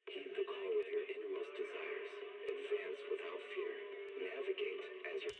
Heed the call of your innermost desires. Advance without fear. Navigate as your...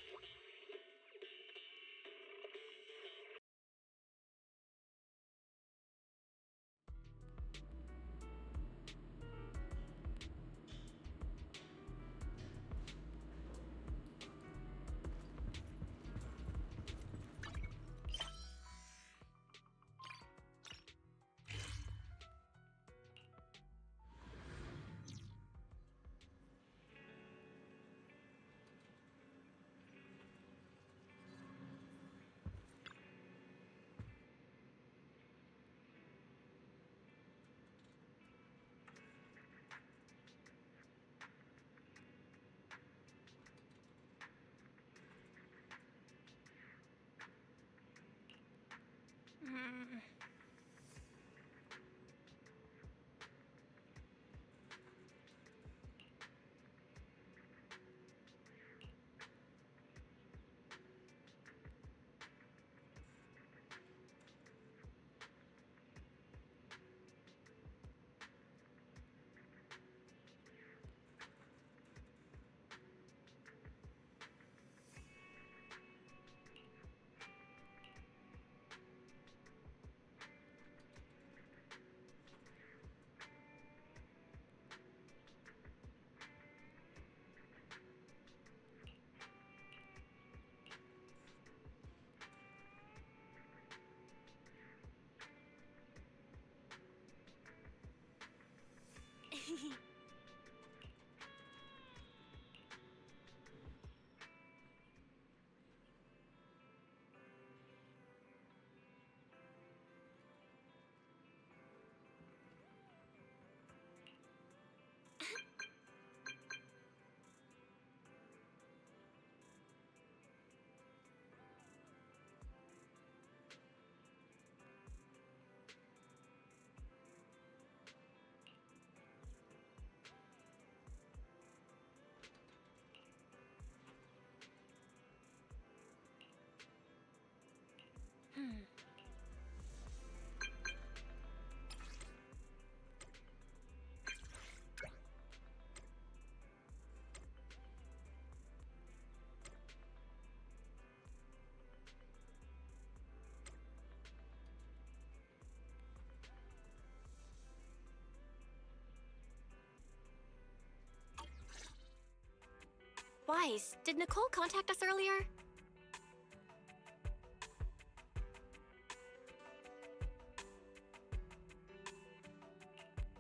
Wise, did Nicole contact us earlier?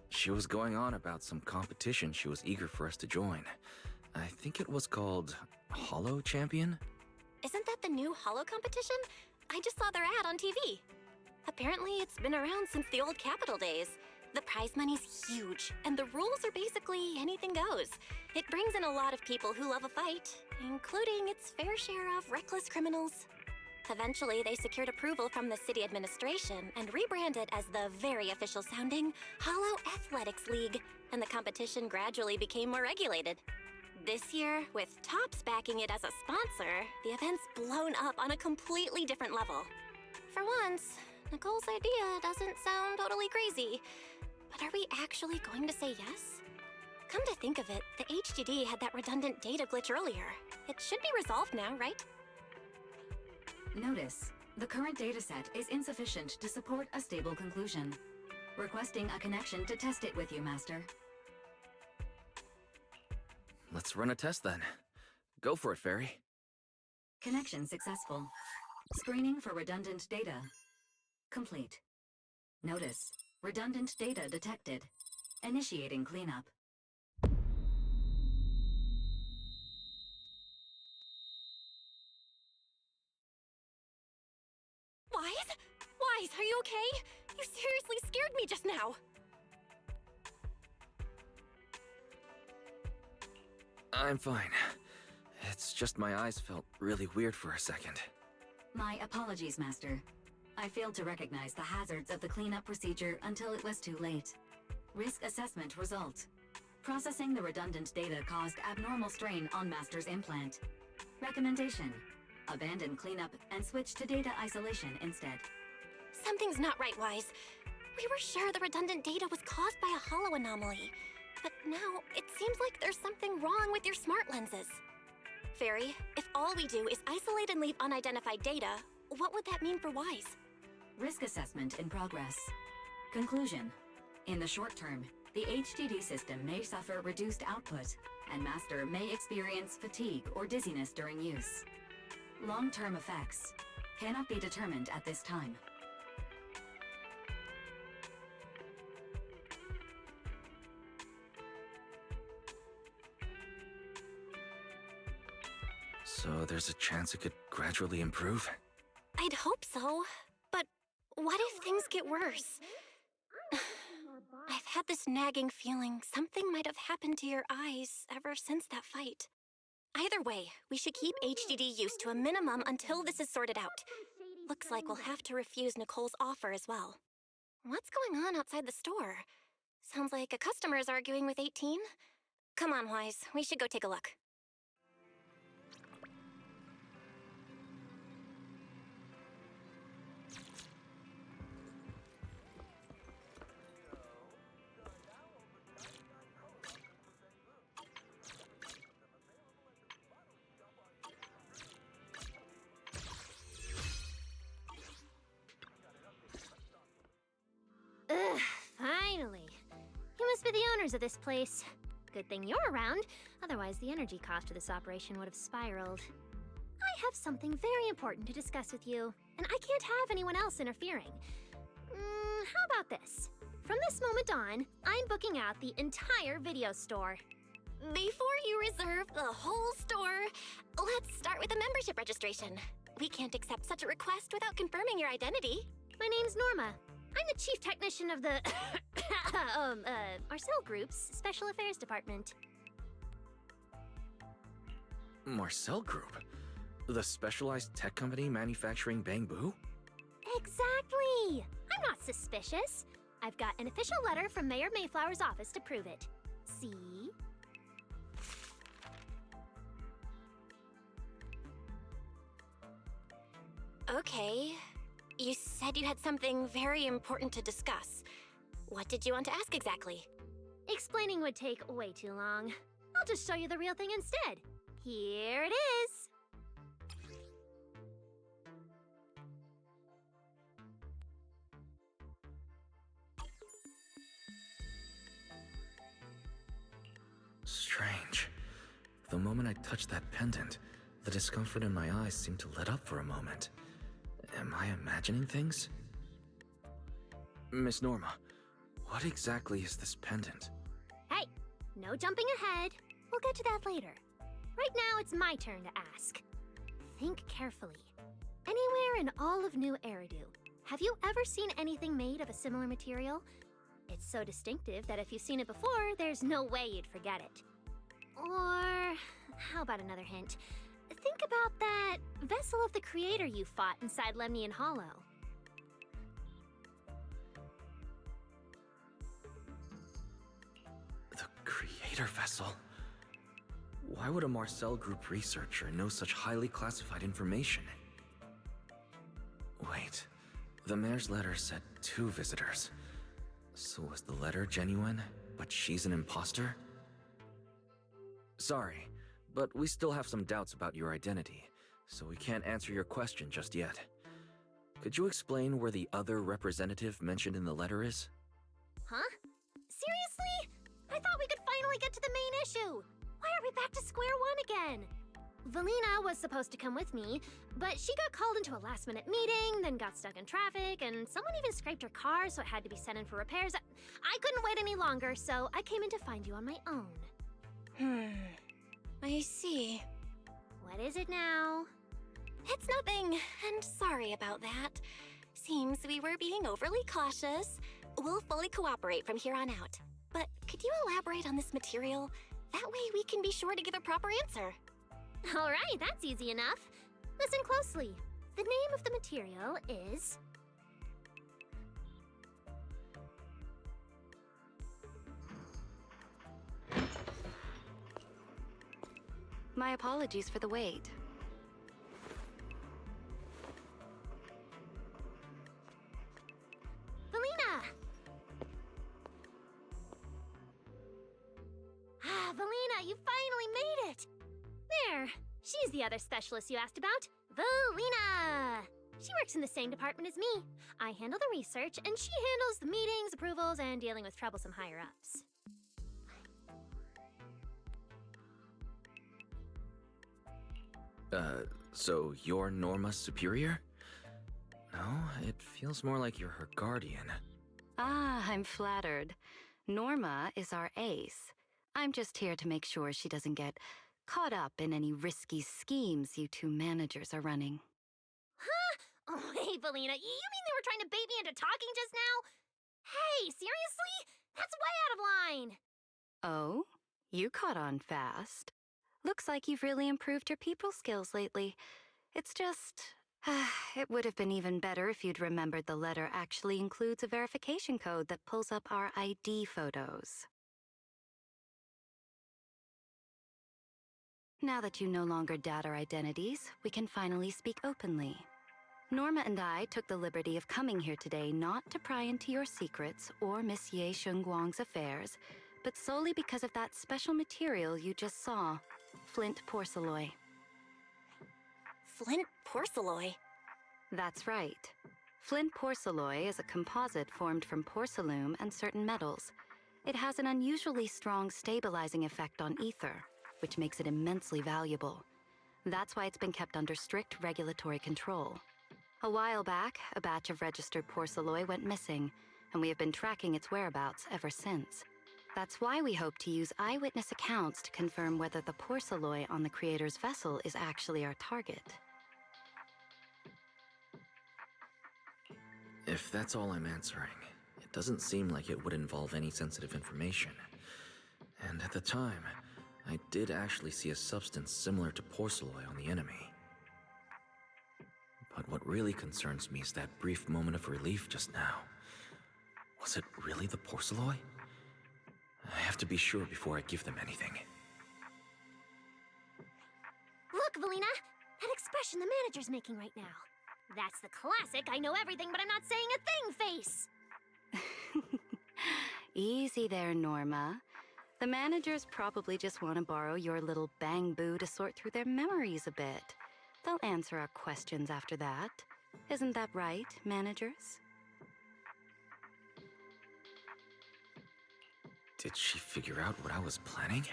She was going on about some competition she was eager for us to join. I think it was called Hollow Champion? Isn't that the new Hollow competition? I just saw their ad on TV. Apparently, it's been around since the old Capital days. The prize money's huge, and the rules are basically anything goes. It brings in a lot of people who love a fight, including its fair share of reckless criminals. Eventually, they secured approval from the city administration and rebranded as the very official sounding Hollow Athletics League, and the competition gradually became more regulated. This year, with Topps backing it as a sponsor, the event's blown up on a completely different level. For once, Nicole's idea doesn't sound totally crazy. But are we actually going to say yes? Come to think of it, the HDD had that redundant data glitch earlier. It should be resolved now, right? Notice, the current dataset is insufficient to support a stable conclusion. Requesting a connection to test it with you, Master. Let's run a test then. Go for it, Fairy. Connection successful. Screening for redundant data. Complete. Notice, redundant data detected. Initiating cleanup. Wise? Wise, are you okay? You seriously scared me just now. I'm fine. It's just my eyes felt really weird for a second. My apologies, Master. I failed to recognize the hazards of the cleanup procedure until it was too late. Risk assessment result. Processing the redundant data caused abnormal strain on Master's implant. Recommendation: abandon cleanup and switch to data isolation instead. Something's not right, Wise. We were sure the redundant data was caused by a hollow anomaly. But now, it seems like there's something wrong with your smart lenses. Fairy, if all we do is isolate and leave unidentified data, what would that mean for Wise? Risk assessment in progress. Conclusion: in the short term, the HDD system may suffer reduced output, and Master may experience fatigue or dizziness during use. Long-term effects cannot be determined at this time. So there's a chance it could gradually improve? I'd hope so, but what if things get worse? I've had this nagging feeling something might have happened to your eyes ever since that fight. Either way, we should keep HDD use to a minimum until this is sorted out. Looks like we'll have to refuse Nicole's offer as well. What's going on outside the store? Sounds like a customer is arguing with 18. Come on, Wise, we should go take a look. Ugh, finally. You must be the owners of this place. Good thing you're around, otherwise the energy cost of this operation would have spiraled. I have something very important to discuss with you, and I can't have anyone else interfering. How about this? From this moment on, I'm booking out the entire video store. Before you reserve the whole store, let's start with a membership registration. We can't accept such a request without confirming your identity. My name's Norma. I'm the chief technician of the Marcel Group's Special Affairs Department. Marcel Group? The specialized tech company manufacturing Bangbu? Exactly! I'm not suspicious. I've got an official letter from Mayor Mayflower's office to prove it. See? Okay. You said you had something very important to discuss. What did you want to ask exactly? Explaining would take way too long. I'll just show you the real thing instead. Here it is! Strange. The moment I touched that pendant, the discomfort in my eyes seemed to let up for a moment. Am I imagining things? Miss Norma, what exactly is this pendant? Hey, no jumping ahead. We'll get to that later. Right now, it's my turn to ask. Think carefully. Anywhere in all of New Eridu, have you ever seen anything made of a similar material? It's so distinctive that if you've seen it before, there's no way you'd forget it. Or, how about another hint? Think about that vessel of the Creator you fought inside Lemnian Hollow. The Creator Vessel? Why would a Marcel Group researcher know such highly classified information? Wait, the mayor's letter said 2 visitors. So was the letter genuine, but she's an imposter? Sorry, but we still have some doubts about your identity, so we can't answer your question just yet. Could you explain where the other representative mentioned in the letter is? Huh? Seriously? I thought we could finally get to the main issue. Why are we back to square one again? Valina was supposed to come with me, but she got called into a last-minute meeting, then got stuck in traffic, and someone even scraped her car, so it had to be sent in for repairs. I couldn't wait any longer, so I came in to find you on my own. I see. What is it now? It's nothing, and sorry about that. Seems we were being overly cautious. We'll fully cooperate from here on out. But could you elaborate on this material? That way we can be sure to give a proper answer. Alright, that's easy enough. Listen closely. The name of the material is... My apologies for the wait. Valina! Ah, Valina, you finally made it! There, she's the other specialist you asked about. Valina! She works in the same department as me. I handle the research, and she handles the meetings, approvals, and dealing with troublesome higher-ups. So you're Norma's superior? No, it feels more like you're her guardian. Ah, I'm flattered. Norma is our ace. I'm just here to make sure she doesn't get caught up in any risky schemes you two managers are running. Huh? Oh, hey, Valina, you mean they were trying to bait me into talking just now? Hey, seriously? That's way out of line! Oh? You caught on fast. Looks like you've really improved your people skills lately. It's just... it would have been even better if you'd remembered the letter actually includes a verification code that pulls up our ID photos. Now that you no longer doubt our identities, we can finally speak openly. Norma and I took the liberty of coming here today not to pry into your secrets or Miss Ye Shengguang's affairs, but solely because of that special material you just saw, flint porcelain. Flint porcelain? That's right. Flint porcelain is a composite formed from porcelain and certain metals. It has an unusually strong stabilizing effect on ether, which makes it immensely valuable. That's why it's been kept under strict regulatory control. A while back, a batch of registered porcelain went missing, and we have been tracking its whereabouts ever since. That's why we hope to use eyewitness accounts to confirm whether the porcelain on the creator's vessel is actually our target. If that's all I'm answering, it doesn't seem like it would involve any sensitive information. And at the time, I did actually see a substance similar to porcelain on the enemy. But what really concerns me is that brief moment of relief just now. Was it really the porcelain? I have to be sure before I give them anything. Look, Valina! That expression the manager's making right now. That's the classic I know everything but I'm not saying a thing face! Easy there, Norma. The managers probably just want to borrow your little bang-boo to sort through their memories a bit. They'll answer our questions after that. Isn't that right, managers? Did she figure out what I was planning?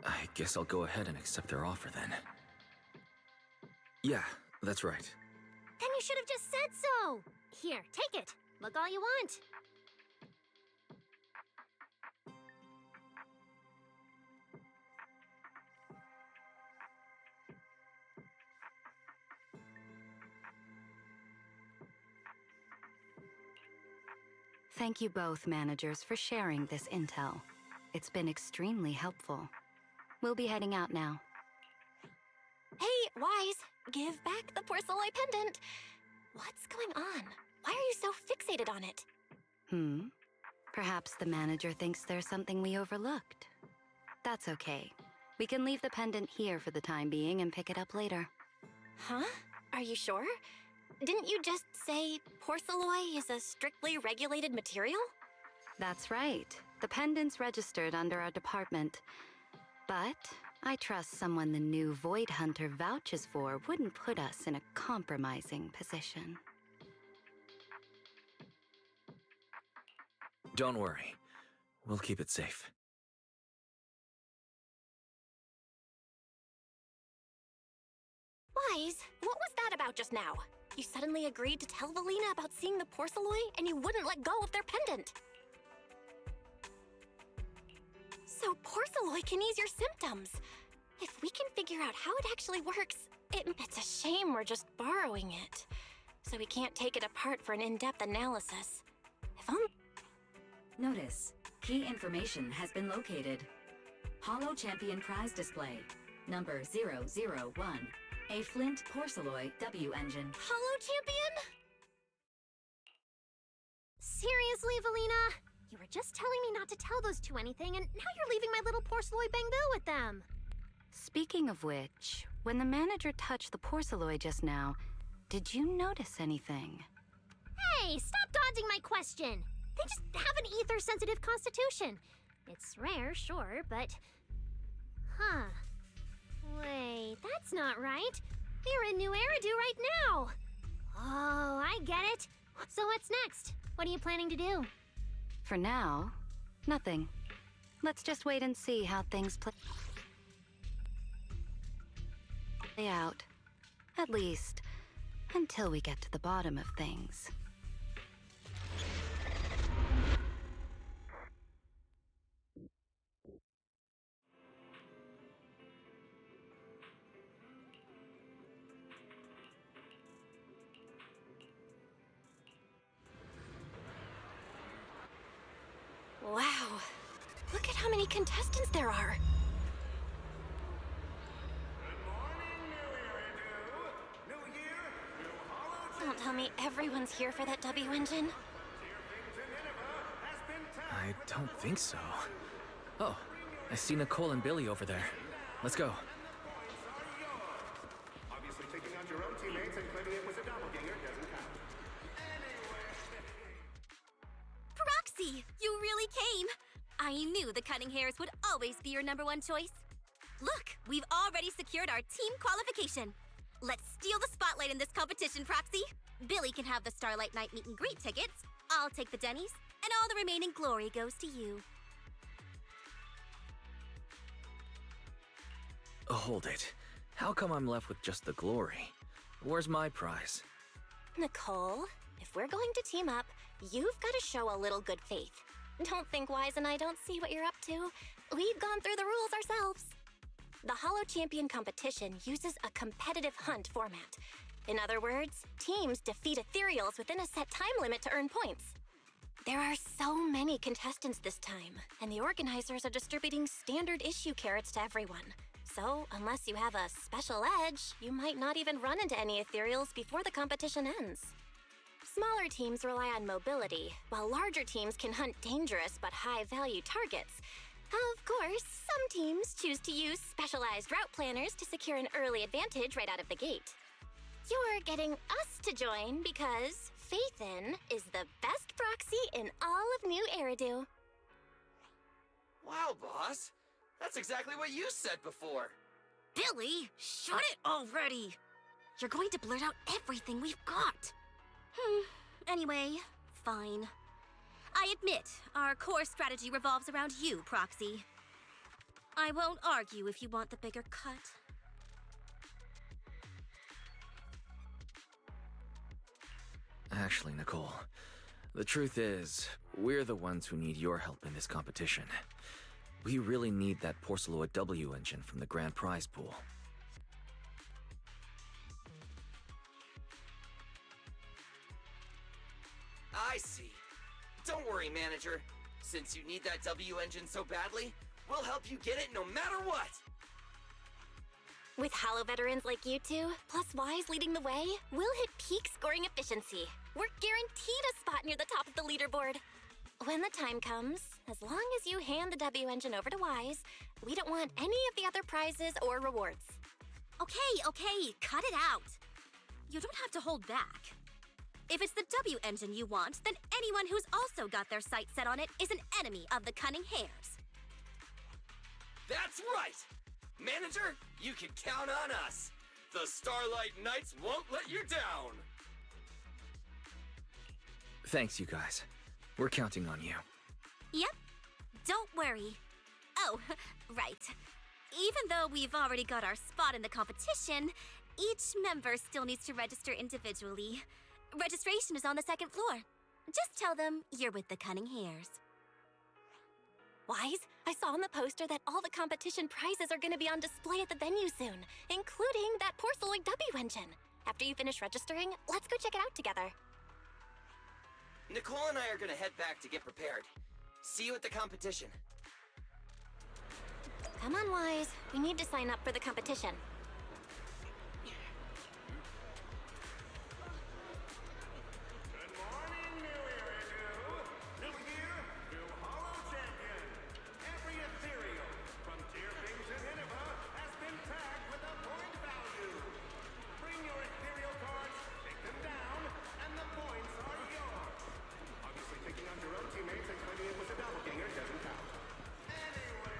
I guess I'll go ahead and accept their offer then. Yeah, that's right. Then you should have just said so! Here, take it. Look all you want. Thank you both, managers, for sharing this intel. It's been extremely helpful. We'll be heading out now. Hey, Wise, give back the porcelain pendant. What's going on? Why are you so fixated on it? Perhaps the manager thinks there's something we overlooked. That's okay. We can leave the pendant here for the time being and pick it up later. Huh? Are you sure? Didn't you just say porcelain is a strictly regulated material? That's right. The pendant's registered under our department. But I trust someone the new Void Hunter vouches for wouldn't put us in a compromising position. Don't worry. We'll keep it safe. Wise, what was that about just now? You suddenly agreed to tell Valina about seeing the porcelain, and you wouldn't let go of their pendant. So porcelain can ease your symptoms. If we can figure out how it actually works, it's a shame we're just borrowing it. So we can't take it apart for an in-depth analysis. Notice, key information has been located. Holo Champion prize display. number 001, a Flint Porceloy W engine. Holo Champion? Seriously, Valina? You were just telling me not to tell those two anything, and now you're leaving my little Porceloy Bangbill with them. Speaking of which, when the manager touched the Porceloy just now, did you notice anything? Hey, stop dodging my question. They just have an ether-sensitive constitution. It's rare, sure, but... Huh. Wait, that's not right. We're in New Eridu right now. Oh, I get it. So what's next? What are you planning to do? For now, nothing. Let's just wait and see how things play out. At least, until we get to the bottom of things. Wow. Look at how many contestants there are. Don't tell me everyone's here for that W engine. I don't think so. Oh, I see Nicole and Billy over there. Let's go. Obviously, taking out your own teammates and claiming it was a doppelganger doesn't count. Proxy, you really came. I knew the Cunning Hairs would always be your #1 choice. Look, we've already secured our team qualification. Let's steal the spotlight in this competition, Proxy. Billy can have the Starlight Night meet and greet tickets. I'll take the Denny's, and all the remaining glory goes to you. Hold it. How come I'm left with just the glory? Where's my prize? Nicole, if we're going to team up, you've got to show a little good faith. Don't think Wise and I don't see what you're up to. We've gone through the rules ourselves. The Holo Champion competition uses a competitive hunt format. In other words, teams defeat ethereals within a set time limit to earn points. There are so many contestants this time, and the organizers are distributing standard issue carrots to everyone. So, unless you have a special edge, you might not even run into any ethereals before the competition ends. Smaller teams rely on mobility, while larger teams can hunt dangerous but high-value targets. Of course, some teams choose to use specialized route planners to secure an early advantage right out of the gate. You're getting us to join because Faithin is the best proxy in all of New Eridu. Wow, boss. That's exactly what you said before. Billy, shut it already! You're going to blurt out everything we've got. Anyway, fine. I admit, our core strategy revolves around you, Proxy. I won't argue if you want the bigger cut. Actually, Nicole, the truth is, we're the ones who need your help in this competition. We really need that Porceloid W engine from the grand prize pool. I see. Don't worry, manager. Since you need that W engine so badly, we'll help you get it no matter what. With Holo veterans like you two, plus Wise leading the way, we'll hit peak scoring efficiency. We're guaranteed a spot near the top of the leaderboard. When the time comes, as long as you hand the W engine over to Wise, we don't want any of the other prizes or rewards. Okay, cut it out. You don't have to hold back. If it's the W engine you want, then anyone who's also got their sights set on it is an enemy of the Cunning Hairs. That's right! Manager, you can count on us. The Starlight Knights won't let you down. Thanks, you guys. We're counting on you. Yep. Don't worry. Oh, right. Even though we've already got our spot in the competition, each member still needs to register individually. Registration is on the 2nd floor. Just tell them you're with the Cunning Hairs. Wise, I saw on the poster that all the competition prizes are going to be on display at the venue soon, including that Porceloid W engine. After you finish registering, let's go check it out together. Nicole and I are gonna head back to get prepared. See you at the competition. Come on, Wise. We need to sign up for the competition. Good morning, new Eridan. New year, new Hollow Champion. Every ethereal, from Tearfing to Nineveh, has been tagged with a point value. Bring your ethereal cards, take them down, and the points are yours. Obviously, picking on your own teammates and claiming it was a doppelganger doesn't count. Anyway,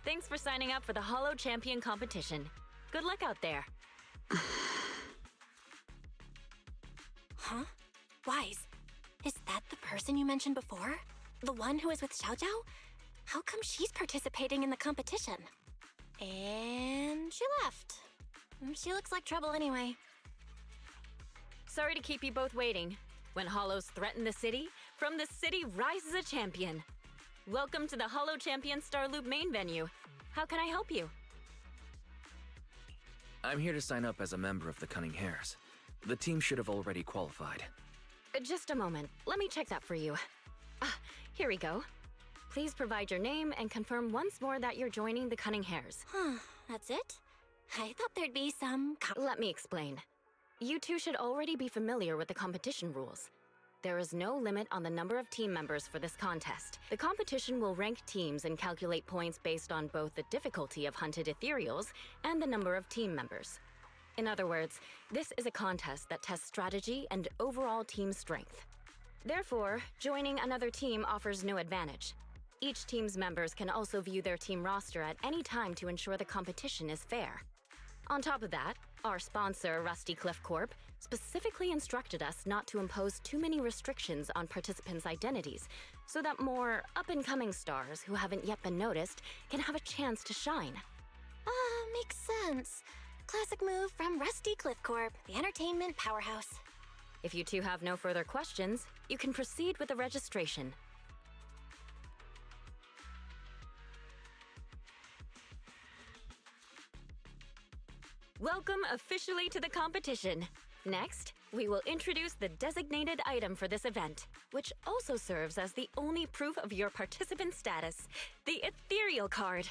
Thanks for signing up for the Hollow Champion competition. Good luck out there. Huh? Wise, is that the person you mentioned before? The one who was with Xiao Zhao? How come she's participating in the competition? And she left. She looks like trouble anyway. Sorry to keep you both waiting. When Hollows threaten the city, from the city rises a champion. Welcome to the Hollow Champion Star Loop main venue. How can I help you? I'm here to sign up as a member of the Cunning Hares. The team should have already qualified. Just a moment. Let me check that for you. Here we go. Please provide your name and confirm once more that you're joining the Cunning Hares. Huh, that's it? I thought there'd be some... Let me explain. You two should already be familiar with the competition rules. There is no limit on the number of team members for this contest. The competition will rank teams and calculate points based on both the difficulty of hunted ethereals and the number of team members. In other words, this is a contest that tests strategy and overall team strength. Therefore, joining another team offers no advantage. Each team's members can also view their team roster at any time to ensure the competition is fair. On top of that, our sponsor, Rusty Cliff Corp, specifically instructed us not to impose too many restrictions on participants' identities, so that more up-and-coming stars who haven't yet been noticed can have a chance to shine. Makes sense. Classic move from Rusty Cliff Corp, the entertainment powerhouse. If you two have no further questions, you can proceed with the registration. Welcome officially to the competition. Next, we will introduce the designated item for this event, which also serves as the only proof of your participant status, the Ethereal card.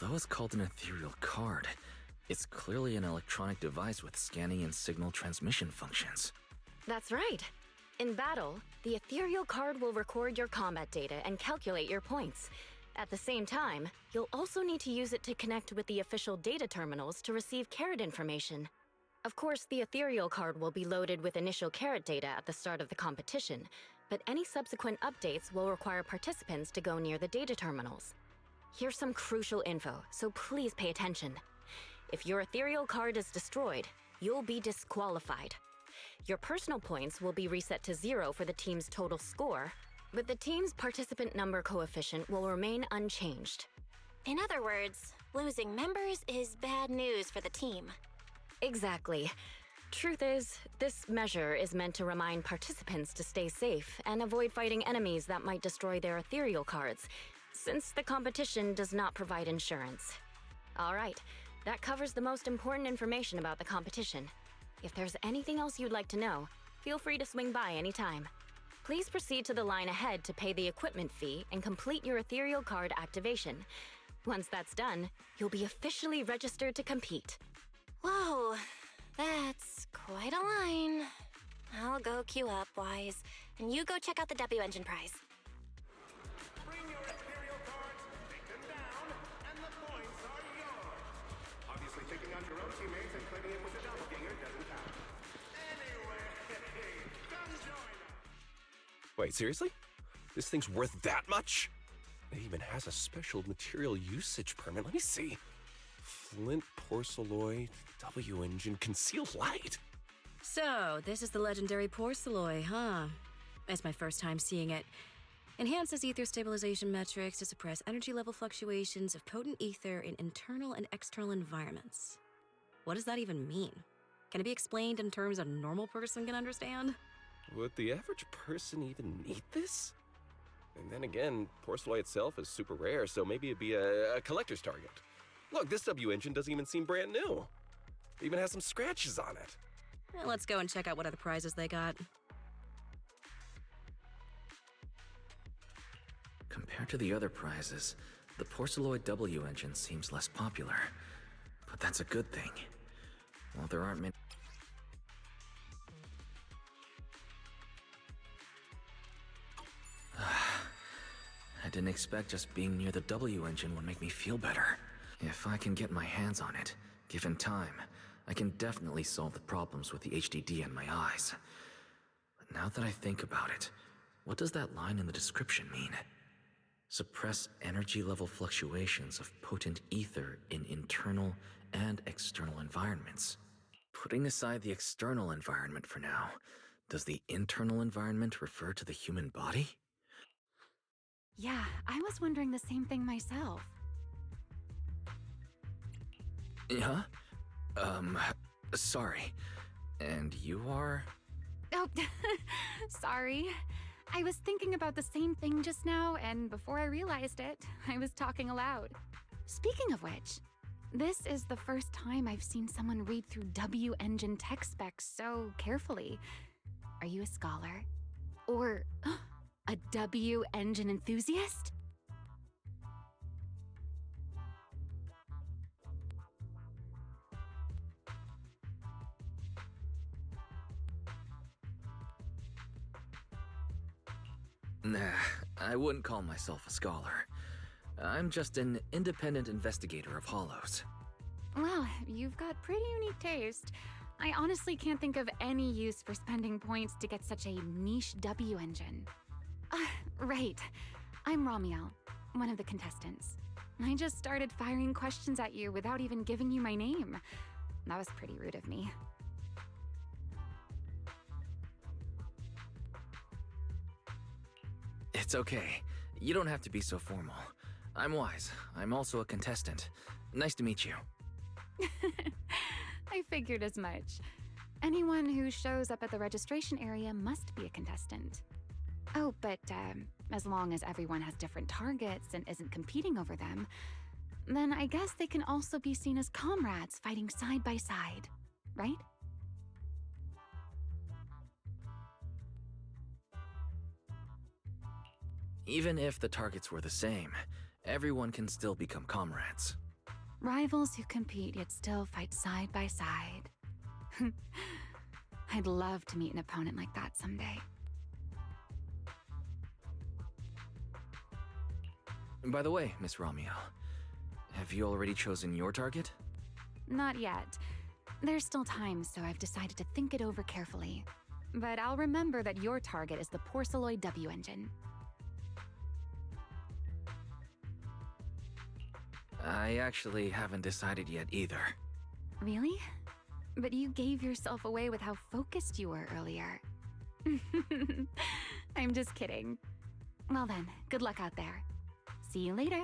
Although it's called an ethereal card, it's clearly an electronic device with scanning and signal transmission functions. That's right. In battle, the Ethereal card will record your combat data and calculate your points. At the same time, you'll also need to use it to connect with the official data terminals to receive carrot information. Of course, the Ethereal card will be loaded with initial carrot data at the start of the competition, but any subsequent updates will require participants to go near the data terminals. Here's some crucial info, so please pay attention. If your Ethereal card is destroyed, you'll be disqualified. Your personal points will be reset to 0 for the team's total score, but the team's participant number coefficient will remain unchanged. In other words, losing members is bad news for the team. Exactly. Truth is, this measure is meant to remind participants to stay safe and avoid fighting enemies that might destroy their Ethereal cards, since the competition does not provide insurance. All right, that covers the most important information about the competition. If there's anything else you'd like to know, feel free to swing by anytime. Please proceed to the line ahead to pay the equipment fee and complete your Ethereal card activation. Once that's done, you'll be officially registered to compete. Whoa, that's quite a line. I'll go queue up, Wise, and you go check out the W Engine prize. bring your ethereal cards, take them down, and the points are yours. Obviously, taking on your own teammates and claiming it was a doppelganger doesn't count. Anyway, come join us. Wait, seriously? This thing's worth that much? It even has a special material usage permit. Let me see. Flint, porcelloy, W engine, concealed light. So, this is the legendary porcelloy, huh? It's my first time seeing it. Enhances ether stabilization metrics to suppress energy level fluctuations of potent ether in internal and external environments. What does that even mean? Can it be explained in terms a normal person can understand? Would the average person even need this? And then again, porcelloy itself is super rare, so maybe it'd be a collector's target. Look, this W engine doesn't even seem brand new. It even has some scratches on it. Let's go and check out what other prizes they got. Compared to the other prizes, the Porceloid W engine seems less popular. But that's a good thing. While there aren't many... I didn't expect just being near the W engine would make me feel better. If I can get my hands on it, given time, I can definitely solve the problems with the HDD in my eyes. But now that I think about it, what does that line in the description mean? Suppress energy level fluctuations of potent ether in internal and external environments. Putting aside the external environment for now, does the internal environment refer to the human body? Yeah, I was wondering the same thing myself. Huh? Sorry. And you are? Oh, sorry. I was thinking about the same thing just now, and before I realized it, I was talking aloud. Speaking of which, this is the first time I've seen someone read through W engine tech specs so carefully. Are you a scholar? Or a W engine enthusiast? Nah, I wouldn't call myself a scholar. I'm just an independent investigator of hollows. Well, you've got pretty unique taste. I honestly can't think of any use for spending points to get such a niche W engine. Right. I'm Ramiel, one of the contestants. I just started firing questions at you without even giving you my name. That was pretty rude of me. It's okay. You don't have to be so formal. I'm Wise. I'm also a contestant. Nice to meet you. I figured as much. Anyone who shows up at the registration area must be a contestant. Oh, but as long as everyone has different targets and isn't competing over them, then I guess they can also be seen as comrades fighting side by side, right? Even if the targets were the same, everyone can still become comrades. Rivals who compete yet still fight side by side. I'd love to meet an opponent like that someday. By the way, Miss Ramiel, have you already chosen your target? Not yet. There's still time, so I've decided to think it over carefully. But I'll remember that your target is the Porceloid W engine. I actually haven't decided yet either. Really? But you gave yourself away with how focused you were earlier. I'm just kidding. Well then, good luck out there. See you later.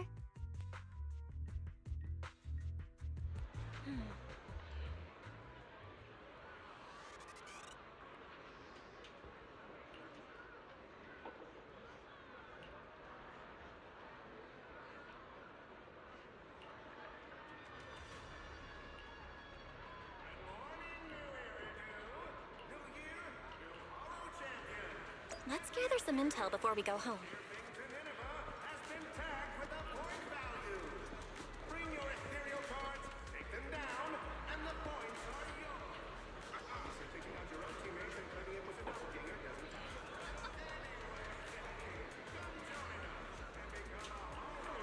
Let's gather some intel before we go home. Has been tagged with a point value. Bring your ethereal cards, take them down, and the points are yours. So taking out your own teammates and putting it was a doppelganger doesn't count. Come join us and become a holo.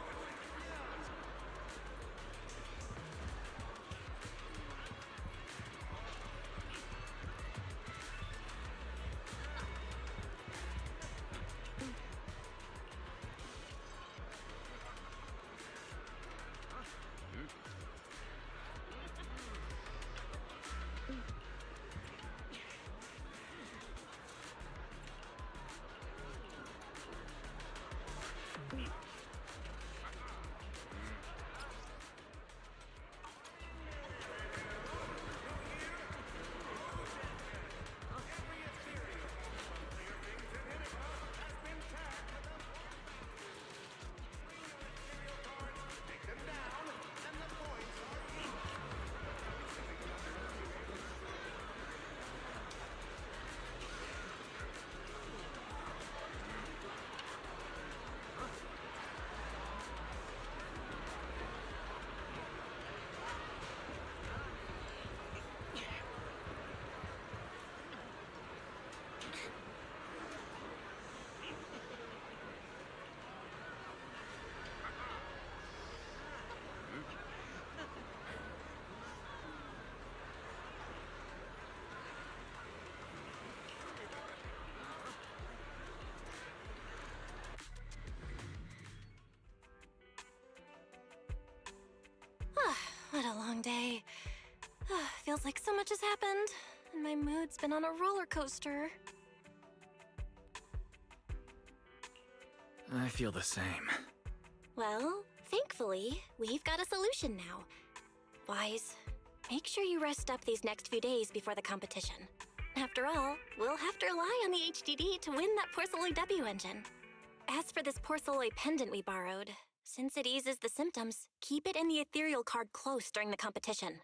What a long day. Feels like so much has happened, and my mood's been on a roller coaster. I feel the same. Well, thankfully, we've got a solution now. Wise, make sure you rest up these next few days before the competition. After all, we'll have to rely on the HDD to win that Porcelloy W engine. As for this Porcelloy pendant we borrowed, since it eases the symptoms, keep it in the ethereal card close during the competition.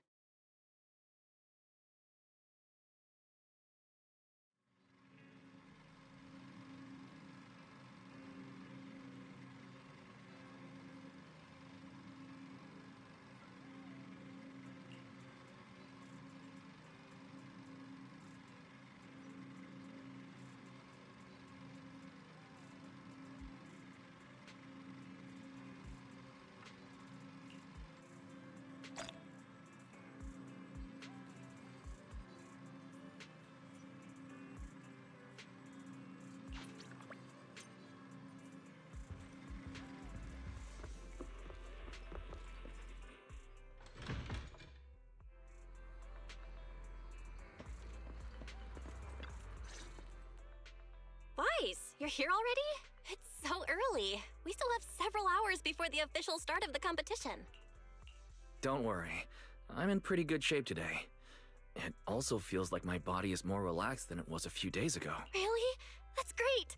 Wise, you're here already? It's so early. We still have several hours before the official start of the competition. Don't worry. I'm in pretty good shape today. It also feels like my body is more relaxed than it was a few days ago. Really? That's great.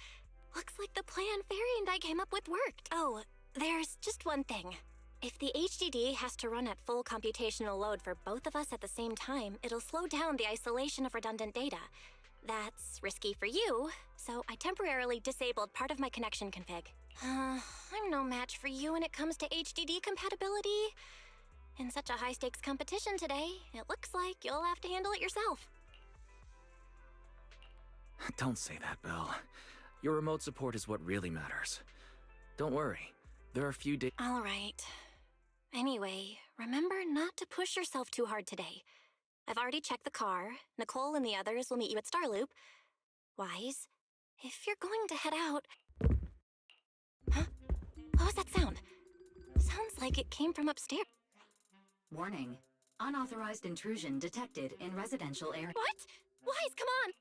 Looks like the plan Fairy and I came up with worked. Oh, there's just one thing. If the HDD has to run at full computational load for both of us at the same time, it'll slow down the isolation of redundant data. That's risky for you, so I temporarily disabled part of my connection config. I'm no match for you when it comes to HDD compatibility. In such a high-stakes competition today, it looks like you'll have to handle it yourself. Don't say that, Belle. Your remote support is what really matters. Don't worry. There are a few days. All right. Anyway, remember not to push yourself too hard today. I've already checked the car. Nicole and the others will meet you at Starloop. Wise, if you're going to head out... Huh? What was that sound? Sounds like it came from upstairs. Warning. Unauthorized intrusion detected in residential area. What? Wise, come on!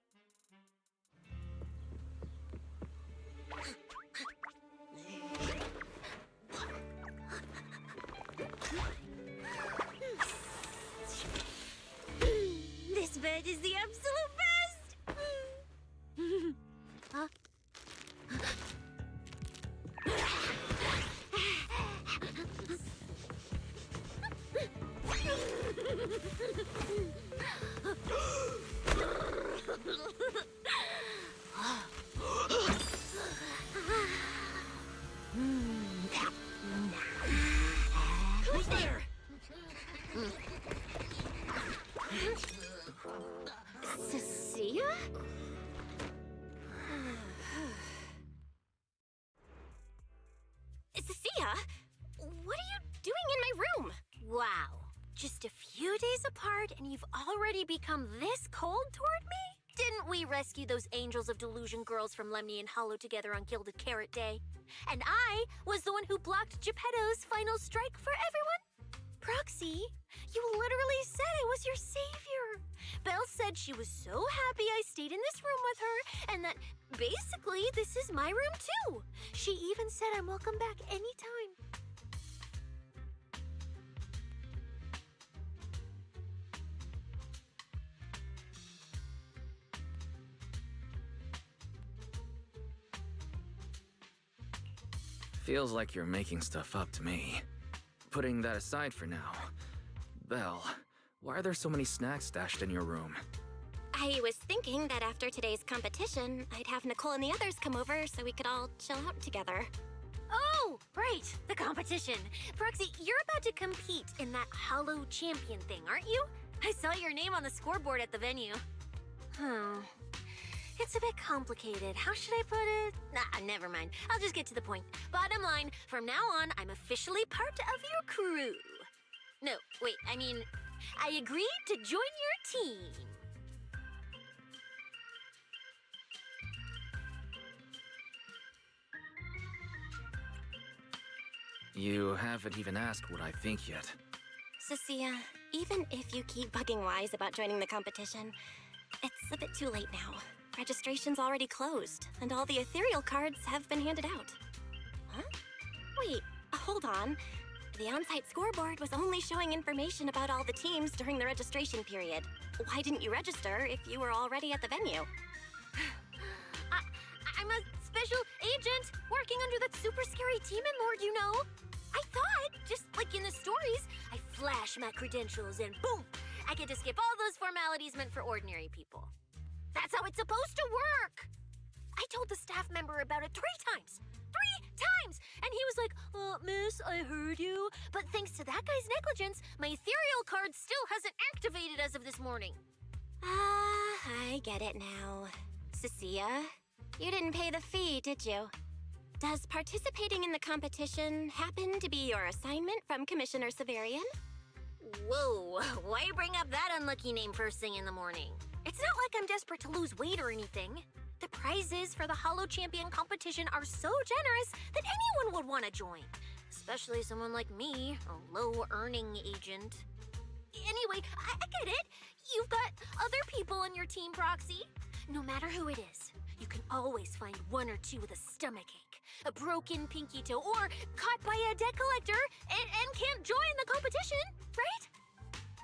This bed is the absolute best! Huh? Who's there? Cecilia? Cecilia? What are you doing in my room? Wow. Just a few days apart and you've already become this cold toward me? Didn't we rescue those Angels of Delusion girls from Lemny and Hollow together on Gilded Carrot Day? And I was the one who blocked Geppetto's final strike for everyone? Proxy, you literally said I was your savior. Belle said she was so happy I stayed in this room with her, and that basically this is my room too. She even said I'm welcome back anytime. Feels like you're making stuff up to me. Putting that aside for now. Belle, why are there so many snacks stashed in your room? I was thinking that after today's competition, I'd have Nicole and the others come over so we could all chill out together. Oh, right, the competition. Proxy, you're about to compete in that Hollow Champion thing, aren't you? I saw your name on the scoreboard at the venue. It's a bit complicated. How should I put it? Nah, never mind. I'll just get to the point. Bottom line, from now on, I'm officially part of your crew. No, wait, I mean, I agreed to join your team. You haven't even asked what I think yet. Cecilia, even if you keep bugging Wise about joining the competition, it's a bit too late now. Registration's already closed, and all the ethereal cards have been handed out. Huh? Wait, hold on. The on-site scoreboard was only showing information about all the teams during the registration period. Why didn't you register if you were already at the venue? I'm a special agent working under that super scary demon lord, you know. I thought, just like in the stories, I flash my credentials and boom, I get to skip all those formalities meant for ordinary people. That's how it's supposed to work. I told the staff member about it 3 times. 3 times! And he was like, miss, I heard you. But thanks to that guy's negligence, my ethereal card still hasn't activated as of this morning. I get it now. Cecilia, you didn't pay the fee, did you? Does participating in the competition happen to be your assignment from Commissioner Severian? Whoa, why bring up that unlucky name first thing in the morning? It's not like I'm desperate to lose weight or anything. The prizes for the Hollow Champion competition are so generous that anyone would want to join. Especially someone like me, a low-earning agent. Anyway, I get it. You've got other people in your team, Proxy. No matter who it is, you can always find 1 or 2 with a stomachache, a broken pinky toe, or caught by a debt collector and can't join the competition, right?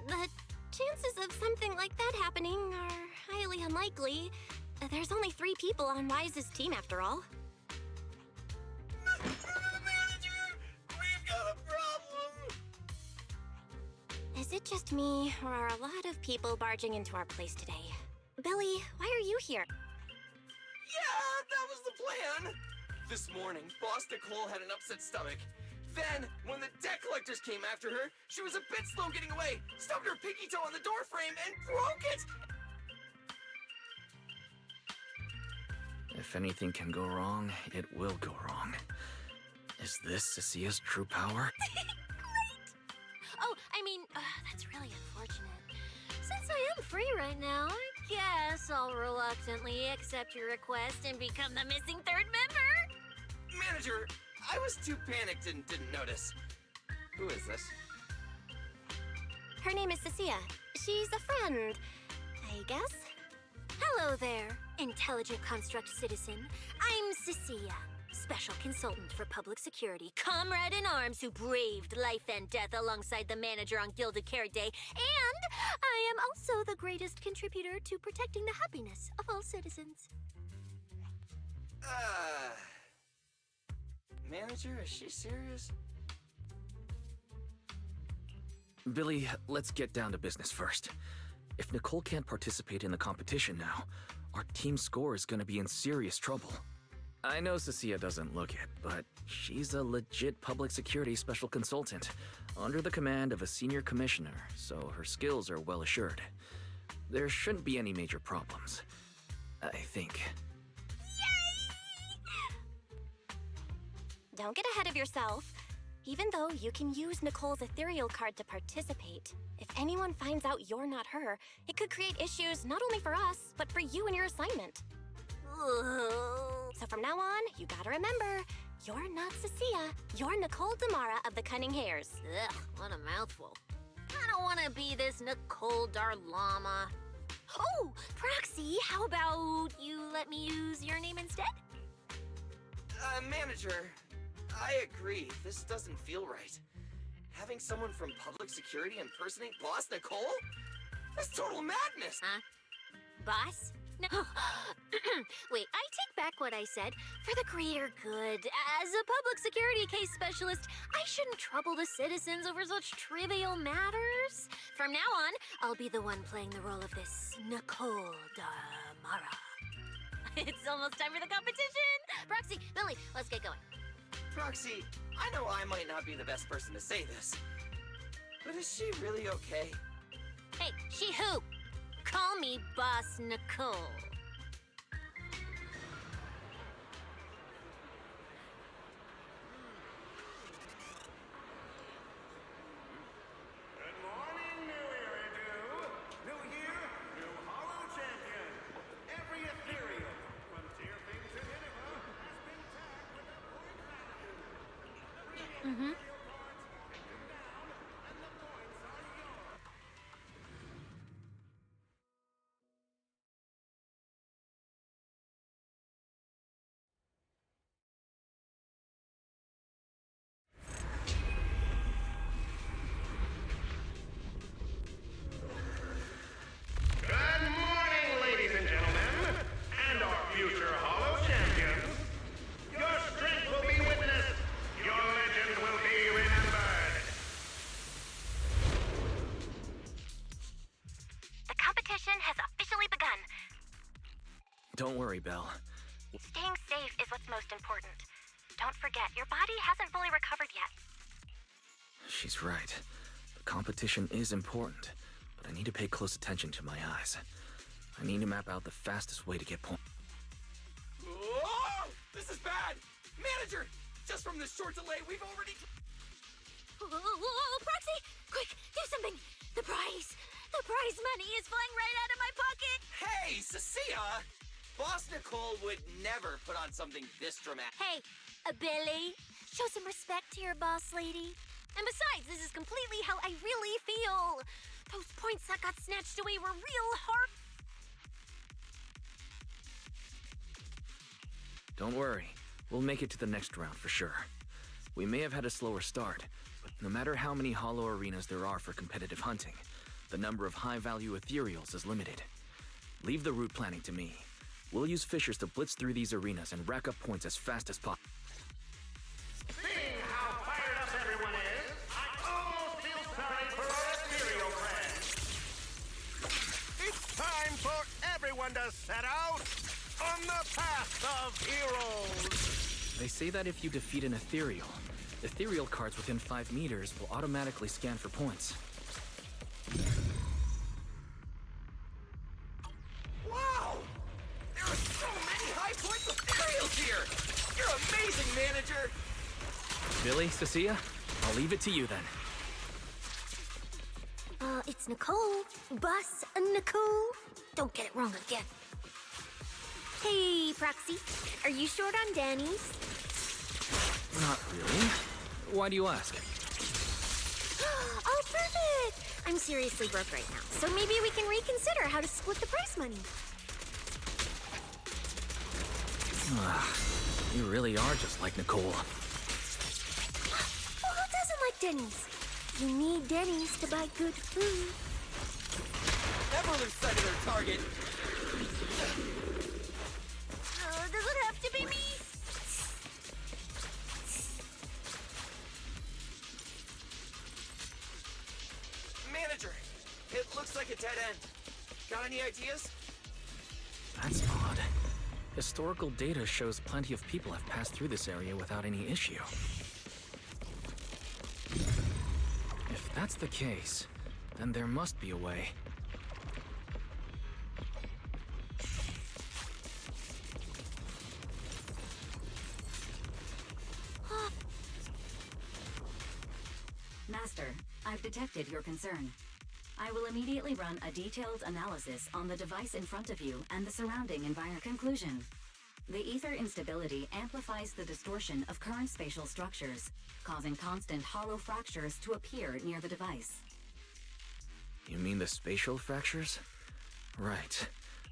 The chances of something like that happening are highly unlikely. There's only 3 people on Wise's team after all. Manager, we've got a problem. Is it just me, or are a lot of people barging into our place today? Billy, why are you here? Yeah, that was the plan. This morning, Boss Nicole had an upset stomach. Then, when the debt collectors came after her, she was a bit slow getting away, stubbed her pinky toe on the door frame, and broke it. If anything can go wrong, it will go wrong. Is this Cecilia's true power? Oh, I mean, that's really unfortunate. Since I am free right now, I guess I'll reluctantly accept your request and become the missing 3rd member. Manager, I was too panicked and didn't notice. Who is this? Her name is Cecilia. She's a friend, I guess. Hello there, intelligent construct citizen. I'm Cecilia, special consultant for public security, comrade in arms who braved life and death alongside the manager on Gilded Carrot Day, and I am also the greatest contributor to protecting the happiness of all citizens. Manager, is she serious? Billy, let's get down to business first. If Nicole can't participate in the competition now, our team score is gonna be in serious trouble. I know Cecilia doesn't look it, but she's a legit public security special consultant, under the command of a senior commissioner, so her skills are well assured. There shouldn't be any major problems, I think. Don't get ahead of yourself. Even though you can use Nicole's ethereal card to participate, if anyone finds out you're not her, it could create issues not only for us, but for you and your assignment. So from now on, you gotta remember, you're not Cecilia, you're Nicole Damara of the Cunning Hairs. Ugh, what a mouthful. I don't want to be this Nicole Darlama. Oh, Proxy, how about you let me use your name instead? Manager, I agree. This doesn't feel right. Having someone from public security impersonate Boss Nicole? That's total madness! Huh? Boss? No. Wait, I take back what I said. For the greater good, as a public security case specialist, I shouldn't trouble the citizens over such trivial matters. From now on, I'll be the one playing the role of this Nicole Damara. It's almost time for the competition! Proxy, Billy, let's get going. Proxy, I know I might not be the best person to say this, but is she really okay? Hey, she who? Call me Boss Nicole. Good morning, New Eridan. New year, new Hollow Champion. Every ethereal, frontier things in Nineveh, has been tagged with a point value. Ethereal cards taken down, and the points are Don't worry, Belle. Staying safe is what's most important. Don't forget, your body hasn't fully recovered yet. She's right. The competition is important, but I need to pay close attention to my eyes. I need to map out the fastest way to get points. Whoa! This is bad! Manager! Just from this short delay, we've already... Whoa, Proxy! Quick, do something! The prize money is flying right out of my pocket! Hey, Cecilia! Boss Nicole would never put on something this dramatic. Hey, Billy, show some respect to your boss lady. And besides, this is completely how I really feel. Those points that got snatched away were real hard. Don't worry. We'll make it to the next round for sure. We may have had a slower start, but no matter how many hollow arenas there are for competitive hunting, the number of high-value ethereals is limited. Leave the route planning to me. We'll use fishers to blitz through these arenas and rack up points as fast as possible. Seeing how fired up everyone is, I almost feel sorry for our ethereal friends. It's time for everyone to set out on the path of heroes. They say that if you defeat an ethereal cards within 5 meters will automatically scan for points. Wow! There are so many high points ethereals here! You're amazing, manager! Billy, Cecilia, I'll leave it to you then. It's Nicole. Boss Nicole. Don't get it wrong again. Hey, Proxy. Are you short on Danny's? Not really. Why do you ask? Oh, perfect! I'm seriously broke right now, so maybe we can reconsider how to split the prize money. You really are just like Nicole. Well, who doesn't like Denny's? You need Denny's to buy good food. Never lose sight of their target. Does it have to be me? Manager, it looks like a dead end. Got any ideas? That's odd. Historical data shows plenty of people have passed through this area without any issue. If that's the case, then there must be a way. Master, I've detected your concern. I will immediately run a detailed analysis on the device in front of you and the surrounding environment. Conclusion. The ether instability amplifies the distortion of current spatial structures, causing constant hollow fractures to appear near the device. You mean the spatial fractures? Right.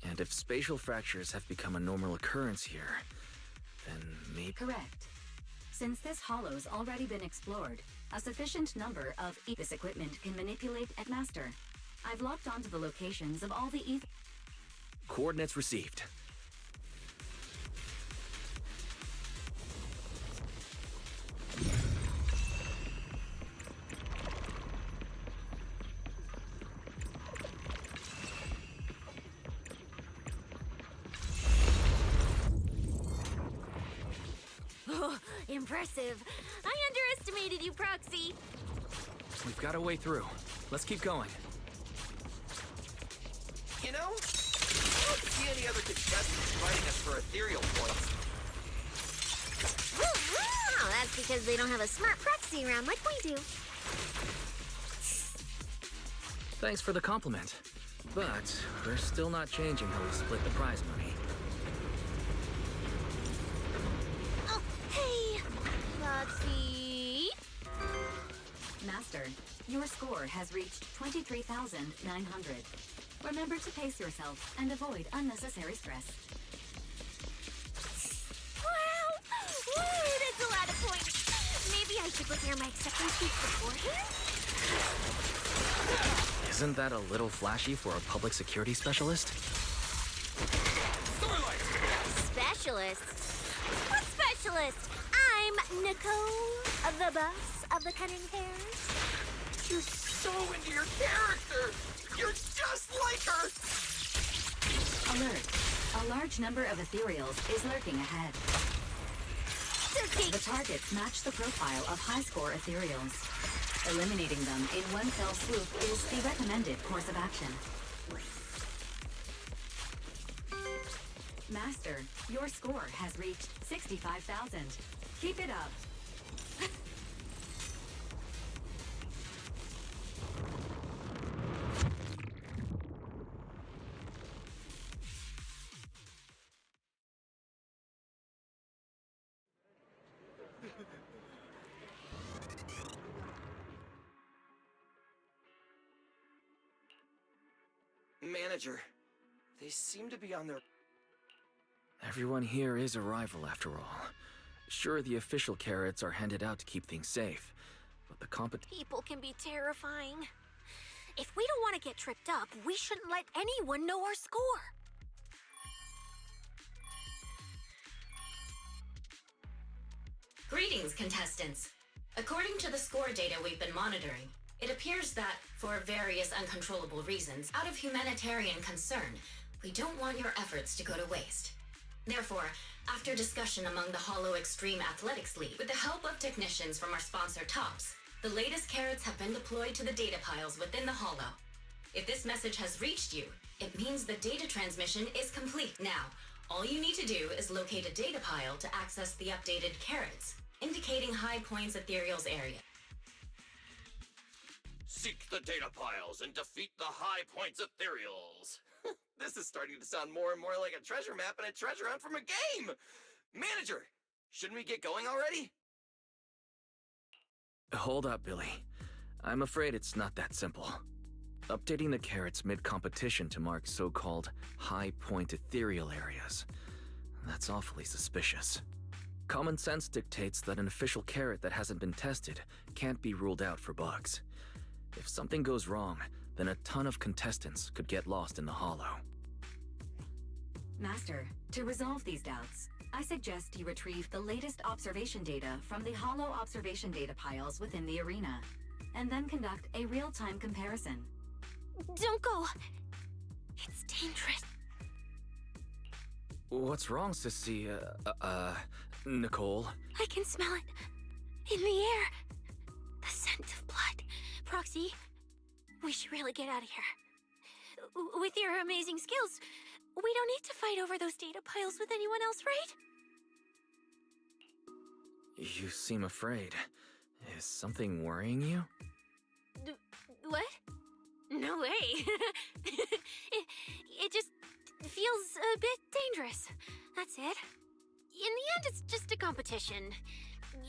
And if spatial fractures have become a normal occurrence here, then maybe... Correct. Since this hollow's already been explored, a sufficient number of this equipment can manipulate at Master. I've locked onto the locations of all the ether... Coordinates received. Oh, impressive. I underestimated you, Proxy. We've got a way through. Let's keep going. You know, I don't see any other contestants fighting us for ethereal points. Oh, that's because they don't have a smart Proxy around like we do. Thanks for the compliment. But we're still not changing how we split the prize money. Oh, hey, Proxy. Master, your score has reached 23,900. Remember to pace yourself and avoid unnecessary stress. Wow! Woo, that's a lot of points. Maybe I should prepare my acceptance speech beforehand? Isn't that a little flashy for a public security specialist? Starlight! Specialist? What specialist? I'm Nicole, the boss of the Cunning Hairs. You're so into your character! You're just like her! Alert. A large number of ethereals is lurking ahead. The targets match the profile of high-score ethereals. Eliminating them in one fell swoop is the recommended course of action. Master, your score has reached 65,000. Keep it up. Manager, they seem to be on their... Everyone here is a rival after all. Sure, the official carrots are handed out to keep things safe, but the People can be terrifying. If we don't want to get tripped up, we shouldn't let anyone know our score. Greetings, contestants. According to the score data we've been monitoring, it appears that, for various uncontrollable reasons, out of humanitarian concern, we don't want your efforts to go to waste. Therefore, after discussion among the Hollow Extreme Athletics League, with the help of technicians from our sponsor TOPS, the latest carrots have been deployed to the data piles within the Hollow. If this message has reached you, it means the data transmission is complete. Now, all you need to do is locate a data pile to access the updated carrots, indicating High Points Ethereal's area. Seek the data piles and defeat the High Points Ethereals. This is starting to sound more and more like a treasure map and a treasure hunt from a game! Manager, shouldn't we get going already? Hold up, Billy. I'm afraid it's not that simple. Updating the carrots mid-competition to mark so-called high-point ethereal areas. That's awfully suspicious. Common sense dictates that an official carrot that hasn't been tested can't be ruled out for bugs. If something goes wrong, then a ton of contestants could get lost in the Hollow. Master, to resolve these doubts, I suggest you retrieve the latest observation data from the Hollow observation data piles within the arena, and then conduct a real-time comparison. Don't go. It's dangerous. What's wrong, Sissy? Nicole? I can smell it. In the air. The scent of blood. Proxy, we should really get out of here. With your amazing skills, we don't need to fight over those data piles with anyone else, right? You seem afraid. Is something worrying you? What? No way. it just feels a bit dangerous. That's it. In the end, it's just a competition.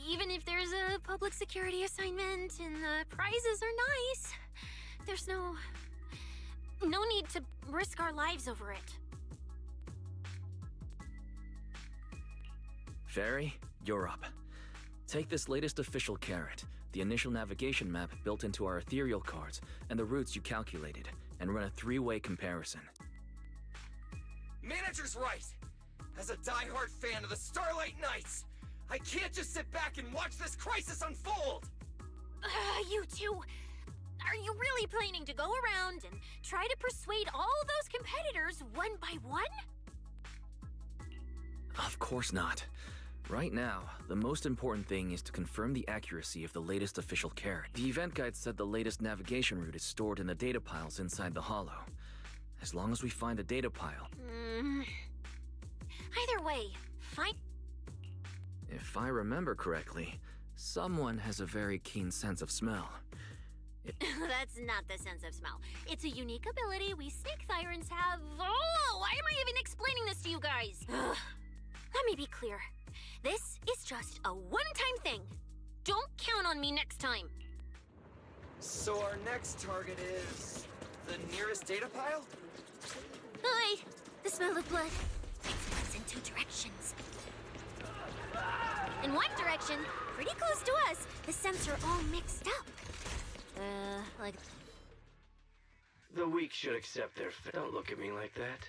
Even if there's a public security assignment and the prizes are nice, there's no need to risk our lives over it. Fairy, you're up. Take this latest official carrot, the initial navigation map built into our ethereal cards, and the routes you calculated, and run a three-way comparison. Manager's right! As a die-hard fan of the Starlight Knights, I can't just sit back and watch this crisis unfold! You two, are you really planning to go around and try to persuade all those competitors one by one? Of course not. Right now, the most important thing is to confirm the accuracy of the latest official carrot. The event guide said the latest navigation route is stored in the data piles inside the Hollow. As long as we find a data pile... Either way, fine. If I remember correctly, someone has a very keen sense of smell. That's not the sense of smell. It's a unique ability we snake thyrans have. Oh, why am I even explaining this to you guys? Let me be clear. This is just a one-time thing. Don't count on me next time. So our next target is... the nearest data pile? Wait, the smell of blood. It spreads in two directions. In one direction, pretty close to us, the scents are all mixed up. Like... The weak should accept their fate. Don't look at me like that.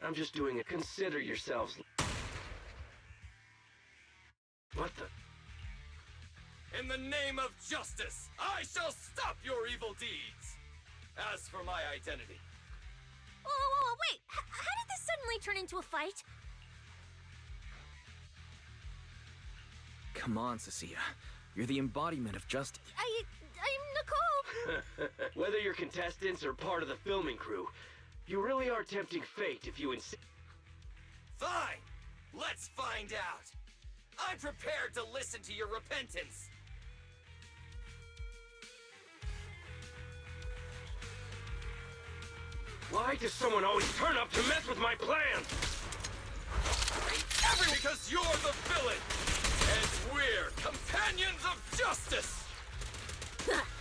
I'm just doing it. Consider yourselves... What the... In the name of justice, I shall stop your evil deeds! As for my identity... Whoa, wait! How did this suddenly turn into a fight. Come on, Cecilia. You're the embodiment of justice. I'm Nicole! Whether you're contestants or part of the filming crew, you really are tempting fate if you insist. Fine! Let's find out! I'm prepared to listen to your repentance! Why does someone always turn up to mess with my plans? Because you're the villain! And we're companions of justice!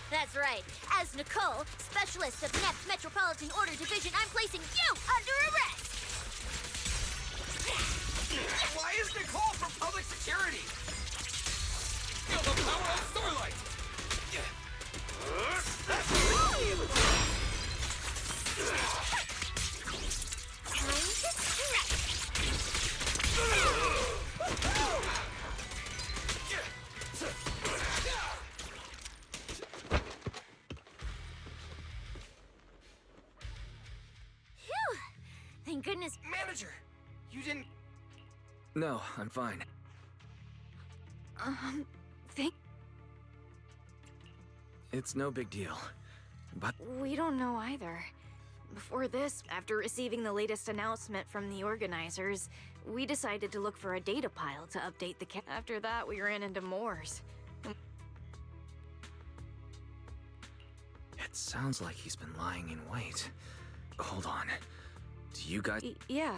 That's right. As Nicole, specialist of NEP's Metropolitan Order Division, I'm placing you under arrest! Why is Nicole from public security? Feel the power of Starlight! Time to strike! Phew! Thank goodness. Manager! You didn't... No, I'm fine. Think It's no big deal. But We don't know either. Before this, after receiving the latest announcement from the organizers, we decided to look for a data pile to update the After that, we ran into Moors. it sounds like he's been lying in wait. Hold on. Do you guys... Yeah.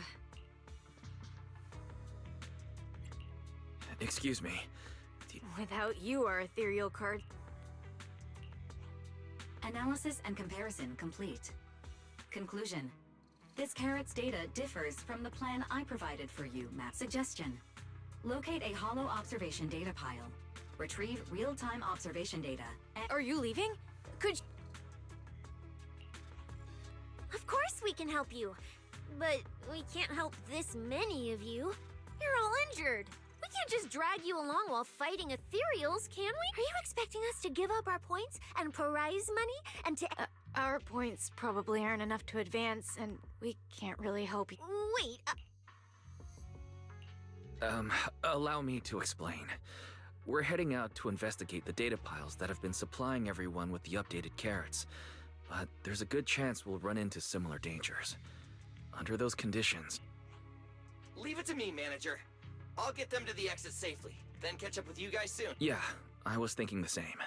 Excuse me. Without you, our ethereal card... Analysis and comparison complete. Conclusion. This carrot's data differs from the plan I provided for you, Matt. Suggestion. Locate a hollow observation data pile. Retrieve real-time observation data. Are you leaving? Could Of course we can help you. But we can't help this many of you. You're all injured. We can't just drag you along while fighting ethereals, can we? Are you expecting us to give up our points and prize money and to... our points probably aren't enough to advance, and we can't really help you. Wait, Allow me to explain. We're heading out to investigate the data piles that have been supplying everyone with the updated carrots. But there's a good chance we'll run into similar dangers. Under those conditions... Leave it to me, Manager. I'll get them to the exit safely, then catch up with you guys soon. Yeah, I was thinking the same.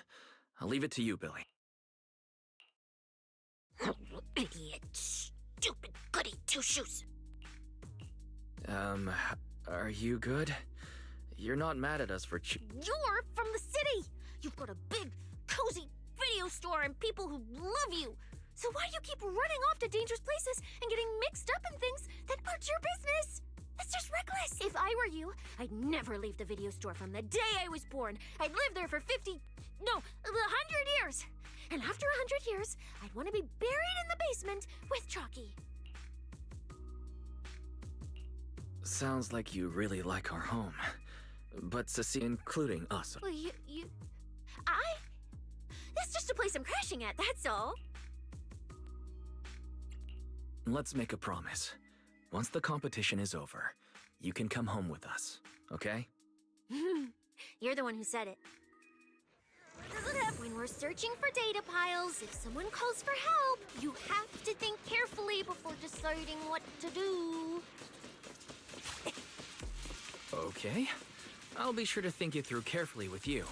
I'll leave it to you, Billy. Idiot. Stupid goody two-shoes. Are you good? You're not mad at us for You're from the city! You've got a big, cozy video store and people who love you! So why do you keep running off to dangerous places and getting mixed up in things that aren't your business? It's just reckless! If I were you, I'd never leave the video store from the day I was born. I'd live there for 100 years! And after 100 years, I'd want to be buried in the basement with Chalky. Sounds like you really like our home. But Cecilia, including us. Well, That's just a place I'm crashing at, that's all. Let's make a promise. Once the competition is over, you can come home with us, okay? You're the one who said it. When we're searching for data piles, if someone calls for help, you have to think carefully before deciding what to do. Okay. I'll be sure to think it through carefully with you.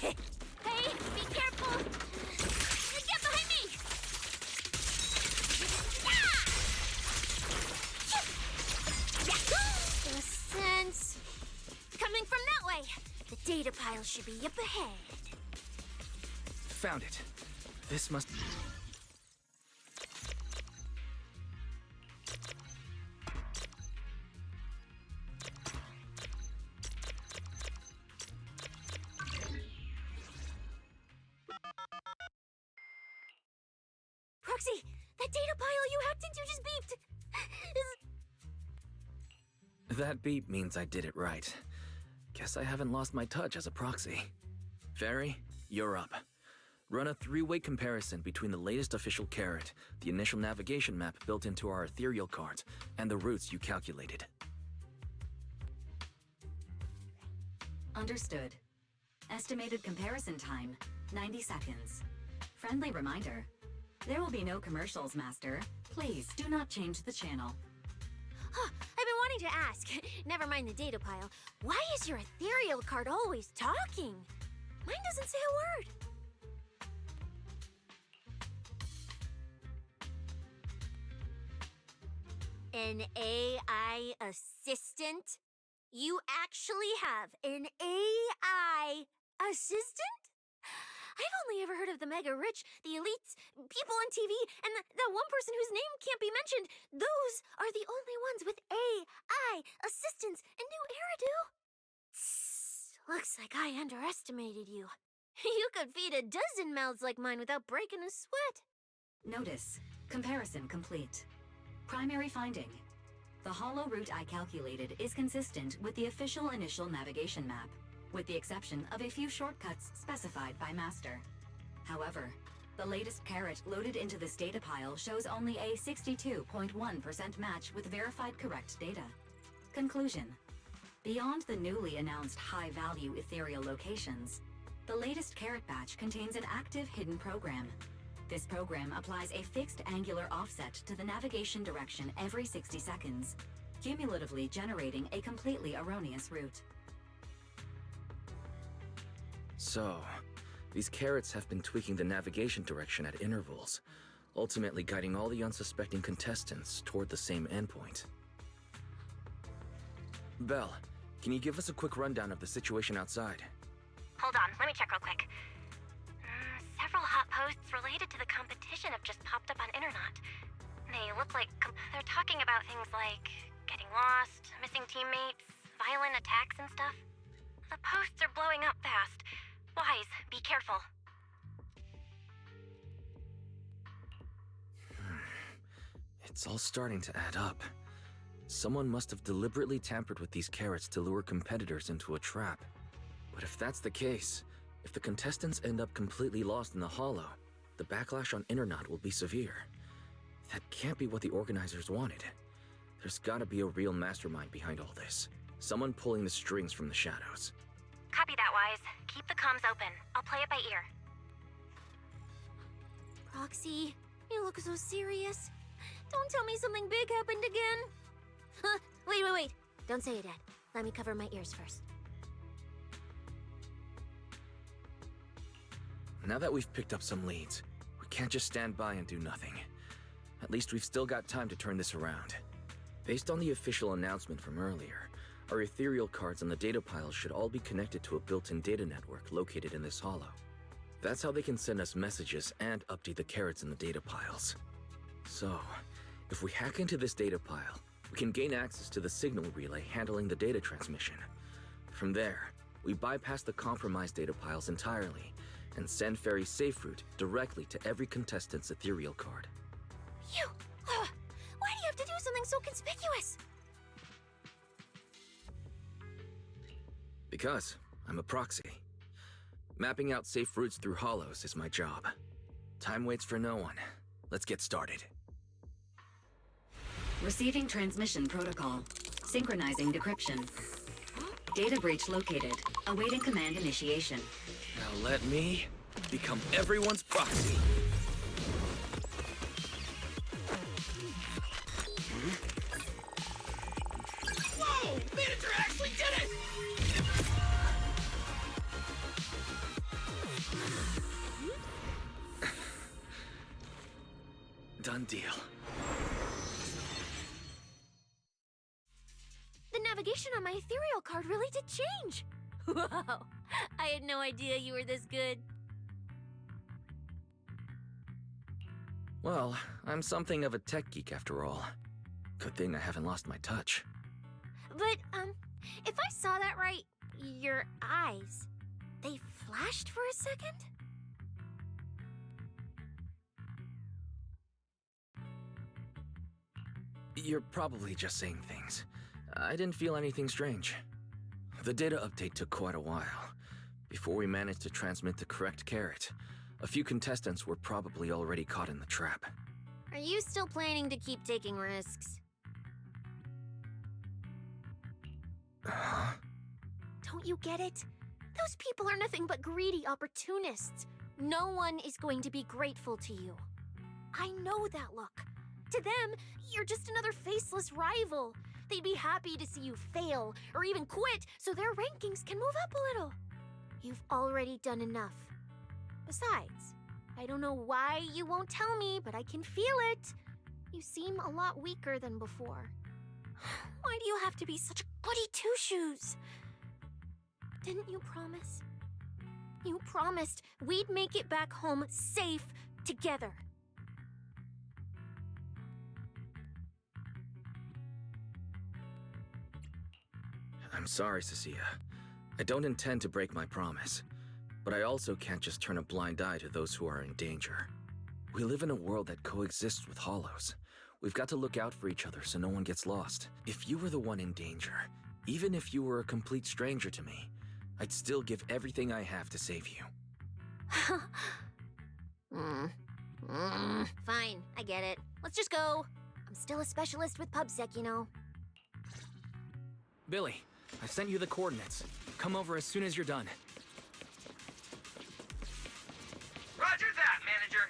Hey, be careful! Get behind me! Yahoo! Sense. Coming from that way. The data pile should be up ahead. Found it. This must... Proxy, that data pile you hacked into just beeped. That beep means I did it right. Guess I haven't lost my touch as a proxy. Fairy, you're up. Run a three-way comparison between the latest official carrot, the initial navigation map built into our ethereal cards, and the routes you calculated. Understood. Estimated comparison time, 90 seconds. Friendly reminder, there will be no commercials, Master. Please do not change the channel. Huh, I've been wanting to ask. Never mind the data pile. Why is your ethereal card always talking? Mine doesn't say a word. An AI assistant? You actually have an AI assistant? I've only ever heard of the mega rich, the elites, people on TV, and that one person whose name can't be mentioned. Those are the only ones with AI assistants in New Eridu. Looks like I underestimated you. You could feed a dozen mouths like mine without breaking a sweat. Notice, comparison complete. Primary finding. The hollow route I calculated is consistent with the official initial navigation map, with the exception of a few shortcuts specified by Master. However, the latest carrot loaded into this data pile shows only a 62.1% match with verified correct data. Conclusion. Beyond the newly announced high-value ethereal locations, the latest carrot batch contains an active hidden program. This program applies a fixed angular offset to the navigation direction every 60 seconds, cumulatively generating a completely erroneous route. So, these carrots have been tweaking the navigation direction at intervals, ultimately guiding all the unsuspecting contestants toward the same endpoint. Belle, can you give us a quick rundown of the situation outside? Hold on, let me check real quick. Several hot posts related to the competition have just popped up on Internet. They look like they're talking about things like getting lost, missing teammates, violent attacks and stuff. The posts are blowing up fast. Wise, be careful. It's all starting to add up. Someone must have deliberately tampered with these carrots to lure competitors into a trap. But if that's the case, if the contestants end up completely lost in the hollow, the backlash on Internet will be severe. That can't be what the organizers wanted. There's gotta be a real mastermind behind all this. Someone pulling the strings from the shadows. Copy that, Wise. Keep the comms open. I'll play it by ear. Proxy, you look so serious. Don't tell me something big happened again. Huh, wait. Don't say it yet. Let me cover my ears first. Now that we've picked up some leads, we can't just stand by and do nothing. At least we've still got time to turn this around. Based on the official announcement from earlier, our ethereal cards and the data piles should all be connected to a built-in data network located in this hollow. That's how they can send us messages and update the carrots in the data piles. So, if we hack into this data pile, we can gain access to the signal relay handling the data transmission. From there, we bypass the compromised data piles entirely and send Fairy's safe route directly to every contestant's ethereal card. Why do you have to do something so conspicuous? Because I'm a proxy. Mapping out safe routes through hollows is my job. Time waits for no one. Let's get started. Receiving transmission protocol. Synchronizing decryption. Data breach located. Awaiting command initiation. Now let me become everyone's proxy. Whoa! Manager actually did it! Done deal. The navigation on my ethereal card really did change. Wow, I had no idea you were this good. Well, I'm something of a tech geek after all. Good thing I haven't lost my touch. But, if I saw that right, your eyes, they flashed for a second? You're probably just saying things. I didn't feel anything strange. The data update took quite a while. Before we managed to transmit the correct carrot, a few contestants were probably already caught in the trap. Are you still planning to keep taking risks? Huh? Don't you get it? Those people are nothing but greedy opportunists. No one is going to be grateful to you. I know that look. To them, you're just another faceless rival. They'd be happy to see you fail or even quit so their rankings can move up a little. You've already done enough. Besides, I don't know why you won't tell me, but I can feel it. You seem a lot weaker than before. Why do you have to be such a goody two-shoes? Didn't you promise? You promised we'd make it back home safe together. I'm sorry, Cecilia. I don't intend to break my promise, but I also can't just turn a blind eye to those who are in danger. We live in a world that coexists with hollows. We've got to look out for each other so no one gets lost. If you were the one in danger, even if you were a complete stranger to me, I'd still give everything I have to save you. Fine, I get it. Let's just go. I'm still a specialist with PubSec, you know. Billy, I sent you the coordinates. Come over as soon as you're done. Roger that, manager.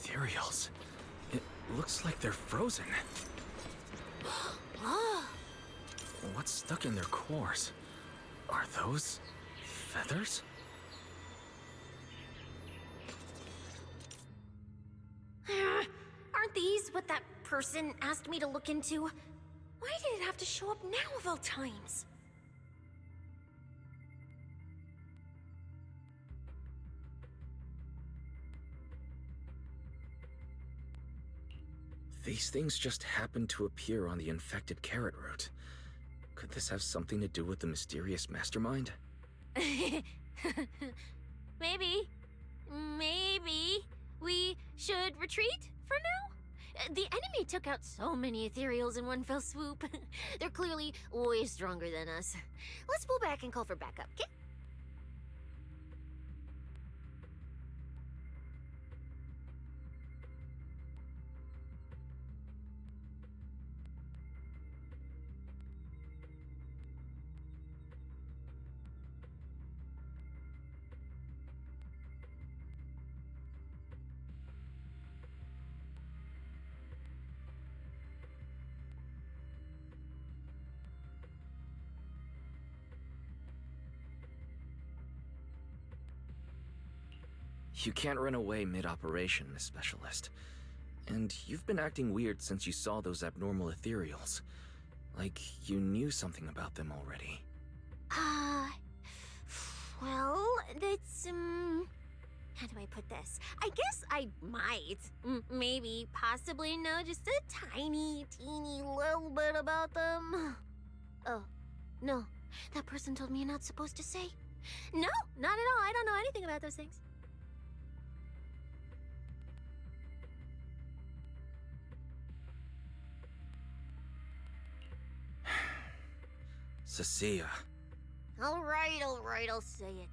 Ethereals. It looks like they're frozen. What's stuck in their cores? Are those feathers? Aren't these what that person asked me to look into? Why did it have to show up now of all times? These things just happened to appear on the infected carrot root. Could this have something to do with the mysterious mastermind? Maybe. Maybe we should retreat for now? The enemy took out so many ethereals in one fell swoop. They're clearly way stronger than us. Let's pull back and call for backup, okay? You can't run away mid-operation, Miss Specialist. And you've been acting weird since you saw those abnormal ethereals. Like you knew something about them already. Well, that's, how do I put this? I guess I might, maybe, possibly know just a tiny, teeny little bit about them. Oh, no. That person told me you're not supposed to say. No, not at all. I don't know anything about those things. Cecilia. All right, I'll say it.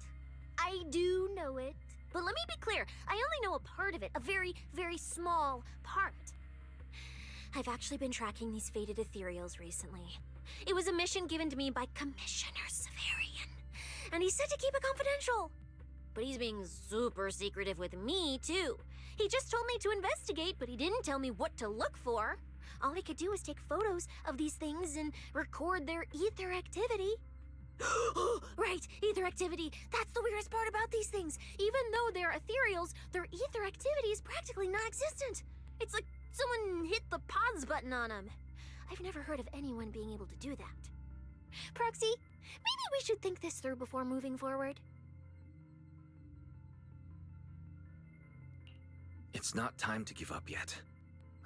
I do know it. But let me be clear, I only know a part of it, a very, very small part. I've actually been tracking these faded ethereals recently. It was a mission given to me by Commissioner Severian, and he said to keep it confidential. But he's being super secretive with me, too. He just told me to investigate, but he didn't tell me what to look for. All he could do was take photos of these things and record their ether activity. Right, ether activity. That's the weirdest part about these things. Even though they're ethereals, their ether activity is practically non-existent. It's like someone hit the pause button on them. I've never heard of anyone being able to do that. Proxy, maybe we should think this through before moving forward. It's not time to give up yet.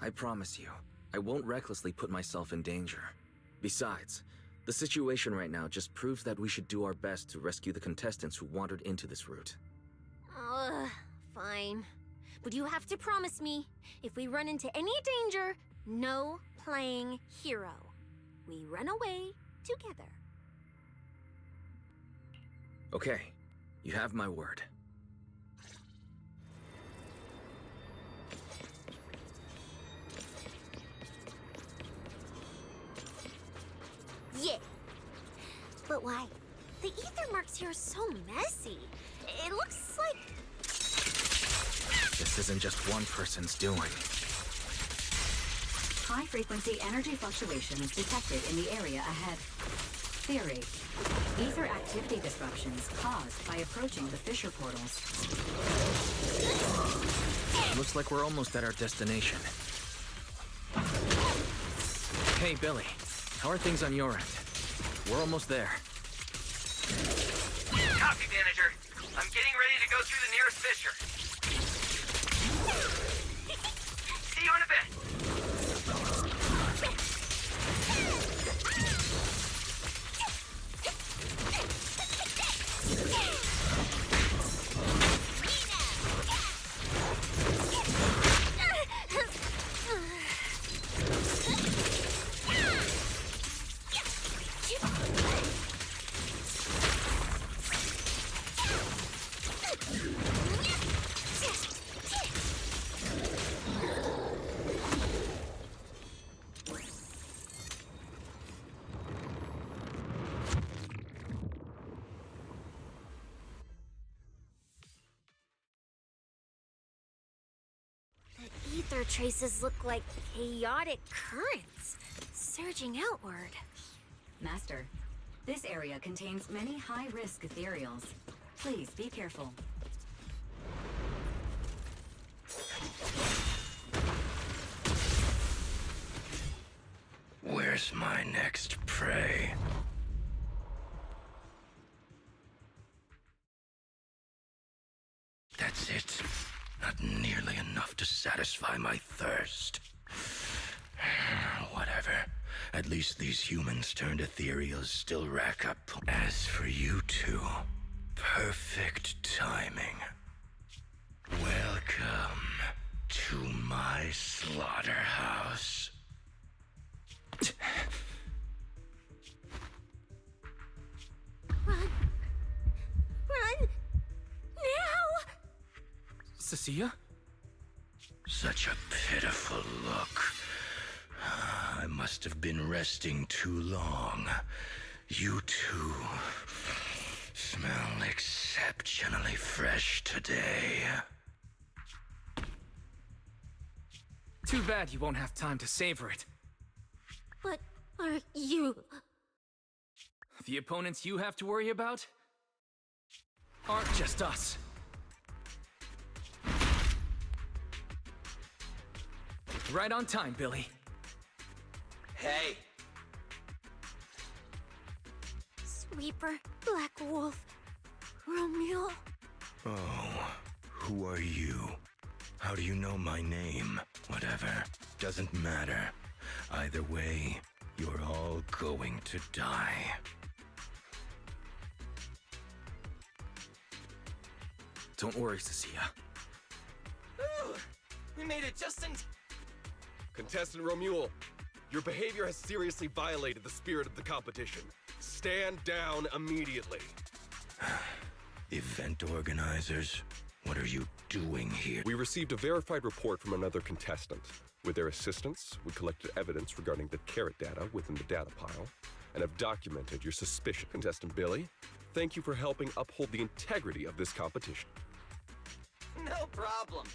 I promise you, I won't recklessly put myself in danger. Besides, the situation right now just proves that we should do our best to rescue the contestants who wandered into this route. Fine. But you have to promise me, if we run into any danger, no playing hero. We run away together. Okay, you have my word. Yeah. But why? The ether marks here are so messy. It looks like... This isn't just one person's doing. High-frequency energy fluctuations detected in the area ahead. Theory: ether activity disruptions caused by approaching the fissure portals. Looks like we're almost at our destination. Hey, Billy. How are things on your end? We're almost there. Copy, manager. I'm getting ready to go through the nearest fissure. See you in a bit. Ether traces look like chaotic currents, surging outward. Master, this area contains many high-risk ethereals. Please be careful. Where's my next prey? That's it. Not nearly enough to satisfy my thirst. Whatever. At least these humans turned ethereals still rack up. As for you two, perfect timing. Welcome to my slaughterhouse. Run! Run! Now! Cecilia? Such a pitiful look. I must have been resting too long. You two smell exceptionally fresh today. Too bad you won't have time to savor it. What are you? The opponents you have to worry about aren't just us. Right on time, Billy. Hey. Sweeper, Black Wolf, Romeo. Oh, who are you? How do you know my name? Whatever. Doesn't matter. Either way, you're all going to die. Don't worry, Cecilia. Ooh, we made it just in... Contestant Romuald, your behavior has seriously violated the spirit of the competition. Stand down immediately. Event organizers, what are you doing here? We received a verified report from another contestant. With their assistance, we collected evidence regarding the carrot data within the data pile, and have documented your suspicion. Contestant Billy, thank you for helping uphold the integrity of this competition. No problem.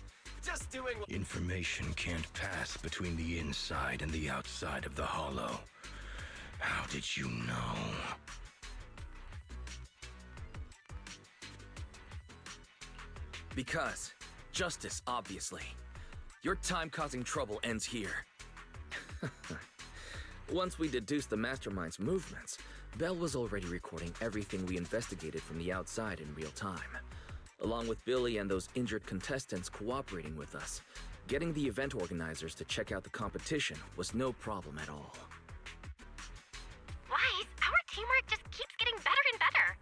Just doing... Information can't pass between the inside and the outside of the hollow. How did you know? Because justice, obviously. Your time causing trouble ends here. Once we deduced the mastermind's movements, Belle was already recording everything we investigated from the outside in real time. Along with Billy and those injured contestants cooperating with us, getting the event organizers to check out the competition was no problem at all. Wise, our teamwork just keeps getting better and better.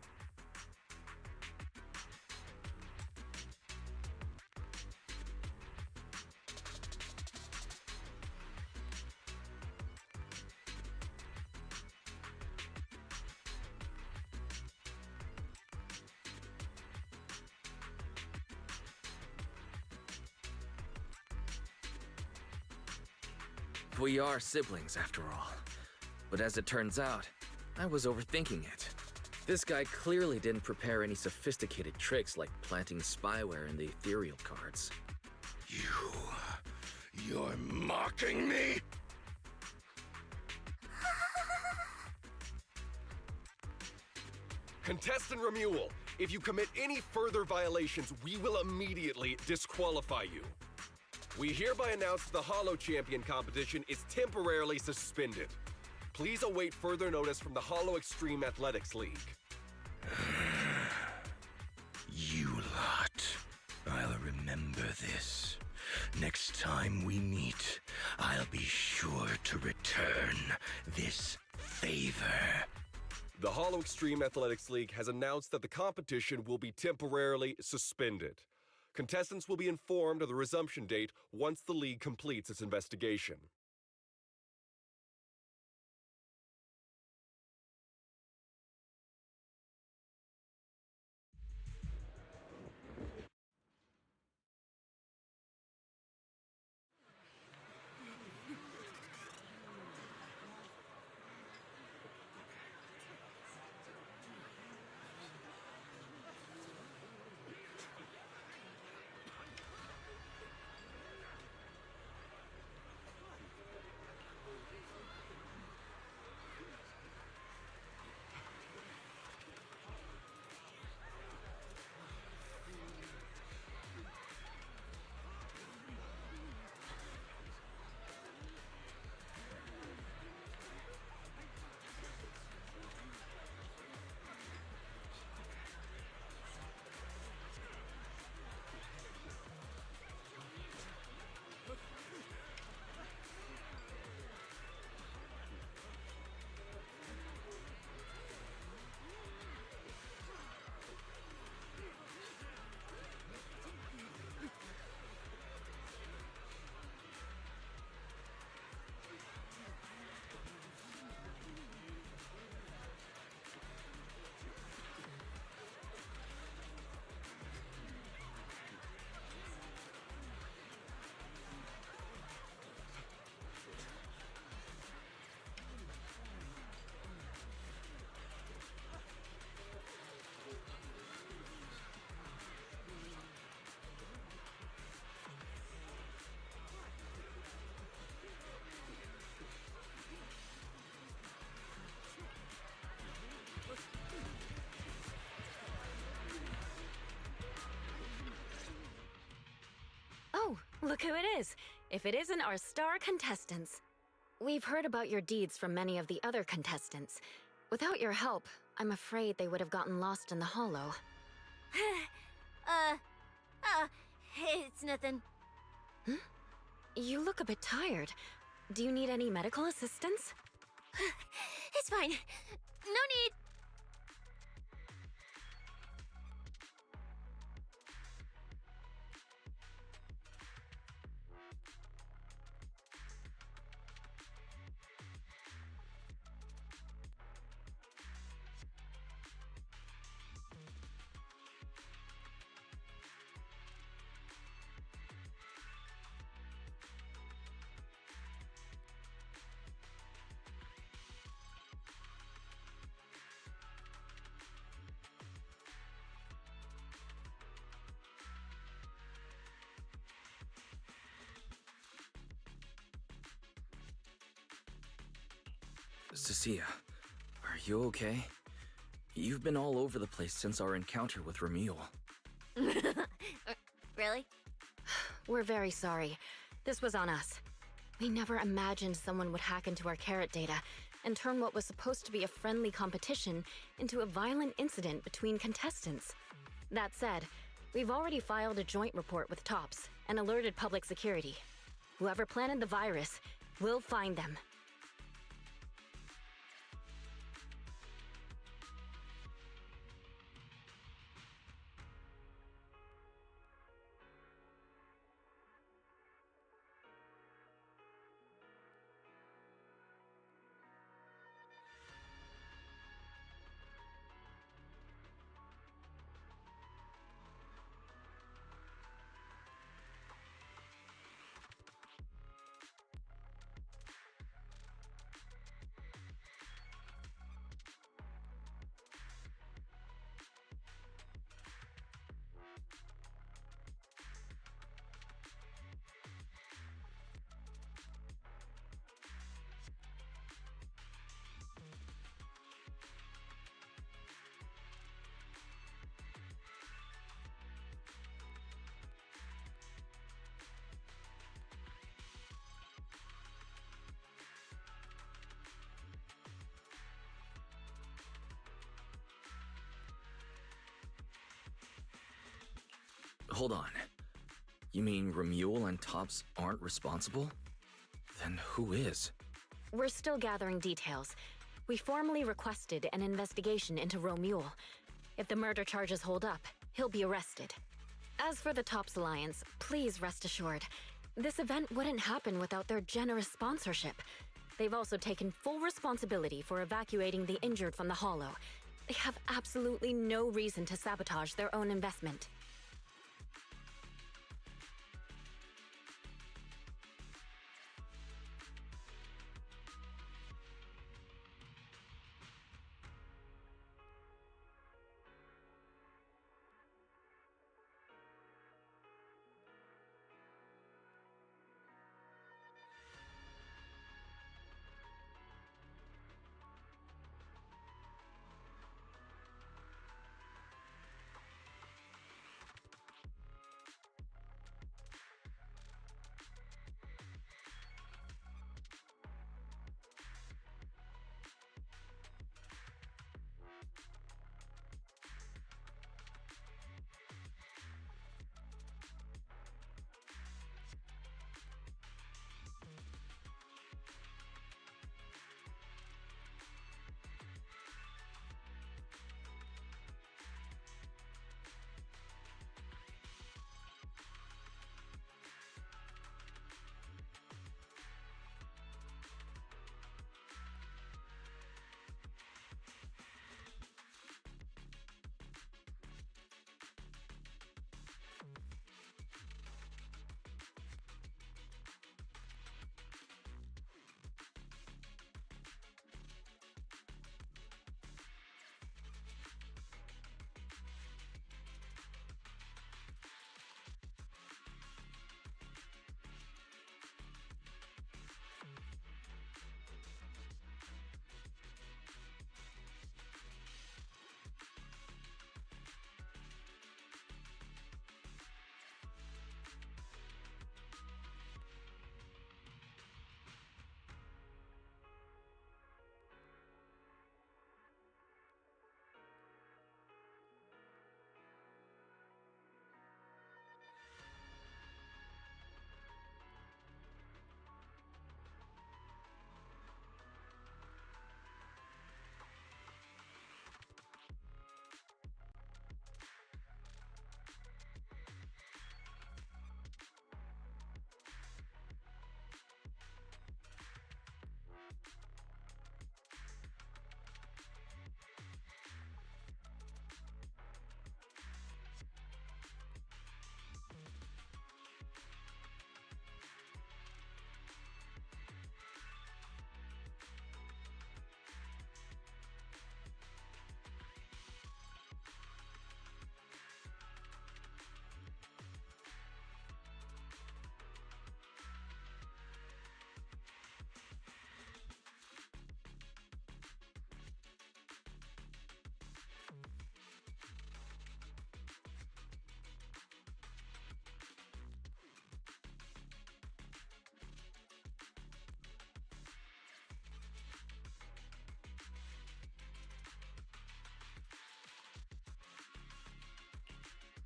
We are siblings, after all. But as it turns out, I was overthinking it. This guy clearly didn't prepare any sophisticated tricks like planting spyware in the ethereal cards. You're mocking me? Contestant Remuel, if you commit any further violations, we will immediately disqualify you. We hereby announce the Holo Champion competition is temporarily suspended. Please await further notice from the Holo Extreme Athletics League. You lot. I'll remember this. Next time we meet, I'll be sure to return this favor. The Holo Extreme Athletics League has announced that the competition will be temporarily suspended. Contestants will be informed of the resumption date once the league completes its investigation. Oh, look who it is. If it isn't our star contestants. We've heard about your deeds from many of the other contestants. Without your help, I'm afraid they would have gotten lost in the hollow. It's nothing. You look a bit tired. Do you need any medical assistance? It's fine. No need. Cecilia, are you okay? You've been all over the place since our encounter with Remuel. Really? We're very sorry. This was on us. We never imagined someone would hack into our carrot data and turn what was supposed to be a friendly competition into a violent incident between contestants. That said, we've already filed a joint report with TOPS and alerted public security. Whoever planted the virus, we'll find them. Hold on. You mean Remuel and Tops aren't responsible? Then who is? We're still gathering details. We formally requested an investigation into Remuel. If the murder charges hold up, he'll be arrested. As for the Tops Alliance, please rest assured, this event wouldn't happen without their generous sponsorship. They've also taken full responsibility for evacuating the injured from the Hollow. They have absolutely no reason to sabotage their own investment.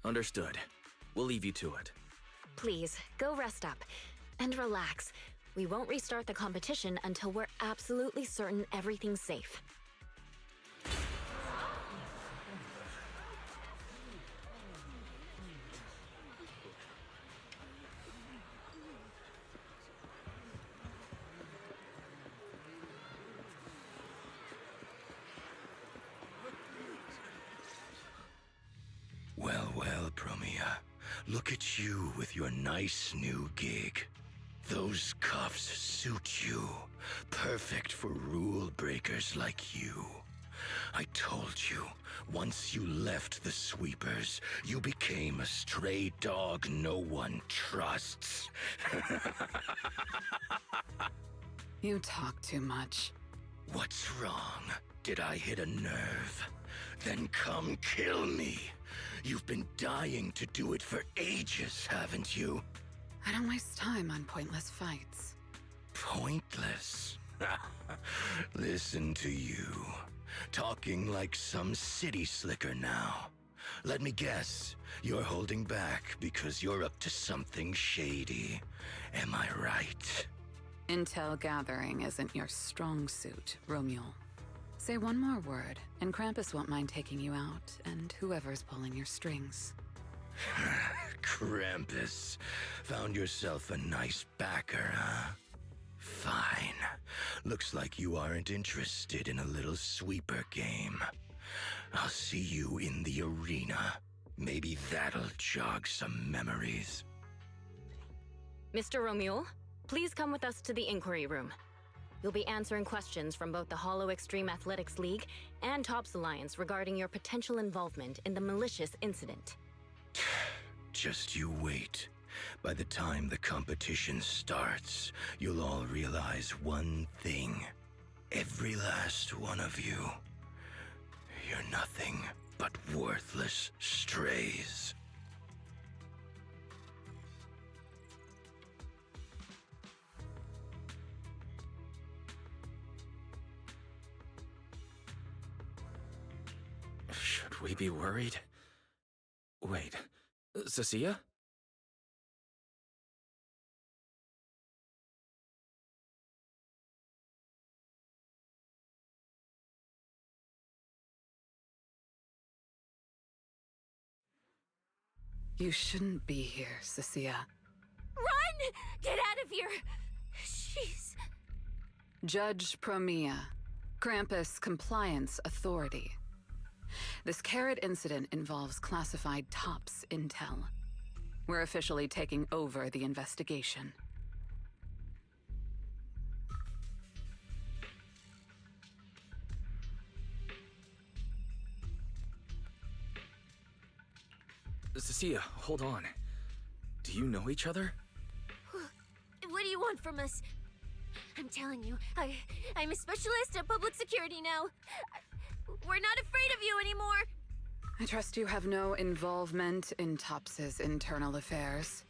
Understood. We'll leave you to it. Please, go rest up. And relax. We won't restart the competition until we're absolutely certain everything's safe. Well, well, Promia. Look at you with your nice new gig. Those cuffs suit you. Perfect for rule breakers like you. I told you, once you left the sweepers, you became a stray dog no one trusts. You talk too much. What's wrong? Did I hit a nerve? Then come kill me. You've been dying to do it for ages, haven't you? I don't waste time on pointless fights. Pointless? Listen to you. Talking like some city slicker now. Let me guess, you're holding back because you're up to something shady. Am I right? Intel gathering isn't your strong suit, Romeo. Say one more word, and Krampus won't mind taking you out, and whoever's pulling your strings. Krampus. Found yourself a nice backer, huh? Fine. Looks like you aren't interested in a little sweeper game. I'll see you in the arena. Maybe that'll jog some memories. Mr. Romule, please come with us to the inquiry room. You'll be answering questions from both the Hollow Extreme Athletics League and Tops Alliance regarding your potential involvement in the malicious incident. Just you wait. By the time the competition starts, you'll all realize one thing. Every last one of you. You're nothing but worthless strays. Should we be worried? Wait, Cecilia? You shouldn't be here, Cecilia. Run! Get out of here! She's... Judge Promia, Krampus Compliance Authority. This Carrot incident involves classified Tops intel. We're officially taking over the investigation. Cecilia, hold on. Do you know each other? What do you want from us? I'm telling you, I'm a specialist at public security now. We're not afraid of you anymore. I trust you have no involvement in Tops's internal affairs.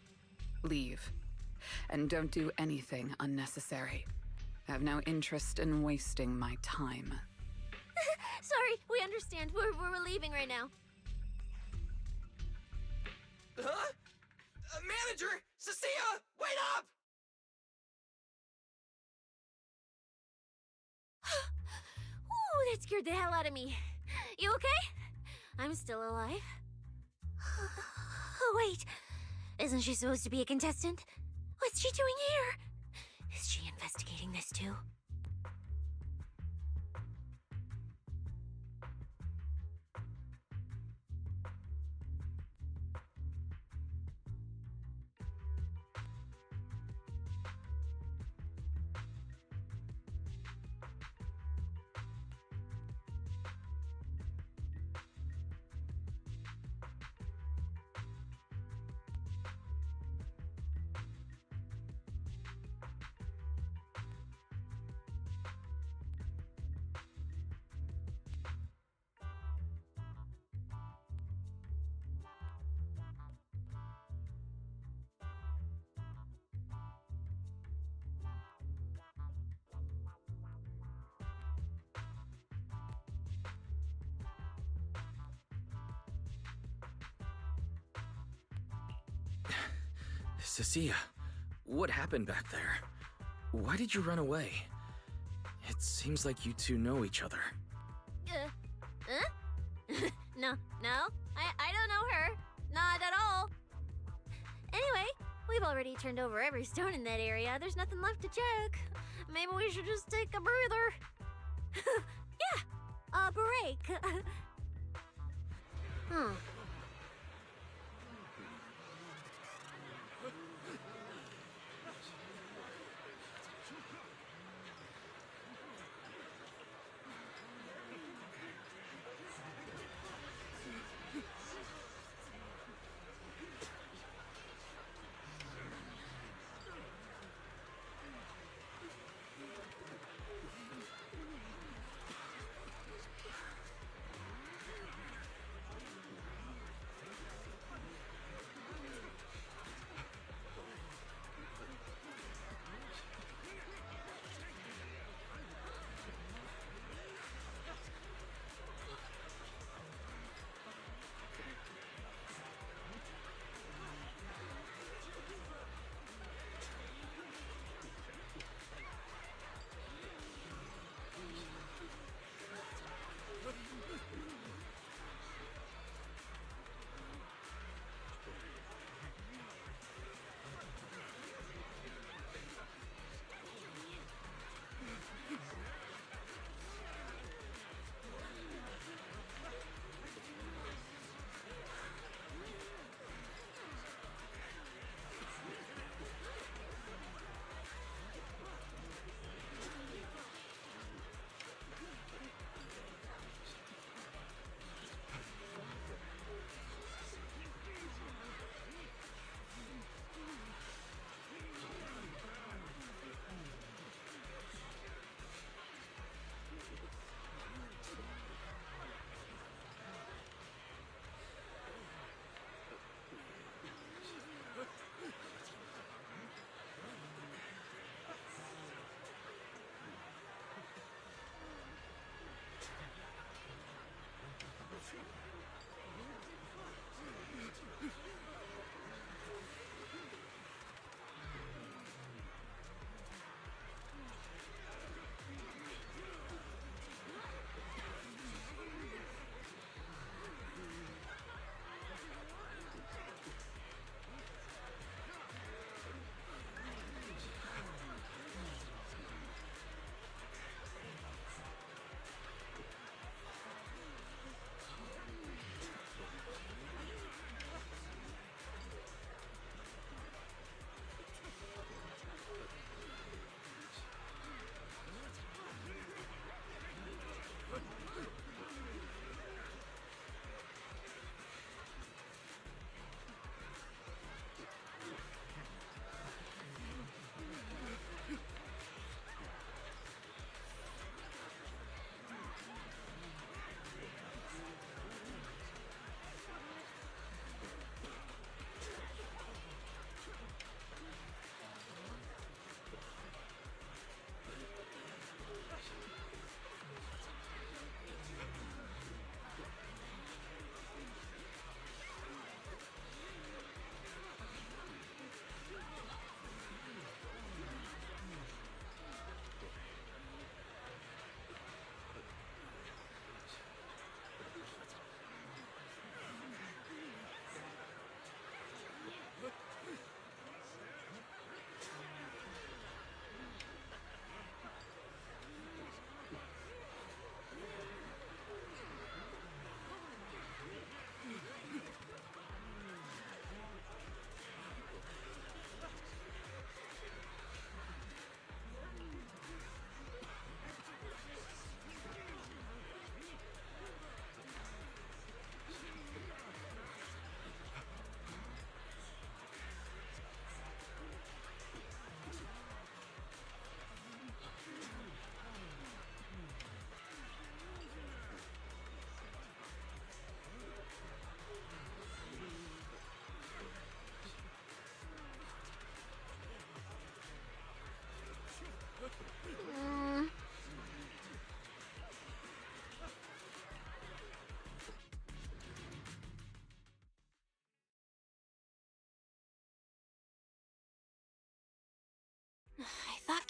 Leave. And don't do anything unnecessary. I have no interest in wasting my time. Sorry, we understand. We're leaving right now. Huh? Manager! Cecilia! Wait up! Ooh, that scared the hell out of me. You okay? I'm still alive. Oh, wait. Isn't she supposed to be a contestant? What's she doing here? Is she investigating this too? Cecilia, what happened back there? Why did you run away? It seems like you two know each other. No, I don't know her. Not at all. Anyway, we've already turned over every stone in that area. There's nothing left to check. Maybe we should just take a breather. Yeah, a break.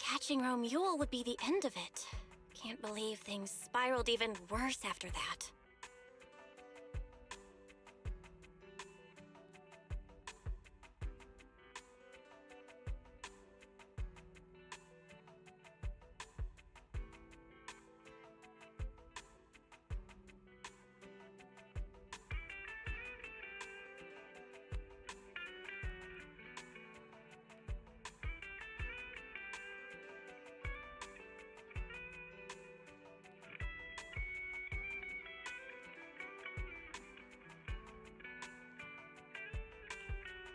catching Romule would be the end of it. Can't believe things spiraled even worse after that.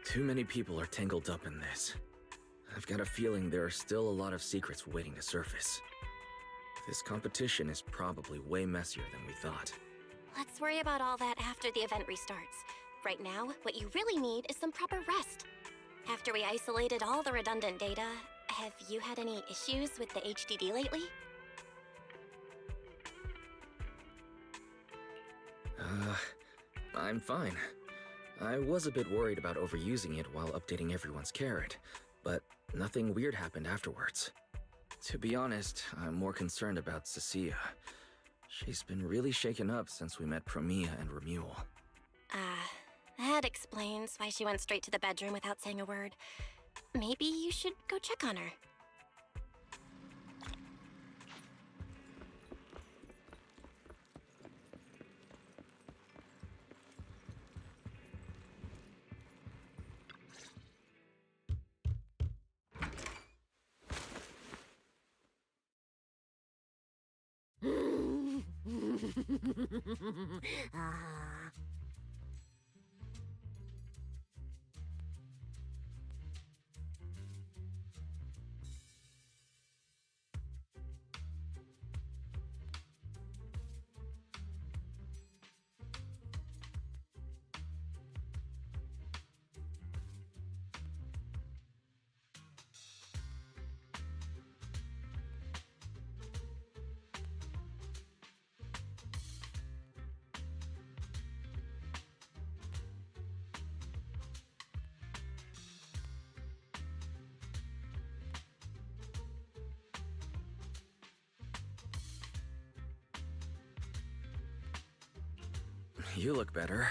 Too many people are tangled up in this. I've got a feeling there are still a lot of secrets waiting to surface. This competition is probably way messier than we thought. Let's worry about all that after the event restarts. Right now, what you really need is some proper rest. After we isolated all the redundant data, have you had any issues with the HDD lately? I'm fine. I was a bit worried about overusing it while updating everyone's carrot, but nothing weird happened afterwards. To be honest, I'm more concerned about Cecilia. She's been really shaken up since we met Promia and Romule. That explains why she went straight to the bedroom without saying a word. Maybe you should go check on her. You look better.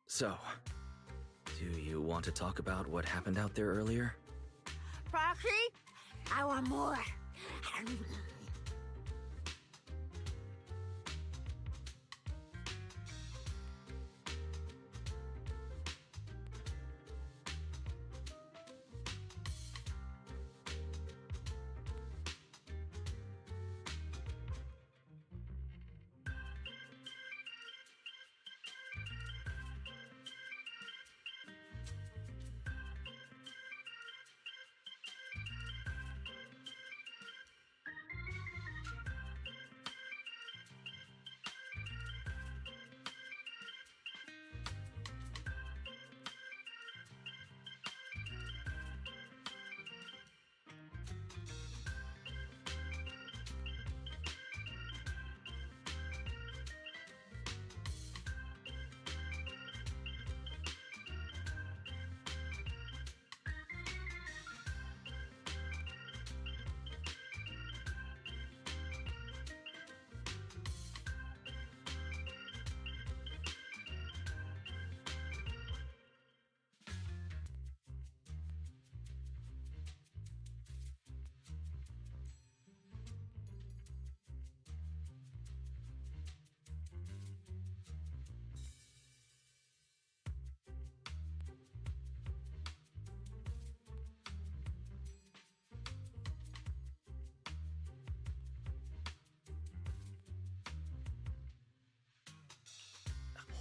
So, do you want to talk about what happened out there earlier? Proxy, I want more.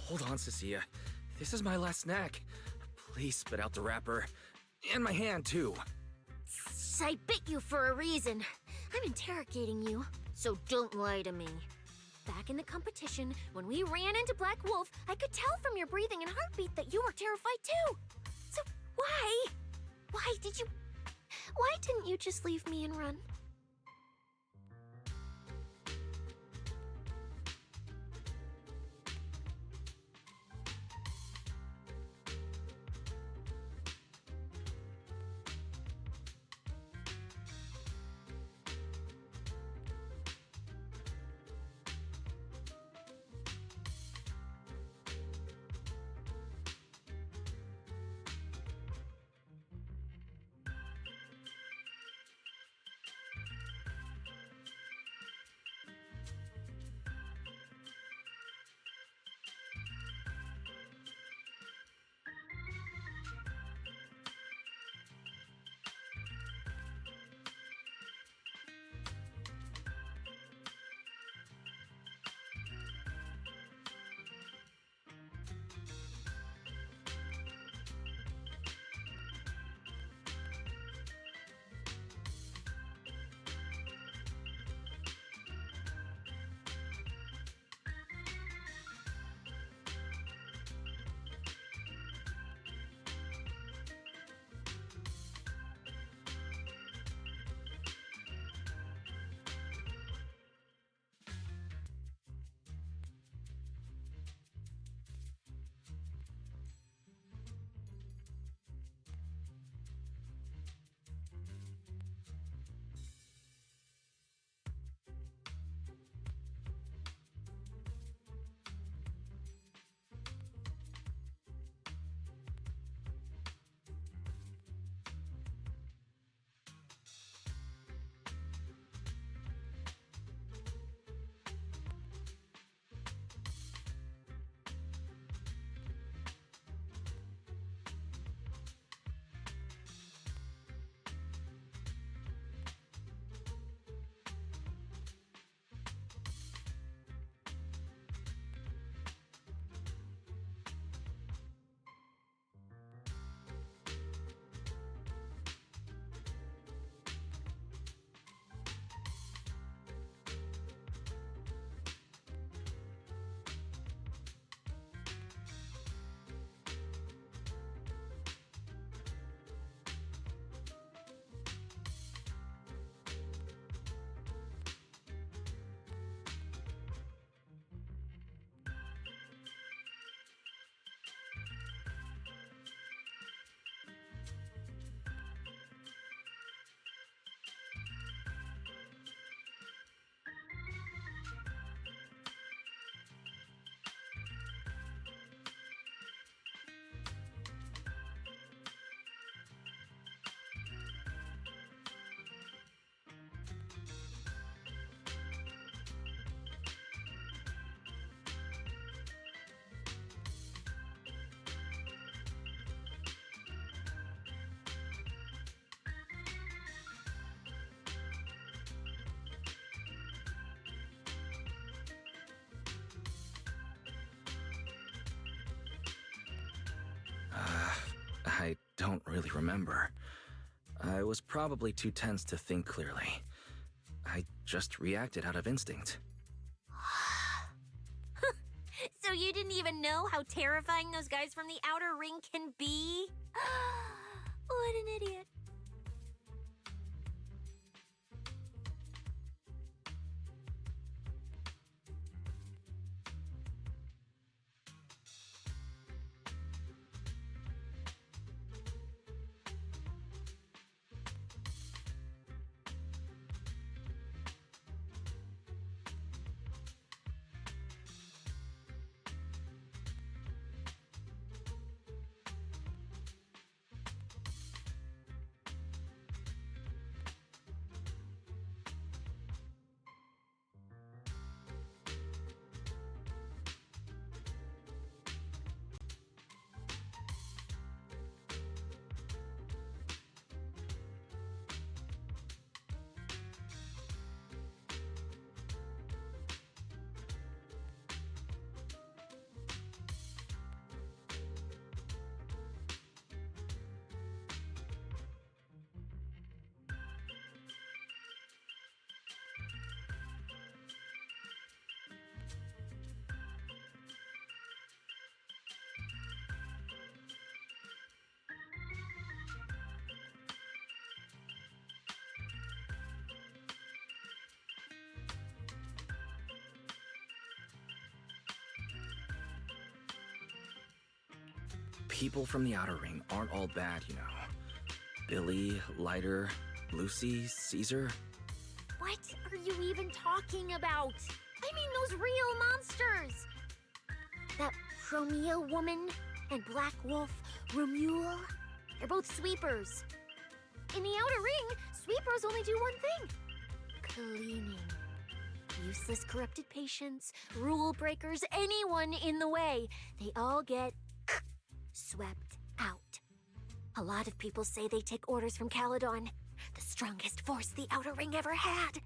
Hold on, Cecilia. This is my last snack. Please spit out the wrapper. And my hand, too. I bit you for a reason. I'm interrogating you, so don't lie to me. Back in the competition, when we ran into Black Wolf, I could tell from your breathing and heartbeat that you were terrified too. So why? Why didn't you just leave me and run? don't really remember. I was probably too tense to think clearly. I just reacted out of instinct. So you didn't even know how terrifying those guys from the outer ring can be? What an idiot. People from the outer ring aren't all bad, you know. Billy, Lighter, Lucy, Caesar. What are you even talking about? I mean those real monsters! That Promea woman and Black Wolf, Romule, they're both sweepers. In the outer ring, sweepers only do one thing. Cleaning. Useless corrupted patients, rule breakers, anyone in the way. They all get swept out. A lot of people say they take orders from Caledon, the strongest force the outer ring ever had.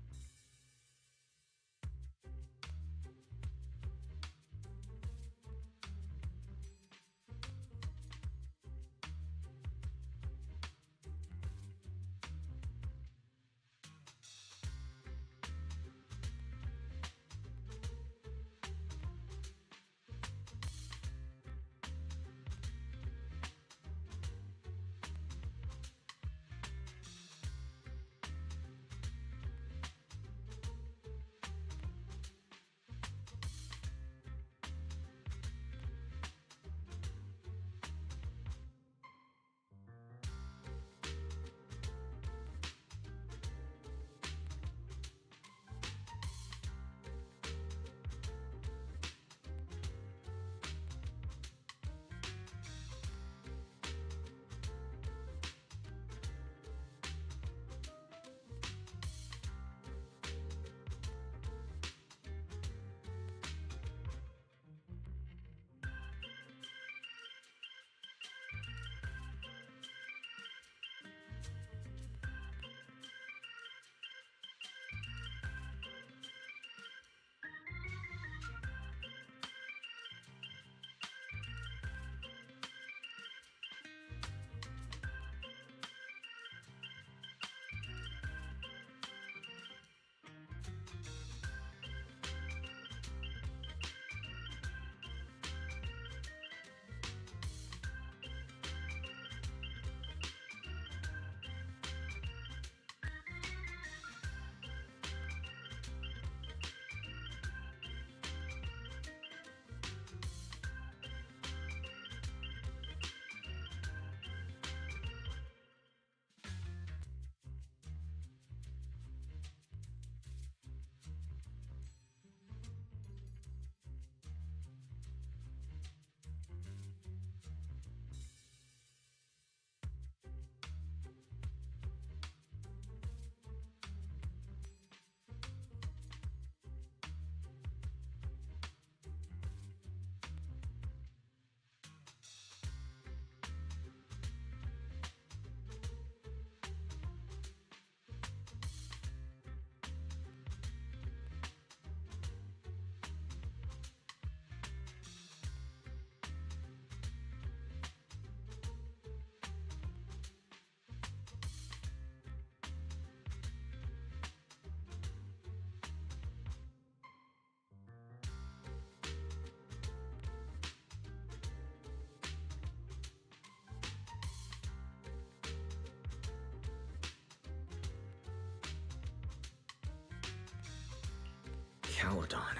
Caledon,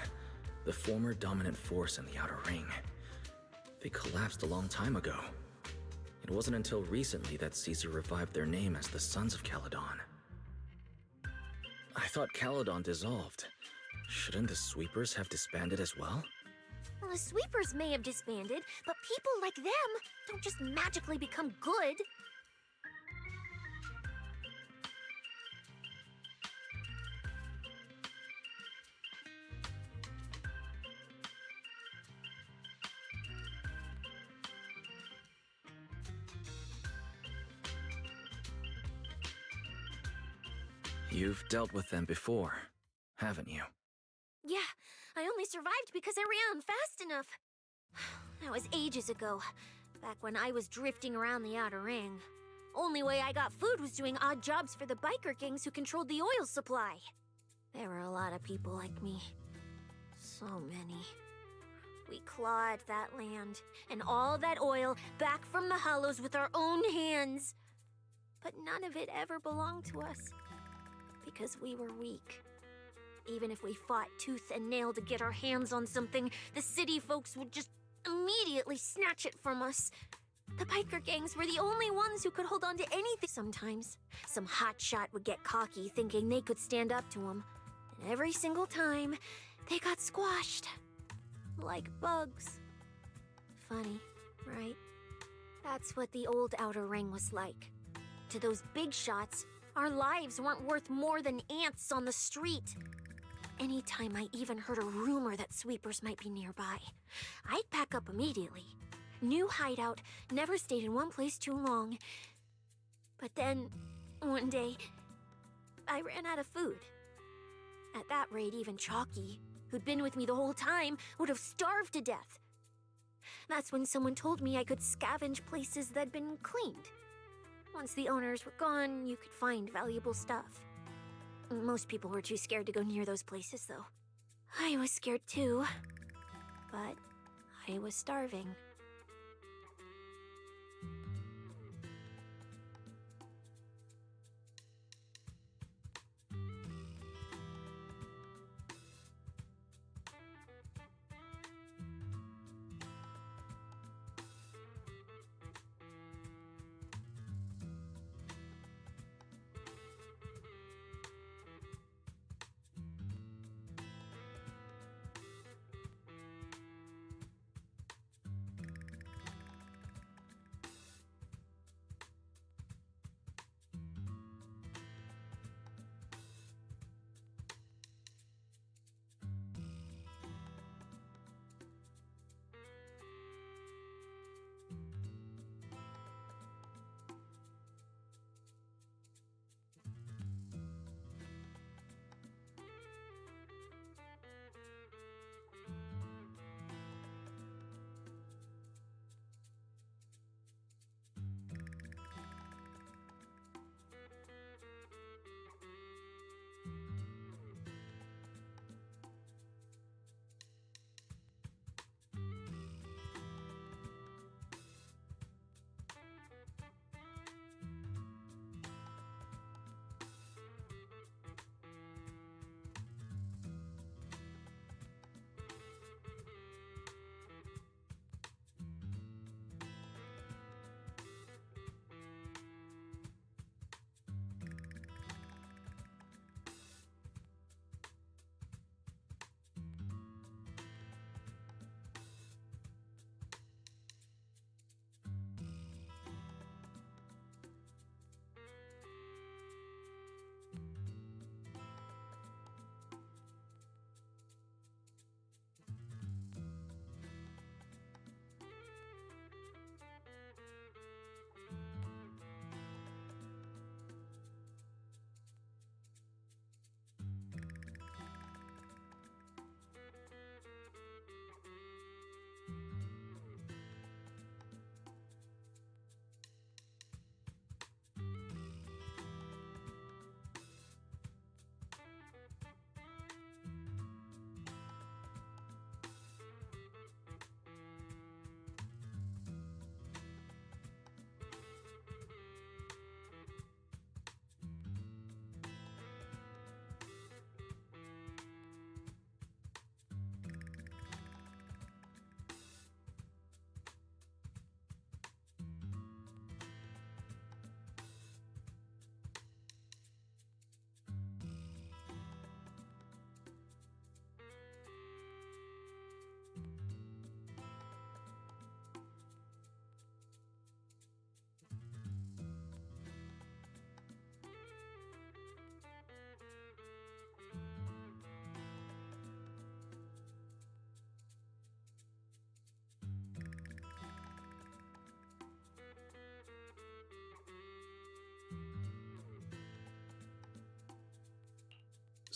the former dominant force in the Outer Ring. They collapsed a long time ago. It wasn't until recently that Caesar revived their name as the Sons of Caledon. I thought Caledon dissolved. Shouldn't the Sweepers have disbanded as well? Well, the Sweepers may have disbanded, but people like them don't just magically become good. You've dealt with them before, haven't you? Yeah, I only survived because I ran fast enough. That was ages ago, back when I was drifting around the Outer Ring. Only way I got food was doing odd jobs for the biker gangs who controlled the oil supply. There were a lot of people like me. So many. We clawed that land and all that oil back from the hollows with our own hands. But none of it ever belonged to us, because we were weak. Even if we fought tooth and nail to get our hands on something, the city folks would just immediately snatch it from us. The biker gangs were the only ones who could hold on to anything. Sometimes, some hotshot would get cocky thinking they could stand up to them. And every single time, they got squashed. Like bugs. Funny, right? That's what the old Outer Ring was like. To those big shots, our lives weren't worth more than ants on the street. Anytime I even heard a rumor that Sweepers might be nearby, I'd pack up immediately. New hideout, never stayed in one place too long. But then, one day, I ran out of food. At that rate, even Chalky, who'd been with me the whole time, would have starved to death. That's when someone told me I could scavenge places that'd been cleaned. Once the owners were gone, you could find valuable stuff. Most people were too scared to go near those places, though. I was scared too, but I was starving.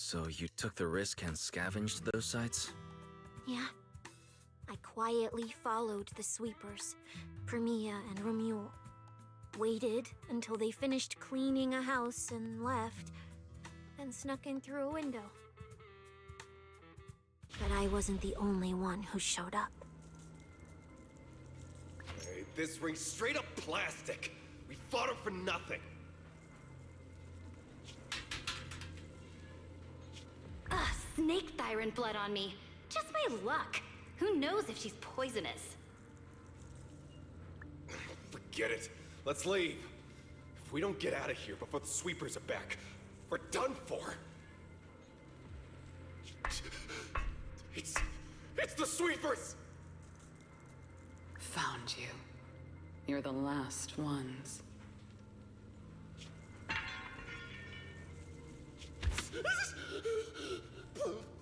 So you took the risk and scavenged those sites? Yeah. I quietly followed the sweepers, Premia and Romuald. Waited until they finished cleaning a house and left, then snuck in through a window. But I wasn't the only one who showed up. Hey, this ring's straight up plastic. We fought her for nothing. Snake thyron blood on me. Just my luck. Who knows if she's poisonous? Forget it. Let's leave. If we don't get out of here before the sweepers are back, we're done for. It's the sweepers! Found you. You're the last ones.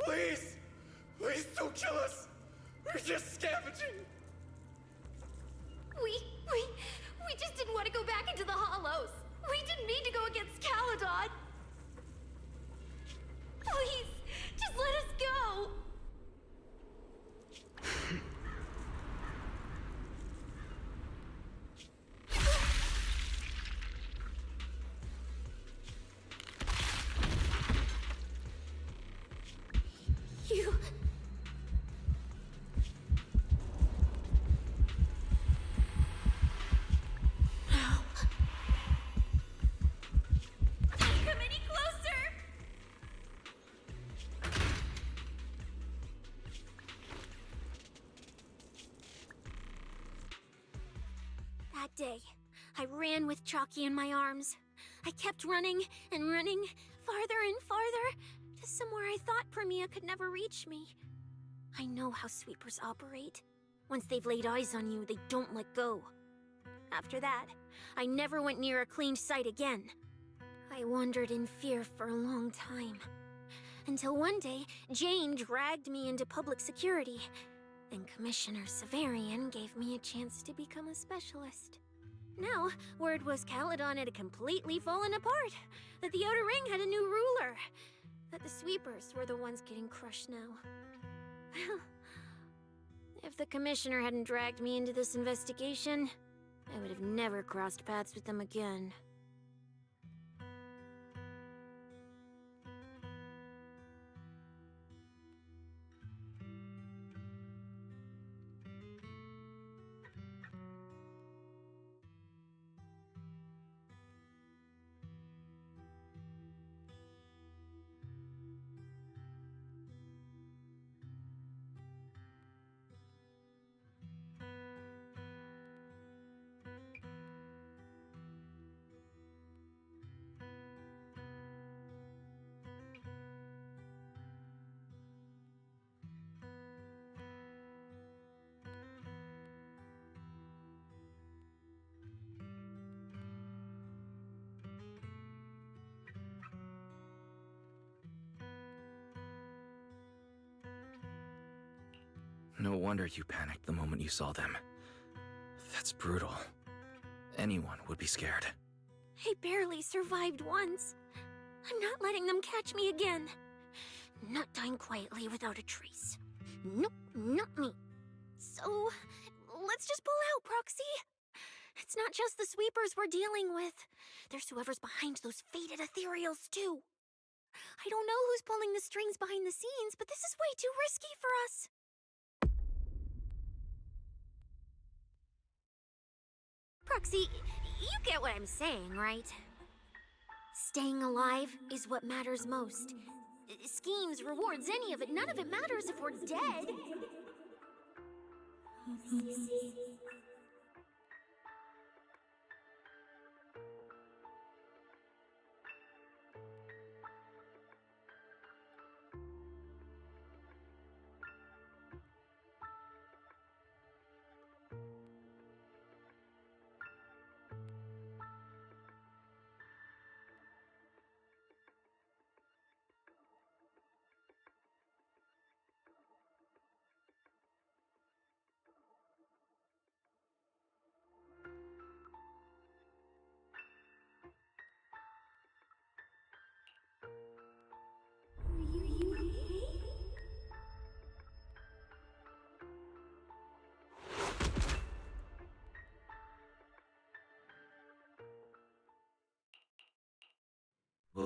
Please! Please don't kill us! We're just scavenging! We just didn't want to go back into the hollows. We didn't mean to go against Caledon. Please, just let us go. You... Come any closer! That day, I ran with Chalky in my arms. I kept running and running, farther and farther, to somewhere I thought Premia could never reach me. I know how sweepers operate. Once they've laid eyes on you, they don't let go. After that, I never went near a cleaned site again. I wandered in fear for a long time. Until one day, Jane dragged me into public security, and Commissioner Severian gave me a chance to become a specialist. Now, word was Caledon had completely fallen apart, that the Outer Ring had a new ruler, that the sweepers were the ones getting crushed now. Well, if the Commissioner hadn't dragged me into this investigation, I would have never crossed paths with them again. No wonder you panicked the moment you saw them. That's brutal. Anyone would be scared. I barely survived once. I'm not letting them catch me again. Not dying quietly without a trace. Nope, not me. So, let's just pull out, Proxy. It's not just the sweepers we're dealing with. There's whoever's behind those faded ethereals, too. I don't know who's pulling the strings behind the scenes, but this is way too risky for us. Proxy, you get what I'm saying, right? Staying alive is what matters most. Schemes, rewards, any of it, none of it matters if we're dead.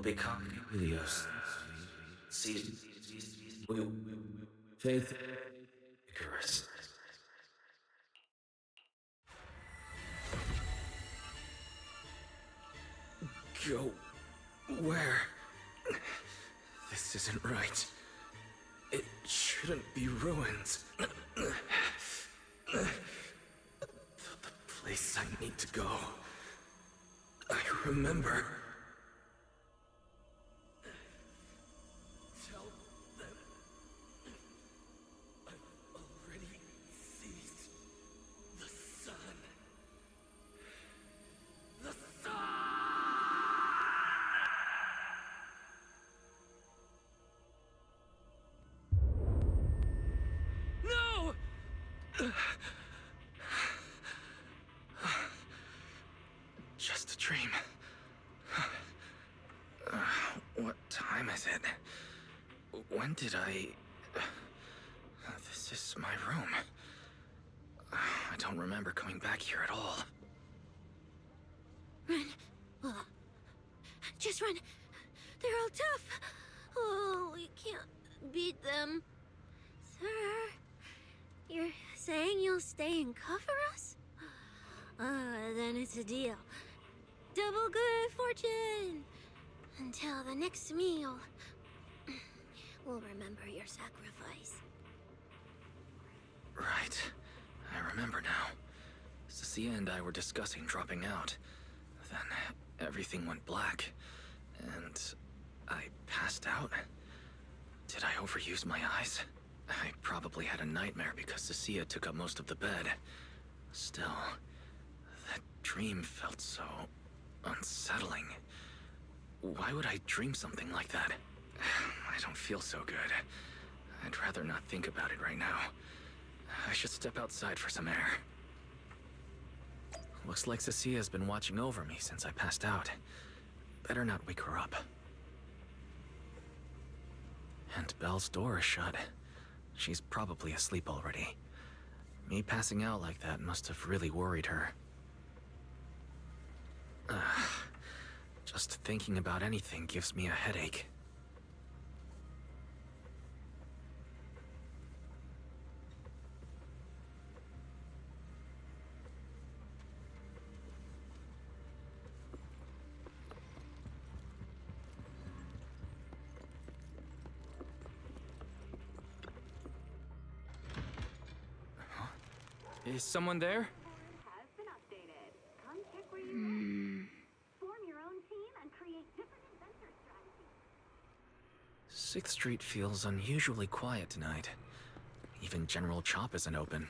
become Helios. See, Faith, Icarus. Go where? This isn't right. It shouldn't be ruins. The place I need to go. I remember. Tell them I've already seized the sun. The sun! No! Just a dream. What time is it? When did I... This is my room. I don't remember coming back here at all. Run. Just run. They're all tough. Oh, we can't beat them. Sir, you're saying you'll stay and cover us? Then it's a deal. Double good fortune. Until the next meal. We'll remember your sacrifice. Right. I remember now. Cecilia and I were discussing dropping out. Then everything went black. And I passed out. Did I overuse my eyes? I probably had a nightmare because Cecilia took up most of the bed. Still, that dream felt so unsettling. Why would I dream something like that? I don't feel so good. I'd rather not think about it right now. I should step outside for some air. Looks like Cecilia's been watching over me since I passed out. Better not wake her up. And Belle's door is shut. She's probably asleep already. Me passing out like that must have really worried her. Just thinking about anything gives me a headache. Is someone there? Sixth Street feels unusually quiet tonight. Even General Chop isn't open.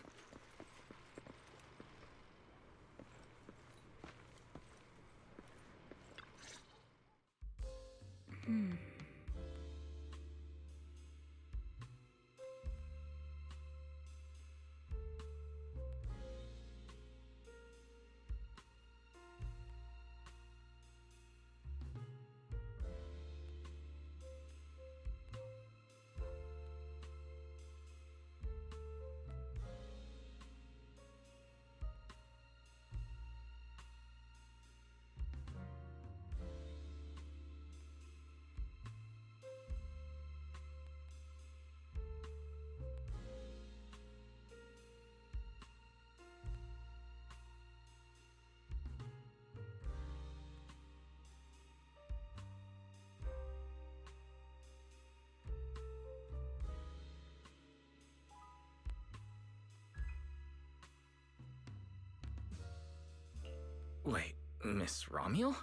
Wait, Miss Romuel?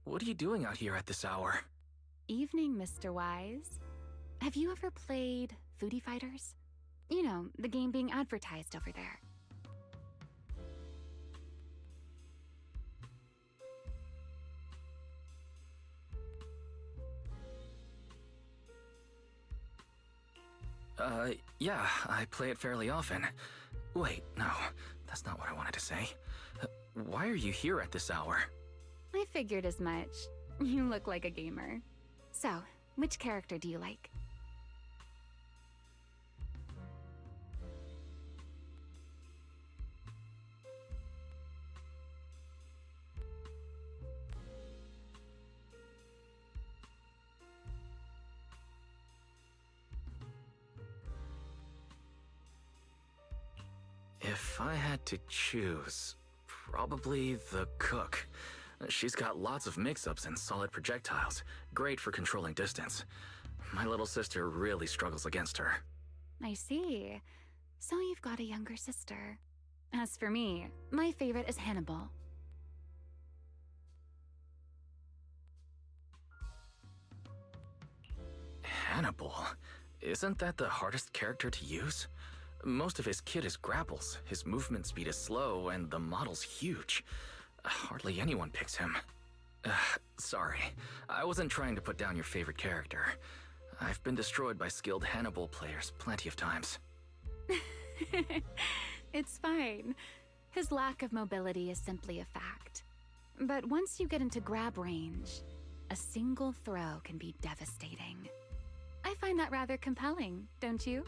What are you doing out here at this hour? Evening, Mr. Wise. Have you ever played Foodie Fighters? You know, the game being advertised over there. Yeah, I play it fairly often. Wait, no, that's not what I wanted to say. Why are you here at this hour? I figured as much. You look like a gamer. So, which character do you like? If I had to choose, probably the cook. She's got lots of mix-ups and solid projectiles, great for controlling distance. My little sister really struggles against her. I see. So you've got a younger sister. As for me, my favorite is Hannibal. Hannibal? Isn't that the hardest character to use? Most of his kit is grapples, his movement speed is slow, and the model's huge. Hardly anyone picks him. Sorry, I wasn't trying to put down your favorite character. I've been destroyed by skilled Hannibal players plenty of times. It's fine. His lack of mobility is simply a fact. But once you get into grab range, a single throw can be devastating. I find that rather compelling, don't you?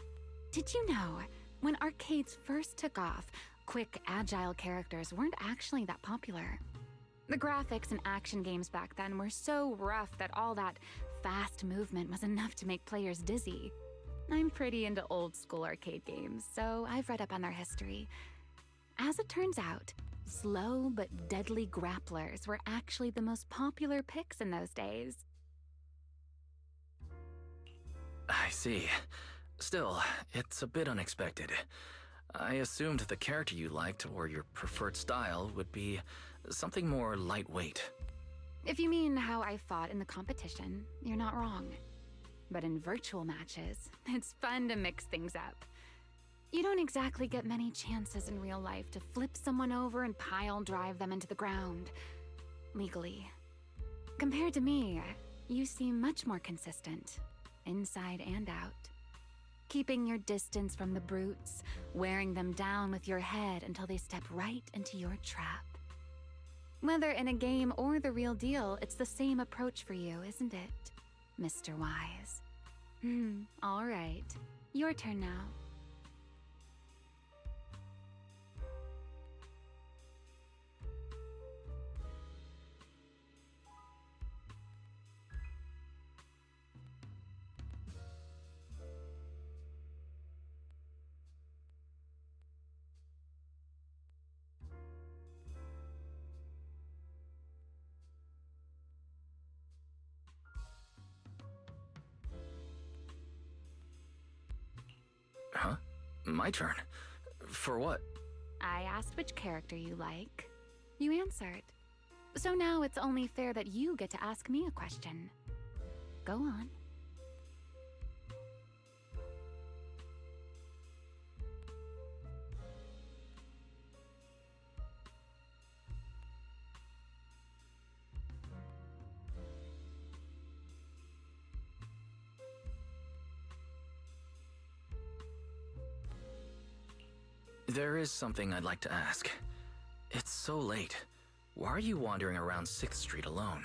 Did you know, when arcades first took off, quick, agile characters weren't actually that popular. The graphics in action games back then were so rough that all that fast movement was enough to make players dizzy. I'm pretty into old school arcade games, so I've read up on their history. As it turns out, slow but deadly grapplers were actually the most popular picks in those days. I see. Still, it's a bit unexpected. I assumed the character you liked or your preferred style would be something more lightweight. If you mean how I fought in the competition, you're not wrong. But in virtual matches, it's fun to mix things up. You don't exactly get many chances in real life to flip someone over and pile drive them into the ground. Legally. Compared to me, you seem much more consistent, inside and out. Keeping your distance from the brutes, wearing them down with your head until they step right into your trap. Whether in a game or the real deal, it's the same approach for you, isn't it, Mr. Wise? All right. Your turn now. Huh? My turn? For what? I asked which character you like. You answered. So now it's only fair that you get to ask me a question. Go on. There is something I'd like to ask. It's so late. Why are you wandering around 6th Street alone?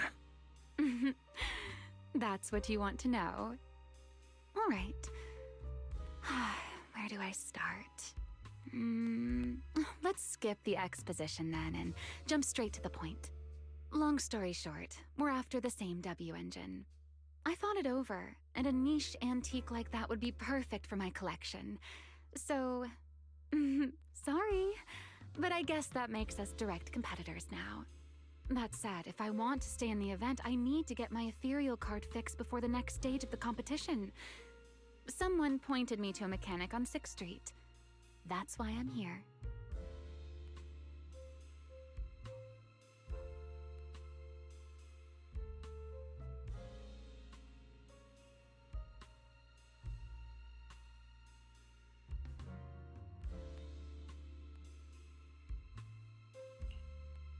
That's what you want to know. All right. Where do I start? Let's skip the exposition then and jump straight to the point. Long story short, we're after the same W engine. I thought it over, and a niche antique like that would be perfect for my collection. So, sorry, but I guess that makes us direct competitors now. That said, if I want to stay in the event, I need to get my ethereal card fixed before the next stage of the competition. Someone pointed me to a mechanic on 6th Street. That's why I'm here.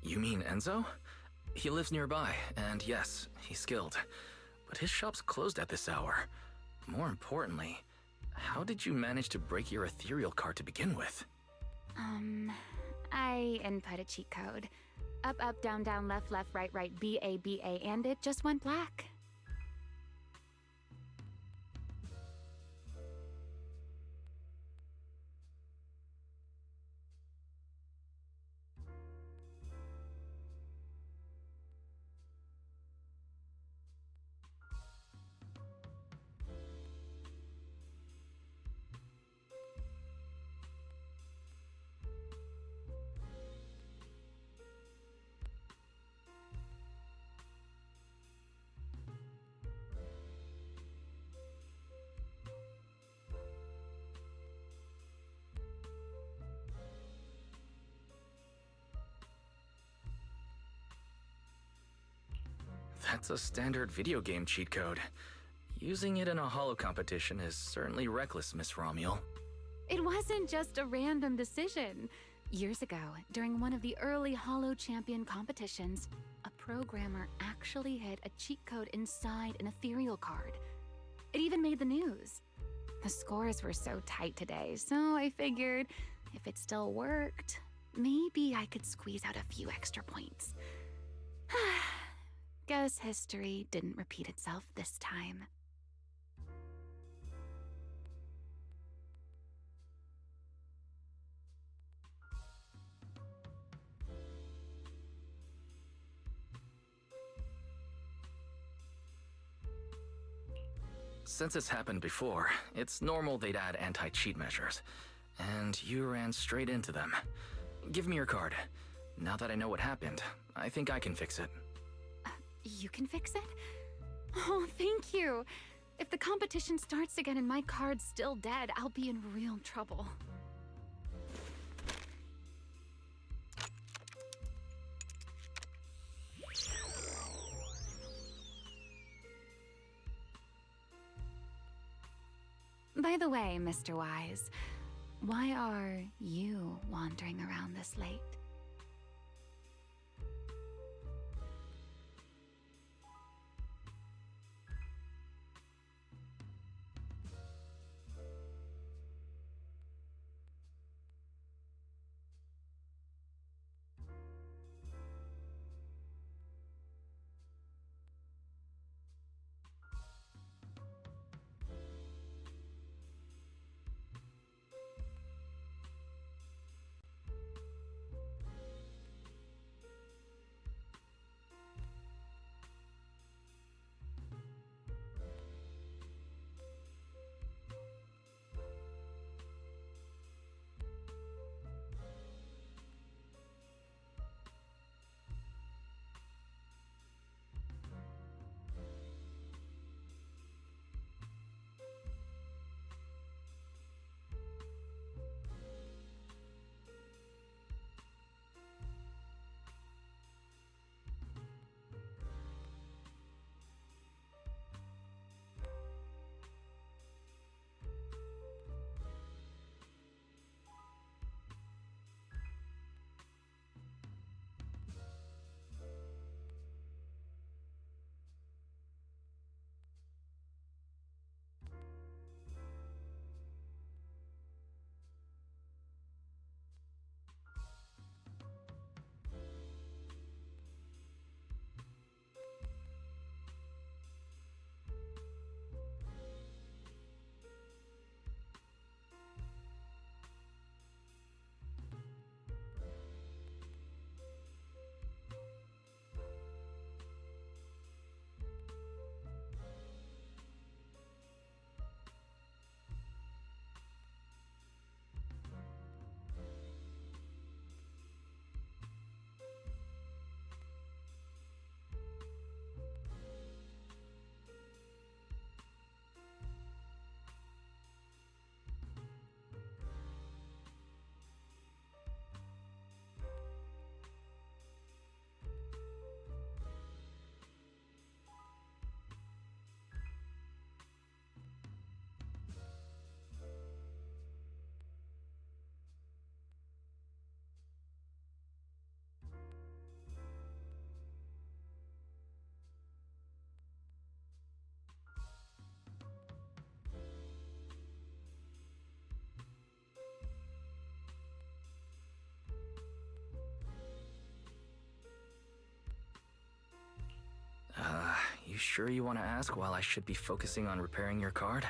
You mean Enzo? He lives nearby, and yes, he's skilled. But his shop's closed at this hour. More importantly, how did you manage to break your ethereal card to begin with? I input a cheat code. Up, up, down, down, left, left, right, right, B, A, B, A, and it just went black. That's a standard video game cheat code. Using it in a holo competition is certainly reckless, Miss Romuel. It wasn't just a random decision. Years ago, during one of the early Holo Champion competitions, a programmer actually hid a cheat code inside an ethereal card. It even made the news. The scores were so tight today, so I figured if it still worked, maybe I could squeeze out a few extra points. Guess history didn't repeat itself this time. Since it's happened before, it's normal they'd add anti-cheat measures. And you ran straight into them. Give me your card. Now that I know what happened, I think I can fix it. You can fix it? Oh, thank you. If the competition starts again and my card's still dead, I'll be in real trouble. By the way, Mr. Wise, why are you wandering around this late? You sure you want to ask while I should be focusing on repairing your card?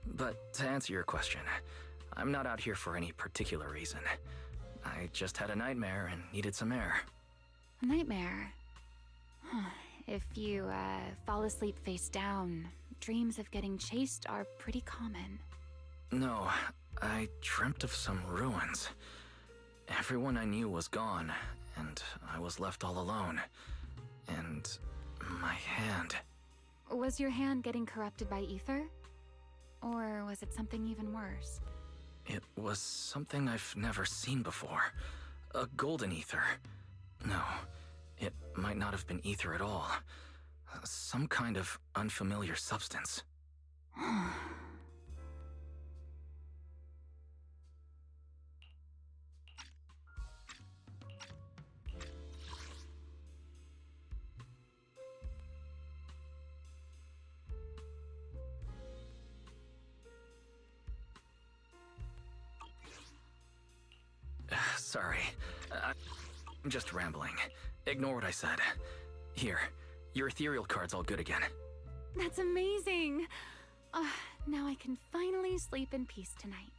But to answer your question, I'm not out here for any particular reason. I just had a nightmare and needed some air. A nightmare? If you, fall asleep face down, dreams of getting chased are pretty common. No, I dreamt of some ruins. Everyone I knew was gone, and I was left all alone. And my hand. Was your hand getting corrupted by ether? Or was it something even worse? It was something I've never seen before. A golden ether. No, it might not have been ether at all. Some kind of unfamiliar substance. Sorry. I'm just rambling. Ignore what I said. Here, your ethereal card's all good again. That's amazing! Now I can finally sleep in peace tonight.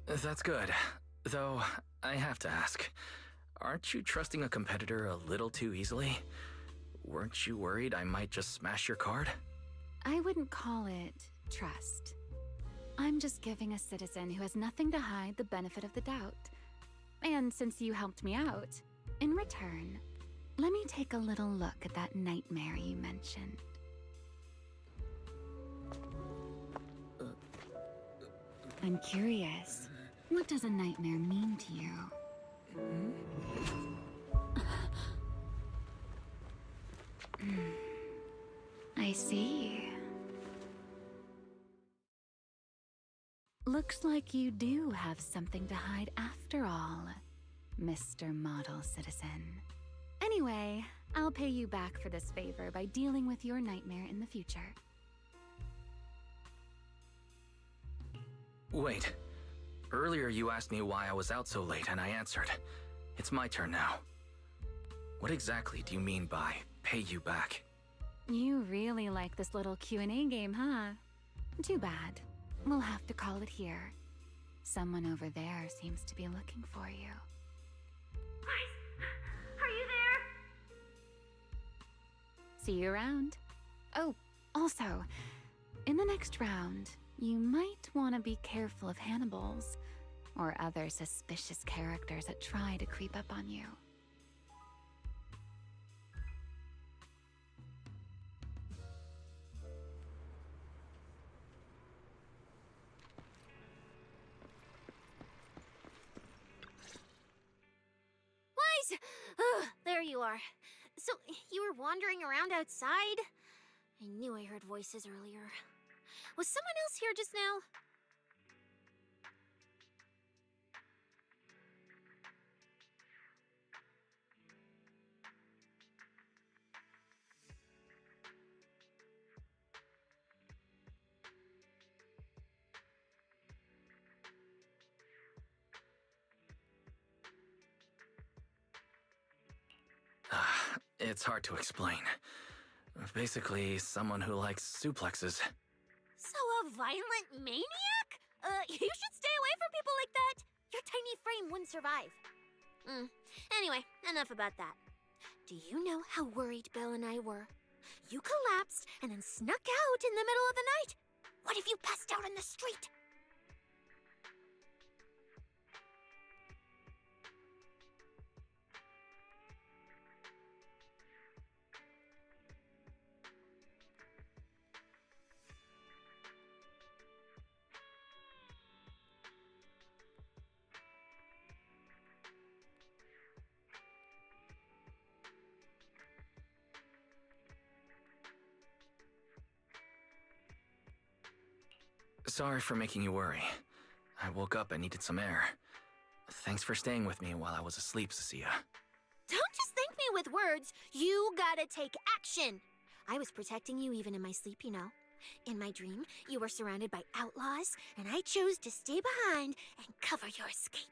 That's good. Though, I have to ask, aren't you trusting a competitor a little too easily? Weren't you worried I might just smash your card? I wouldn't call it trust. I'm just giving a citizen who has nothing to hide the benefit of the doubt. And since you helped me out, in return, let me take a little look at that nightmare you mentioned. I'm curious, what does a nightmare mean to you? I see. Looks like you do have something to hide after all, Mr. Model Citizen. Anyway, I'll pay you back for this favor by dealing with your nightmare in the future. Wait. Earlier you asked me why I was out so late, and I answered. It's my turn now. What exactly do you mean by pay you back? You really like this little Q&A game, huh? Too bad. We'll have to call it here. Someone over there seems to be looking for you. Are you there? See you around. Oh, also, in the next round, you might want to be careful of Hannibals or other suspicious characters that try to creep up on you. Wise! There you are. So, you were wandering around outside? I knew I heard voices earlier. Was someone else here just now? It's hard to explain. Basically, someone who likes suplexes. So a violent maniac? You should stay away from people like that. Your tiny frame wouldn't survive. Anyway, enough about that. Do you know how worried Belle and I were? You collapsed and then snuck out in the middle of the night. What if you passed out on the street? Sorry for making you worry. I woke up and needed some air. Thanks for staying with me while I was asleep, Cecilia. Don't just thank me with words. You gotta take action. I was protecting you even in my sleep, you know. In my dream, you were surrounded by outlaws, and I chose to stay behind and cover your escape.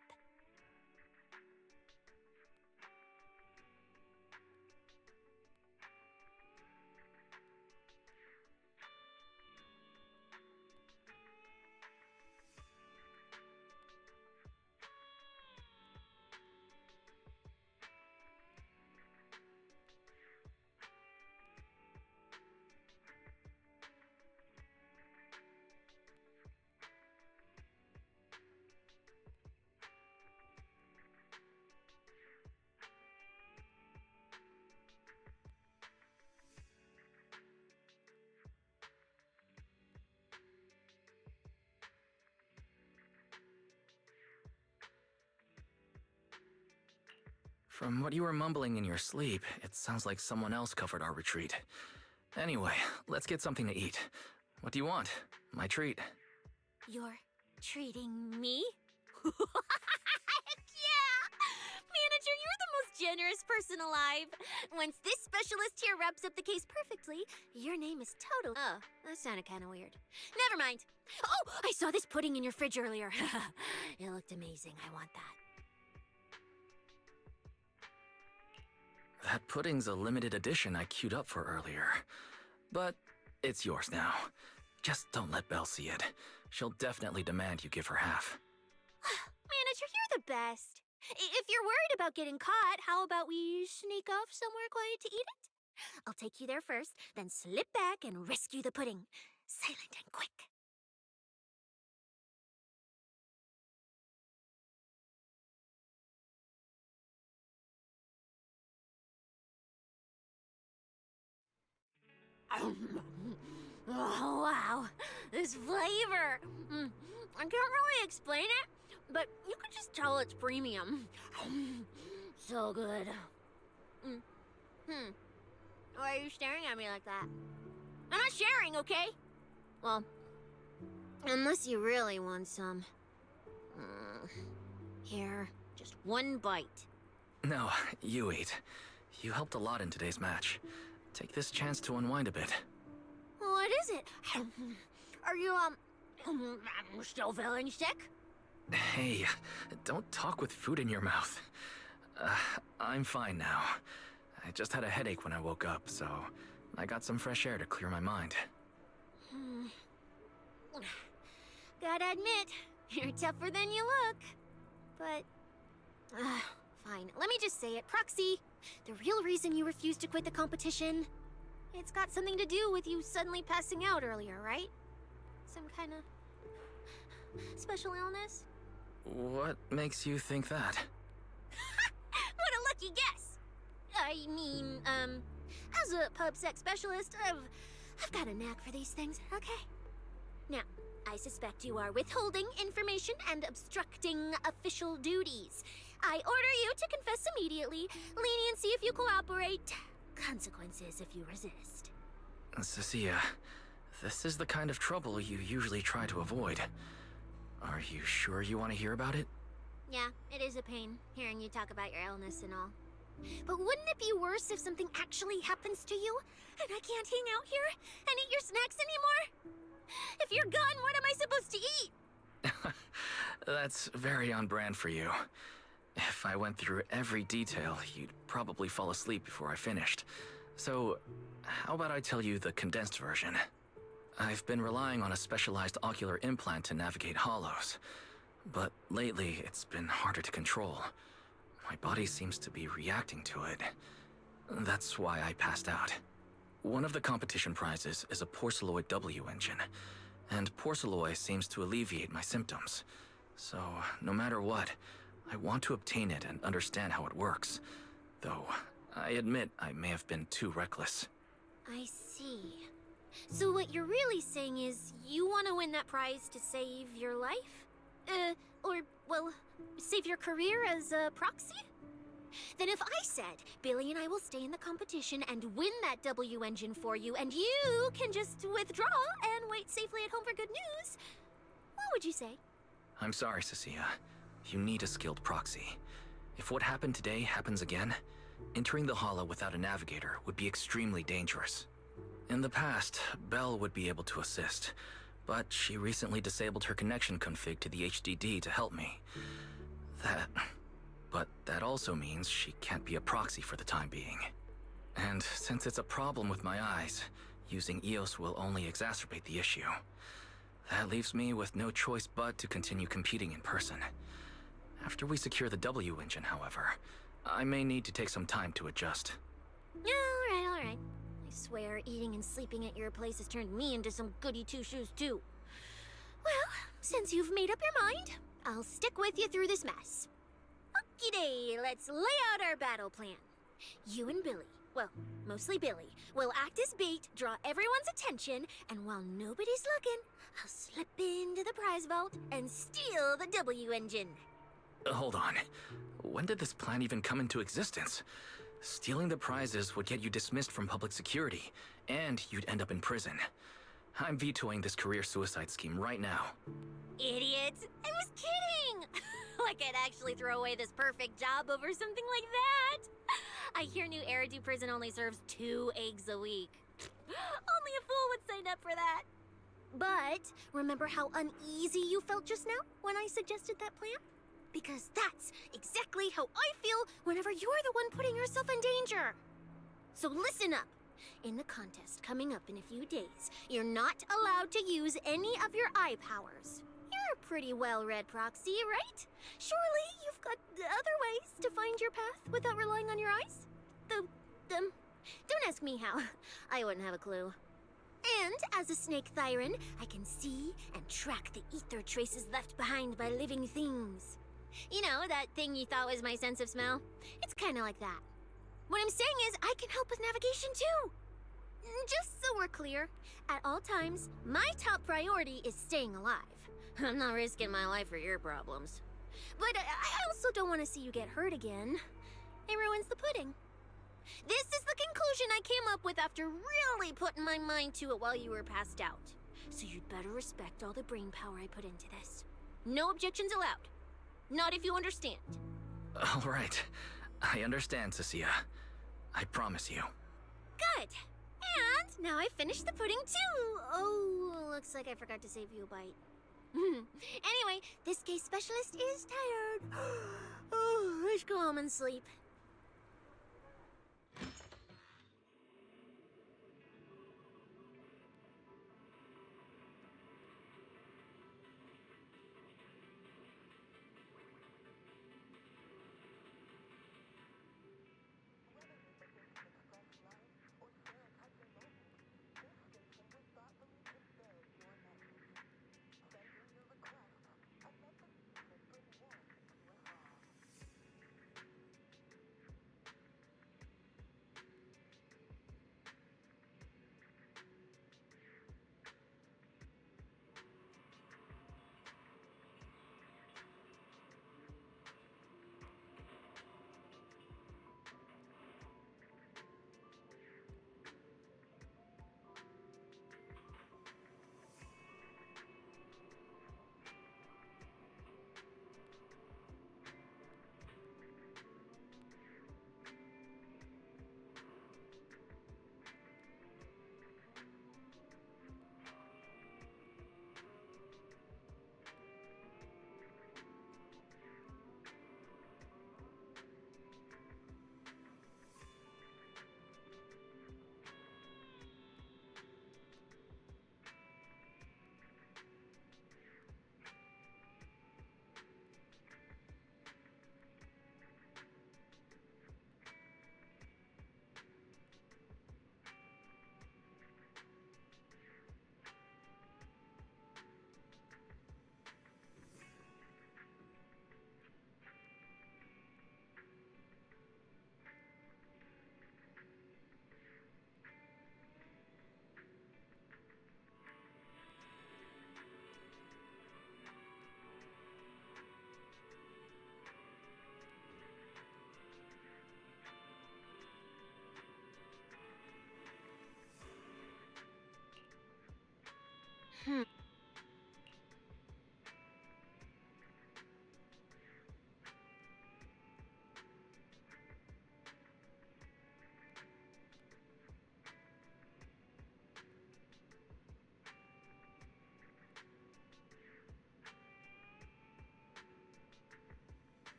From what you were mumbling in your sleep, it sounds like someone else covered our retreat. Anyway, let's get something to eat. What do you want? My treat. You're treating me? Heck yeah! Manager, you're the most generous person alive. Once this specialist here wraps up the case perfectly, your name is total. Oh, that sounded kind of weird. Never mind. Oh, I saw this pudding in your fridge earlier. It looked amazing. I want that. That pudding's a limited edition I queued up for earlier. But it's yours now. Just don't let Belle see it. She'll definitely demand you give her half. Manager, you're the best. If you're worried about getting caught, how about we sneak off somewhere quiet to eat it? I'll take you there first, then slip back and rescue the pudding. Silent and quick. Oh, wow. This flavor. I can't really explain it, but you could just tell it's premium. So good. Why are you staring at me like that? I'm not sharing, okay? Well, unless you really want some. Here, just one bite. No, you eat. You helped a lot in today's match. Take this chance to unwind a bit. What is it? Are you, still feeling sick? Hey, don't talk with food in your mouth. I'm fine now. I just had a headache when I woke up, so I got some fresh air to clear my mind. Gotta admit, you're tougher than you look. But, fine. Let me just say it. Proxy, the real reason you refused to quit the competition, it's got something to do with you suddenly passing out earlier, right? Some kind of special illness? What makes you think that? What a lucky guess! I mean, as a pub-sec specialist, I've got a knack for these things, okay? Now, I suspect you are withholding information and obstructing official duties. I order you to confess immediately, leniency if you cooperate, consequences if you resist. Cecilia, this is the kind of trouble you usually try to avoid. Are you sure you want to hear about it? Yeah, it is a pain, hearing you talk about your illness and all. But wouldn't it be worse if something actually happens to you, and I can't hang out here and eat your snacks anymore? If you're gone, what am I supposed to eat? That's very on brand for you. If I went through every detail, you'd probably fall asleep before I finished. So, how about I tell you the condensed version? I've been relying on a specialized ocular implant to navigate hollows. But lately, it's been harder to control. My body seems to be reacting to it. That's why I passed out. One of the competition prizes is a Porceloid W engine, and Porceloid seems to alleviate my symptoms. So, no matter what, I want to obtain it and understand how it works. Though, I admit I may have been too reckless. I see. So what you're really saying is you want to win that prize to save your life? Well, save your career as a proxy? Then if I said, Billy and I will stay in the competition and win that W engine for you, and you can just withdraw and wait safely at home for good news, what would you say? I'm sorry, Cecilia. You need a skilled proxy. If what happened today happens again, entering the hollow without a navigator would be extremely dangerous. In the past, Belle would be able to assist, but she recently disabled her connection config to the HDD to help me. But that also means she can't be a proxy for the time being. And since it's a problem with my eyes, using EOS will only exacerbate the issue. That leaves me with no choice but to continue competing in person. After we secure the W engine, however, I may need to take some time to adjust. All right. I swear, eating and sleeping at your place has turned me into some goody two-shoes too. Well, since you've made up your mind, I'll stick with you through this mess. Okie-day, let's lay out our battle plan. You and Billy, well, mostly Billy, will act as bait, draw everyone's attention, and while nobody's looking, I'll slip into the prize vault and steal the W engine. Hold on. When did this plan even come into existence? Stealing the prizes would get you dismissed from public security, and you'd end up in prison. I'm vetoing this career suicide scheme right now. Idiot! I was kidding! Like I'd actually throw away this perfect job over something like that! I hear New Eridan prison only serves 2 eggs a week. Only a fool would sign up for that. But remember how uneasy you felt just now when I suggested that plan? Because that's exactly how I feel whenever you're the one putting yourself in danger. So listen up. In the contest coming up in a few days, you're not allowed to use any of your eye powers. You're You're a pretty well-read proxy, right? Surely you've got other ways to find your path without relying on your eyes? Don't ask me how. I wouldn't have a clue. And as a snake Thyran, I can see and track the ether traces left behind by living things. You know, that thing you thought was my sense of smell? It's kind of like that. What I'm saying is, I can help with navigation too. Just so we're clear, at all times, my top priority is staying alive. I'm not risking my life for your problems. But I also don't want to see you get hurt again. It ruins the pudding. This is the conclusion I came up with after really putting my mind to it while you were passed out. So you'd better respect all the brain power I put into this. No objections allowed. Not if you understand. All right. I understand, Cecilia. I promise you. Good. And now I finished the pudding too. Oh, looks like I forgot to save you a bite. Anyway, this case specialist is tired. Oh, I should go home and sleep.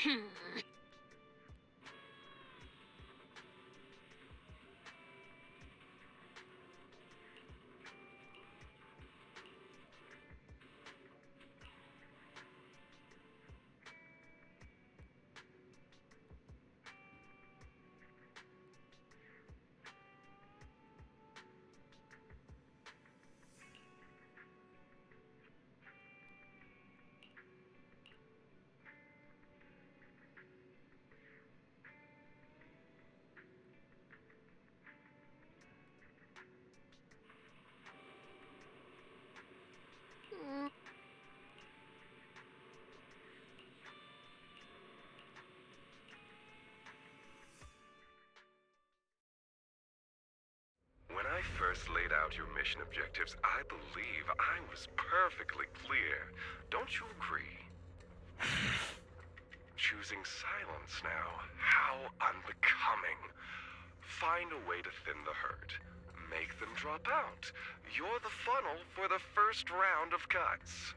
When I first laid out your mission objectives, I believe I was perfectly clear. Don't you agree? Choosing silence now. How unbecoming. Find a way to thin the herd. Make them drop out. You're the funnel for the first round of cuts.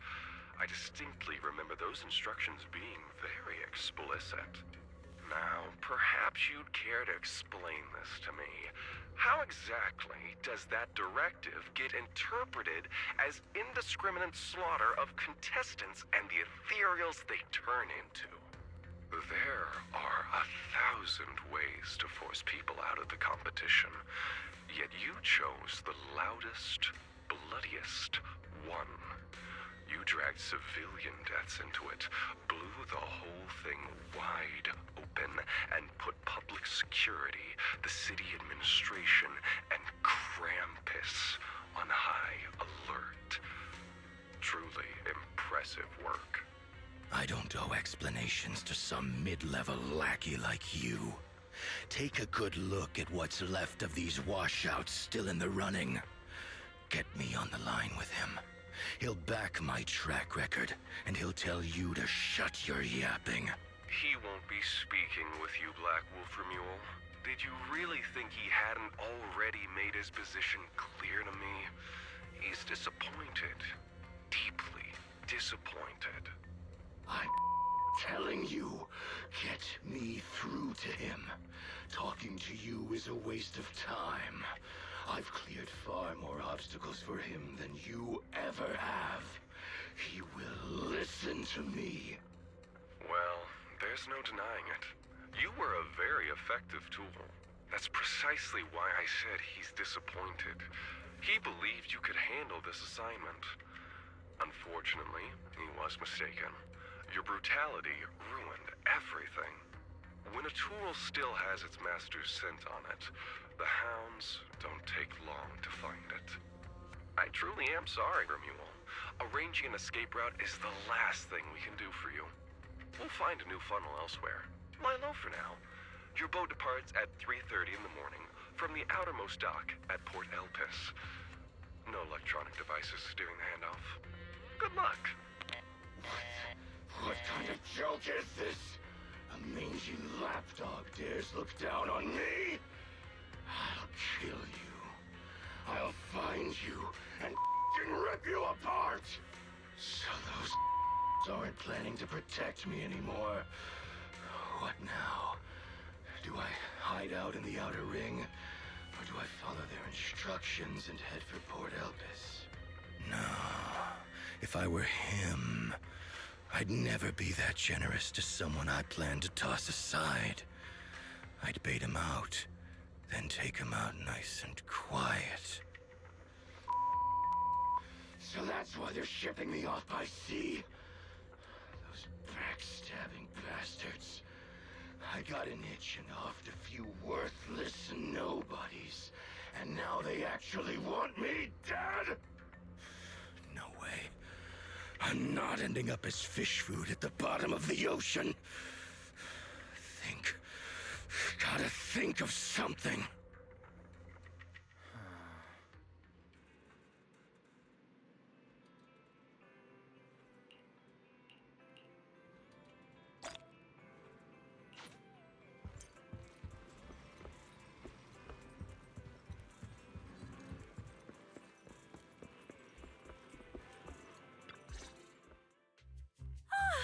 I distinctly remember those instructions being very explicit. Now, perhaps you'd care to explain this to me. How exactly does that directive get interpreted as indiscriminate slaughter of contestants and the ethereals they turn into? There are 1,000 ways to force people out of the competition, yet you chose the loudest, bloodiest one. You dragged civilian deaths into it, blew the whole thing wide open, and put public security, the city administration, and Krampus on high alert. Truly impressive work. I don't owe explanations to some mid-level lackey like you. Take a good look at what's left of these washouts still in the running. Get me on the line with him. He'll back my track record, and he'll tell you to shut your yapping. He won't be speaking with you, Black Wolf Remule. Did you really think he hadn't already made his position clear to me? He's disappointed. Deeply disappointed. I'm telling you, get me through to him. Talking to you is a waste of time. I've cleared far more obstacles for him than you ever have. He will listen to me. Well, there's no denying it. You were a very effective tool. That's precisely why I said he's disappointed. He believed you could handle this assignment. Unfortunately, he was mistaken. Your brutality ruined everything. When a tool still has its master's scent on it, the hounds don't take long to find it. I truly am sorry, Remule. Arranging an escape route is the last thing we can do for you. We'll find a new funnel elsewhere. Lie low for now. Your boat departs at 3:30 in the morning from the outermost dock at Port Elpis. No electronic devices steering the handoff. Good luck. What kind of joke is this? A mangy lapdog dares look down on me? I'll kill you. I'll find you and rip you apart. So those aren't planning to protect me anymore. What now? Do I hide out in the outer ring? Or do I follow their instructions and head for Port Elpis? No. If I were him, I'd never be that generous to someone I planned to toss aside. I'd bait him out, then take him out nice and quiet. So that's why they're shipping me off by sea? Those backstabbing bastards. I got an itch and offed a few worthless nobodies, and now they actually want me dead? No way. I'm not ending up as fish food at the bottom of the ocean. Gotta think of something.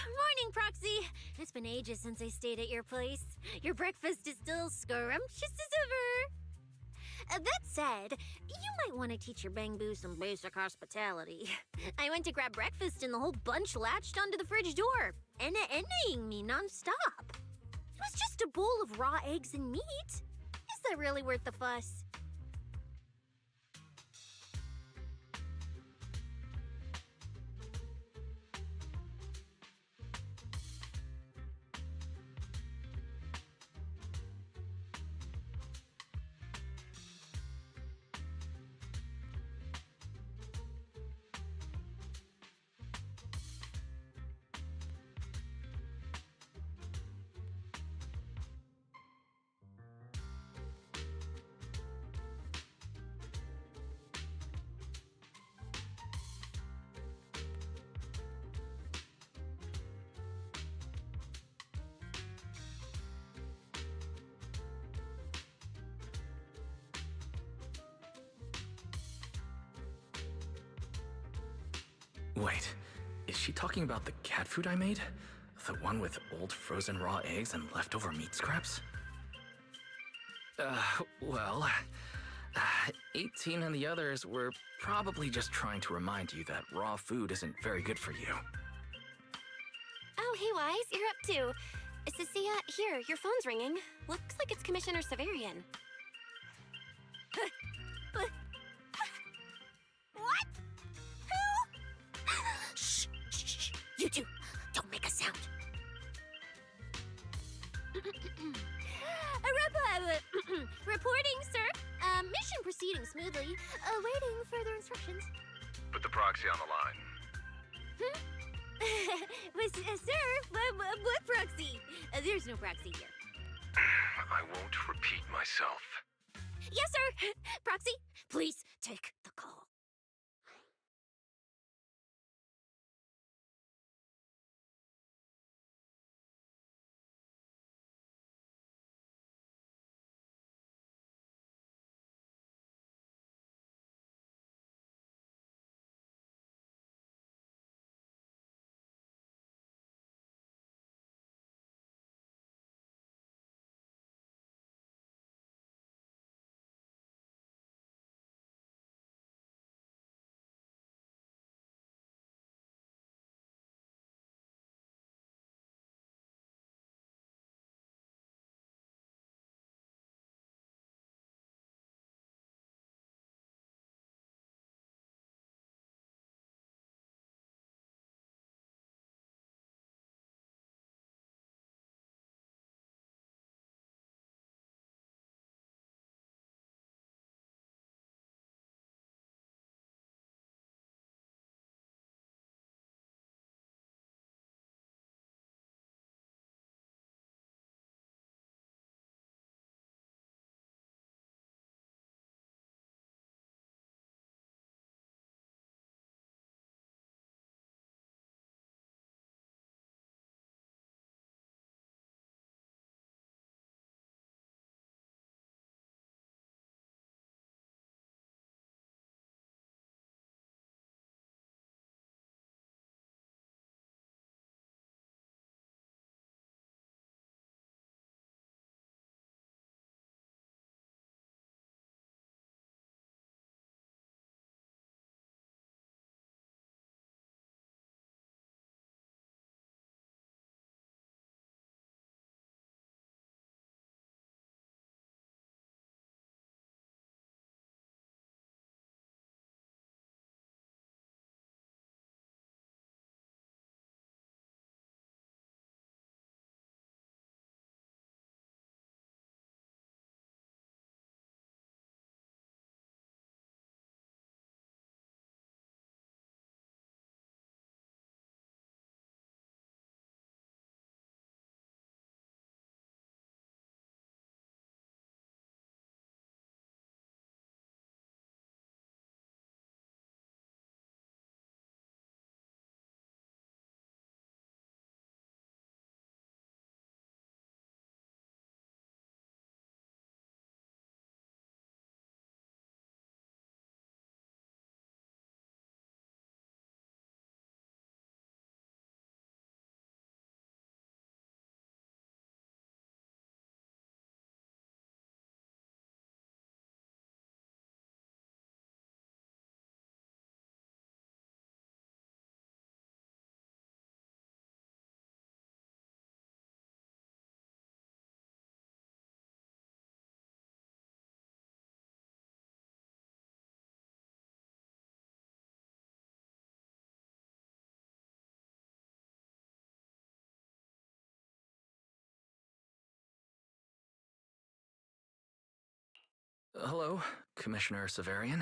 Morning, Proxy. It's been ages since I stayed at your place. Your breakfast is still scrumptious as ever. That said, you might want to teach your Bangbu some basic hospitality. I went to grab breakfast and the whole bunch latched onto the fridge door, enna-ennaing me nonstop. It was just a bowl of raw eggs and meat. Is that really worth the fuss? Wait, is she talking about the cat food I made? The one with old frozen raw eggs and leftover meat scraps? Well, 18 and the others were probably just trying to remind you that raw food isn't very good for you. Oh, hey, Wise, you're up too. Cecilia, here, your phone's ringing. Looks like it's Commissioner Severian. What? Who? Shh, shh, shh. You two, don't make a sound. Reporting, sir. Mission proceeding smoothly. Awaiting further instructions. Put the proxy on the line. Sir, what proxy? There's no proxy here. I won't repeat myself. Yes, sir. Proxy, please take the call. Hello, Commissioner Severian.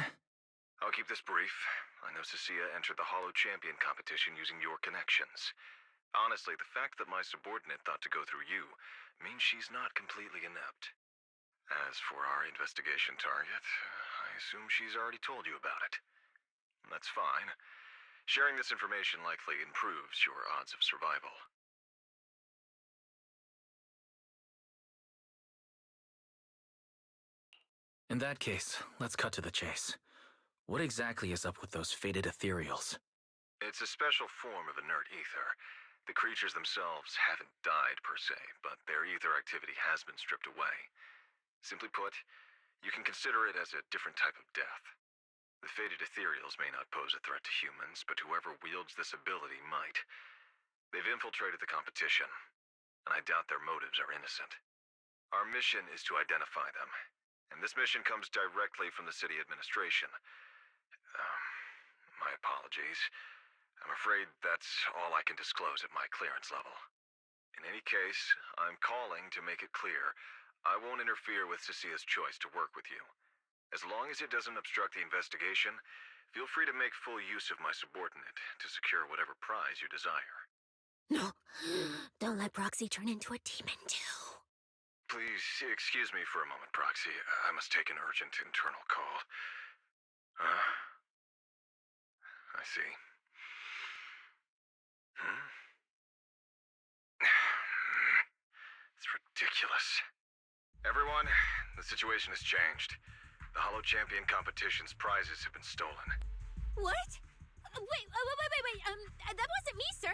I'll keep this brief. I know Cecilia entered the Hollow Champion competition using your connections. Honestly, the fact that my subordinate thought to go through you means she's not completely inept. As for our investigation target, I assume she's already told you about it. That's fine. Sharing this information likely improves your odds of survival. In that case, let's cut to the chase. What exactly is up with those fated ethereals? It's a special form of inert ether. The creatures themselves haven't died per se, but their ether activity has been stripped away. Simply put, you can consider it as a different type of death. The fated ethereals may not pose a threat to humans, but whoever wields this ability might. They've infiltrated the competition, and I doubt their motives are innocent. Our mission is to identify them, and this mission comes directly from the city administration. My apologies. I'm afraid that's all I can disclose at my clearance level. In any case, I'm calling to make it clear I won't interfere with Cecilia's choice to work with you. As long as it doesn't obstruct the investigation, feel free to make full use of my subordinate to secure whatever prize you desire. No, don't let Proxy turn into a demon too. Please excuse me for a moment, Proxy. I must take an urgent internal call. I see. It's ridiculous. Everyone, the situation has changed. The Hollow Champion competition's prizes have been stolen. What? Wait, that wasn't me, sir.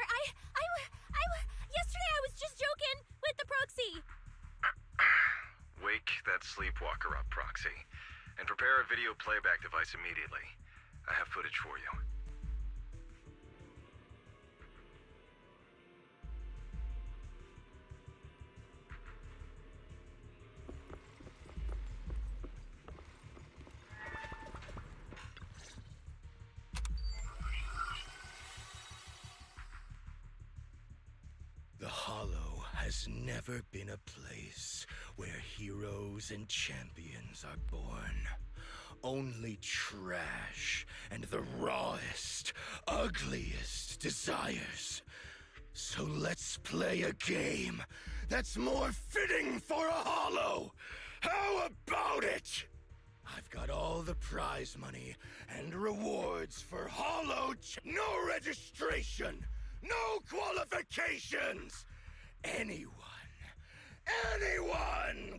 Yesterday I was just joking with the Proxy. Wake that sleepwalker up, Proxy, and prepare a video playback device immediately. I have footage for you. The Hollow has never been a place where heroes and champions are born. Only trash and the rawest, ugliest desires. So let's play a game that's more fitting for a Hollow. How about it? I've got all the prize money and rewards for Hollow. No registration, no qualifications. Anyone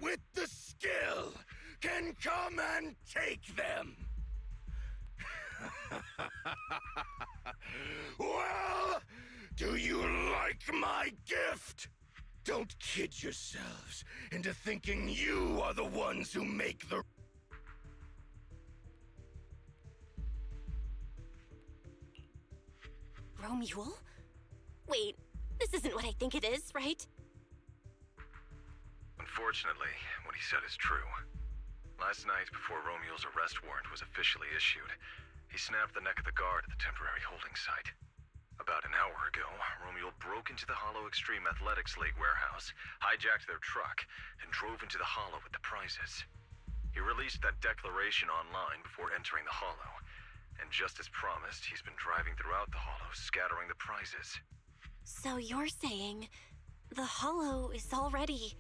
with the skill can come and take them. Well, do you like my gift? Don't kid yourselves into thinking you are the ones who make the... Romule? Wait, this isn't what I think it is, right? Unfortunately, what he said is true. Last night, before Romule's arrest warrant was officially issued, he snapped the neck of the guard at the temporary holding site. About an hour ago, Romule broke into the Hollow Extreme Athletics League warehouse, hijacked their truck, and drove into the Hollow with the prizes. He released that declaration online before entering the Hollow, and just as promised, he's been driving throughout the Hollow, scattering the prizes. So you're saying the Hollow is already...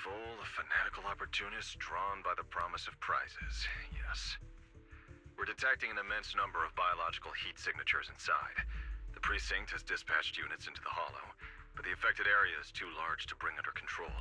Full of fanatical opportunists drawn by the promise of prizes, yes. We're detecting an immense number of biological heat signatures inside. The precinct has dispatched units into the Hollow, but the affected area is too large to bring under control.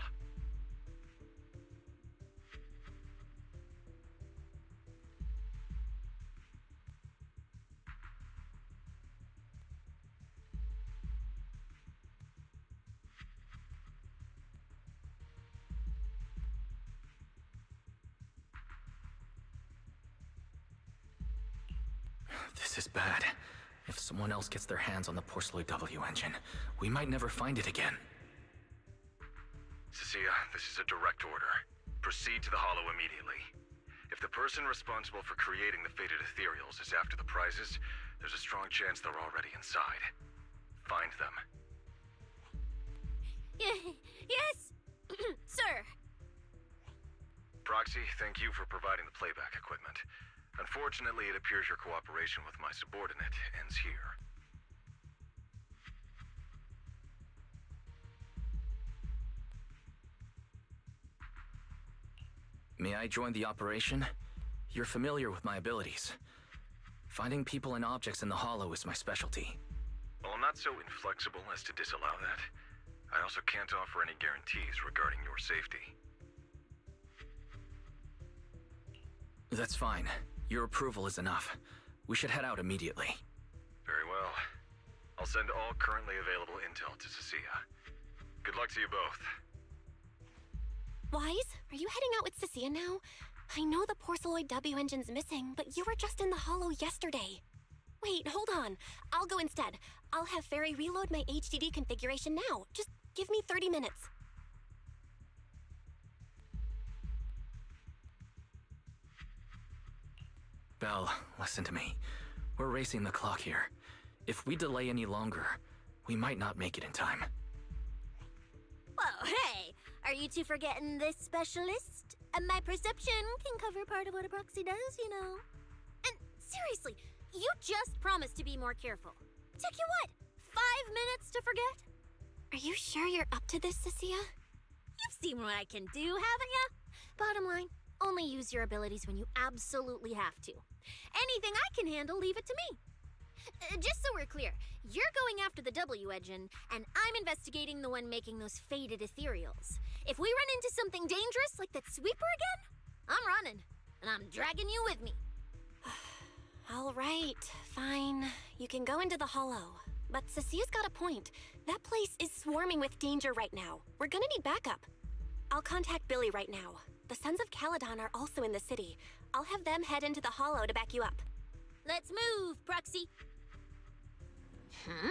This is bad. If someone else gets their hands on the Porcelloy W engine, we might never find it again. Cecilia, this is a direct order. Proceed to the Hollow immediately. If the person responsible for creating the fated ethereals is after the prizes, there's a strong chance they're already inside. Find them. Yes, sir. Proxy Proxy, thank you for providing the playback equipment. Unfortunately, it appears your cooperation with my subordinate ends here. May I join the operation? You're familiar with my abilities. Finding people and objects in the Hollow is my specialty. Well, I'm not so inflexible as to disallow that. I also can't offer any guarantees regarding your safety. That's fine. Your approval is enough. We should head out immediately. Very well. I'll send all currently available intel to Cecilia. Good luck to you both. Wise, are you heading out with Cecilia now? I know the Porceloid W engine's missing, but you were just in the Hollow yesterday. Wait, hold on. I'll go instead. I'll have Fairy reload my HDD configuration now. Just give me 30 minutes. Belle, listen to me. We're racing the clock here. If we delay any longer, we might not make it in time. Whoa, hey! Are you two forgetting this specialist? My perception can cover part of what a proxy does, you know. And seriously, you just promised to be more careful. Took you what, 5 minutes to forget? Are you sure you're up to this, Cecilia? You've seen what I can do, haven't you? Bottom line, only use your abilities when you absolutely have to. Anything I can handle, leave it to me. Just so we're clear, you're going after the W engine, and I'm investigating the one making those faded ethereals. If we run into something dangerous like that sweeper again, I'm running, and I'm dragging you with me. All right, fine. You can go into the Hollow. But Cecilia's got a point. That place is swarming with danger right now. We're gonna need backup. I'll contact Billy right now. The Sons of Caledon are also in the city. I'll have them head into the Hollow to back you up. Let's move, Proxy. Hmm?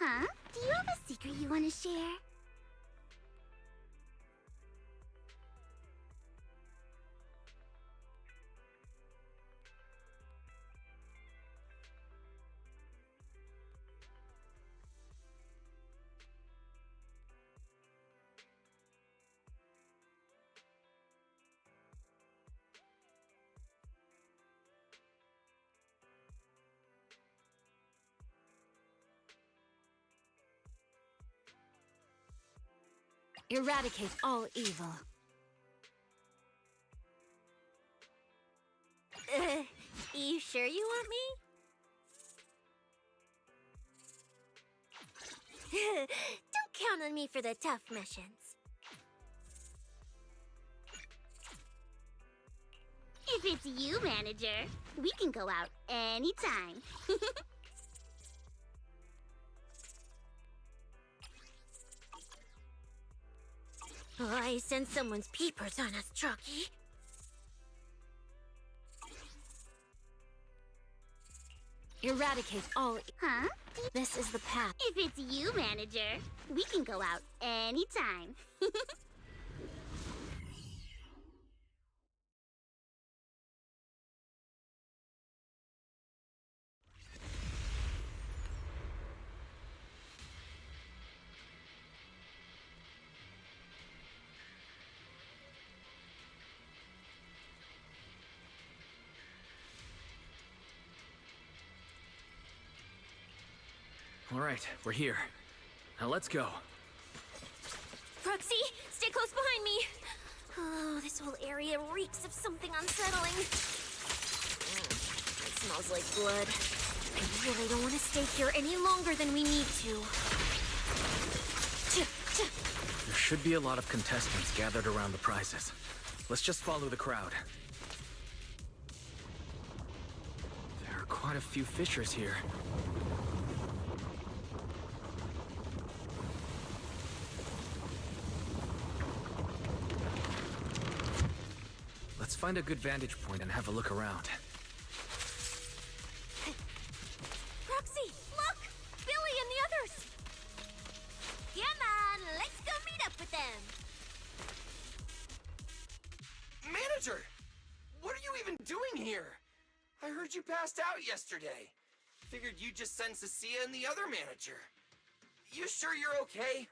Huh? Do you have a secret you want to share? Eradicate all evil. You sure you want me? Don't count on me for the tough missions. If it's you, manager, we can go out anytime. Oh, I sense someone's peepers on us, Trucky. Eradicate all. Huh? This is the path. If it's you, manager, we can go out anytime. All right, we're here. Now let's go. Proxy, stay close behind me. Oh, this whole area reeks of something unsettling. It smells like blood. I really don't want to stay here any longer than we need to. There should be a lot of contestants gathered around the prizes. Let's just follow the crowd. There are quite a few fishers here. Let's find a good vantage point and have a look around. Proxy, look! Billy and the others! Come on, let's go meet up with them. Manager! What are you even doing here? I heard you passed out yesterday. Figured you'd just send Cecilia and the other manager. You sure you're okay?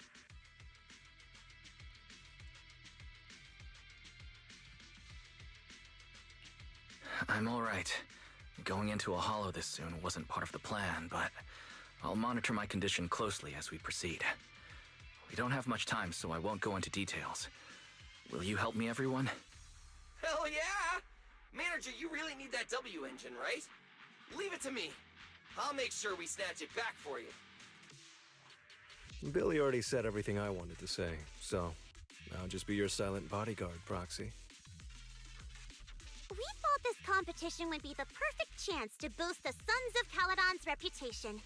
I'm all right. Going into a hollow this soon wasn't part of the plan, but I'll monitor my condition closely as we proceed. We don't have much time, so I won't go into details. Will you help me, everyone? Hell yeah! Manager, you really need that W engine, right? Leave it to me. I'll make sure we snatch it back for you. Billy already said everything I wanted to say, so I'll just be your silent bodyguard, Proxy. We thought this competition would be the perfect chance to boost the Sons of Caledon's reputation.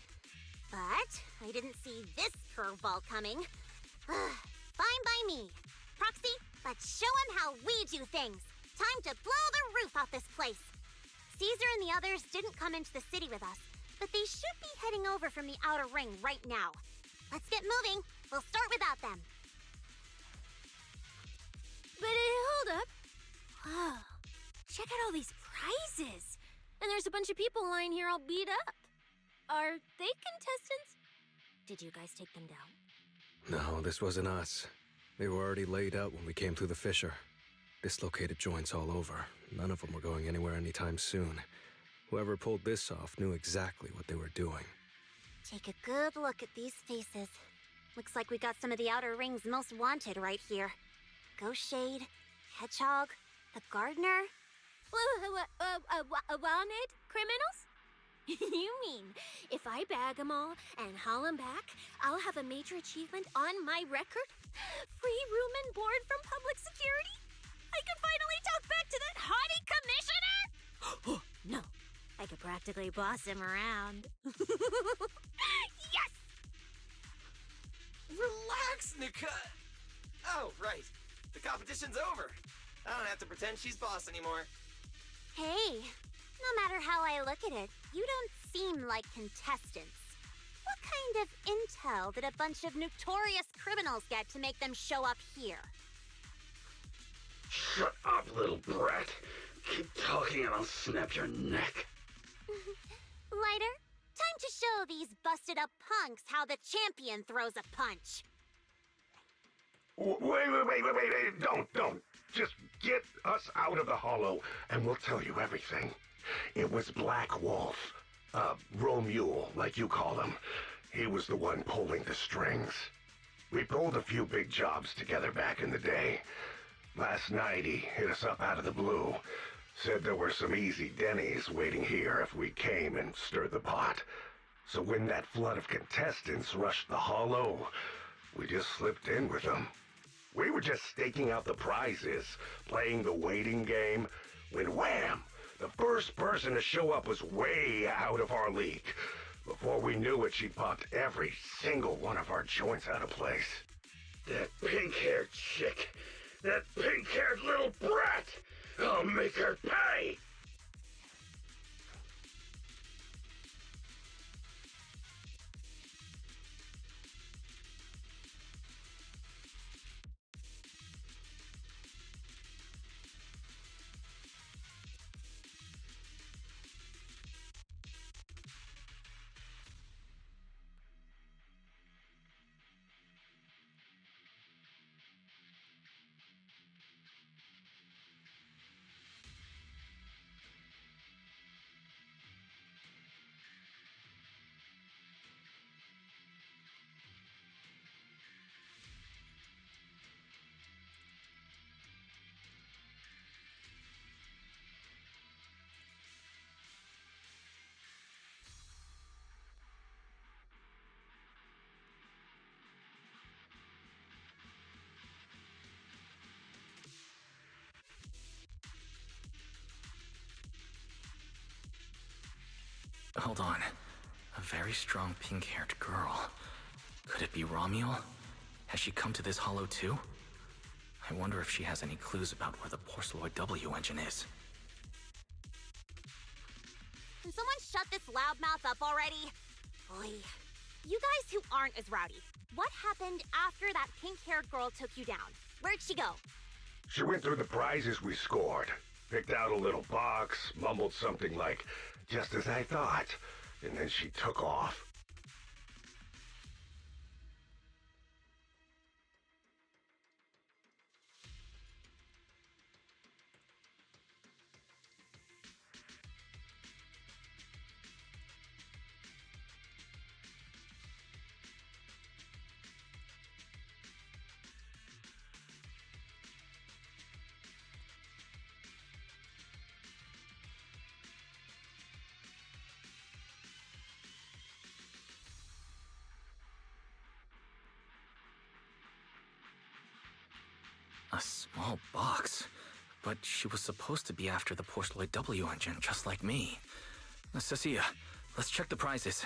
But I didn't see this curveball coming. Fine by me. Proxy, let's show him how we do things. Time to blow the roof off this place. Caesar and the others didn't come into the city with us, but they should be heading over from the outer ring right now. Let's get moving. We'll start without them. But hold up. Whoa. Check out all these prizes. And there's a bunch of people lying here all beat up. Are they contestants? Did you guys take them down? No, this wasn't us. They were already laid out when we came through the fissure. Dislocated joints all over. None of them were going anywhere anytime soon. Whoever pulled this off knew exactly what they were doing. Take a good look at these faces. Looks like we got some of the outer ring's most wanted right here. Ghost Shade, Hedgehog, the Gardener. Wanted criminals? You mean, if I bag them all and haul them back, I'll have a major achievement on my record? Free room and board from public security? I could finally talk back to that haughty commissioner? No, I could practically boss him around. Yes! Relax, Nika. Oh, right. The competition's over. I don't have to pretend she's boss anymore. Hey, no matter how I look at it, you don't seem like contestants. What kind of intel did a bunch of notorious criminals get to make them show up here? Shut up, little brat. Keep talking and I'll snap your neck. Lighter, time to show these busted up punks how the champion throws a punch. Wait. Don't. Just get us out of the hollow and we'll tell you everything. It was Black Wolf. Romule, like you call him. He was the one pulling the strings. We pulled a few big jobs together back in the day. Last night he hit us up out of the blue. Said there were some easy Denny's waiting here if we came and stirred the pot. So when that flood of contestants rushed the hollow, we just slipped in with them. We were just staking out the prizes, playing the waiting game, when wham! The first person to show up was way out of our league. Before we knew it, she popped every single one of our joints out of place. That pink-haired chick. That pink-haired little brat. I'll make her pay. Hold on. A very strong pink-haired girl. Could it be Romule? Has she come to this hollow too? I wonder if she has any clues about where the Porceloid W engine is. Can someone shut this loudmouth up already? Oy. You guys who aren't as rowdy, what happened after that pink-haired girl took you down? Where'd she go? She went through the prizes we scored, picked out a little box, mumbled something like, "Just as I thought," and then she took off. A small box? But she was supposed to be after the Porceloid W engine, just like me. Cecilia, let's check the prizes.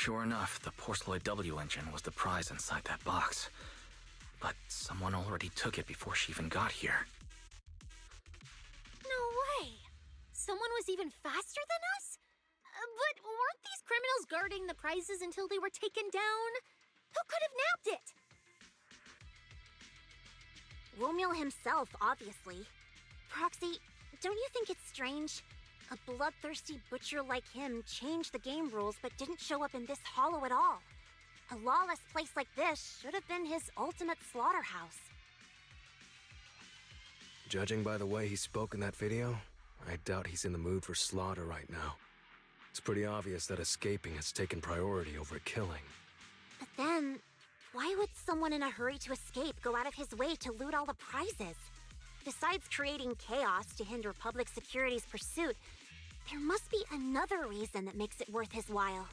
Sure enough, the Porceloid W engine was the prize inside that box. But someone already took it before she even got here. No way! Someone was even faster than us? But weren't these criminals guarding the prizes until they were taken down? Who could have nabbed it? Romuald himself, obviously. Proxy, don't you think it's strange? A bloodthirsty butcher like him changed the game rules but didn't show up in this hollow at all. A lawless place like this should have been his ultimate slaughterhouse. Judging by the way he spoke in that video, I doubt he's in the mood for slaughter right now. It's pretty obvious that escaping has taken priority over killing. But then, why would someone in a hurry to escape go out of his way to loot all the prizes? Besides creating chaos to hinder public security's pursuit, there must be another reason that makes it worth his while.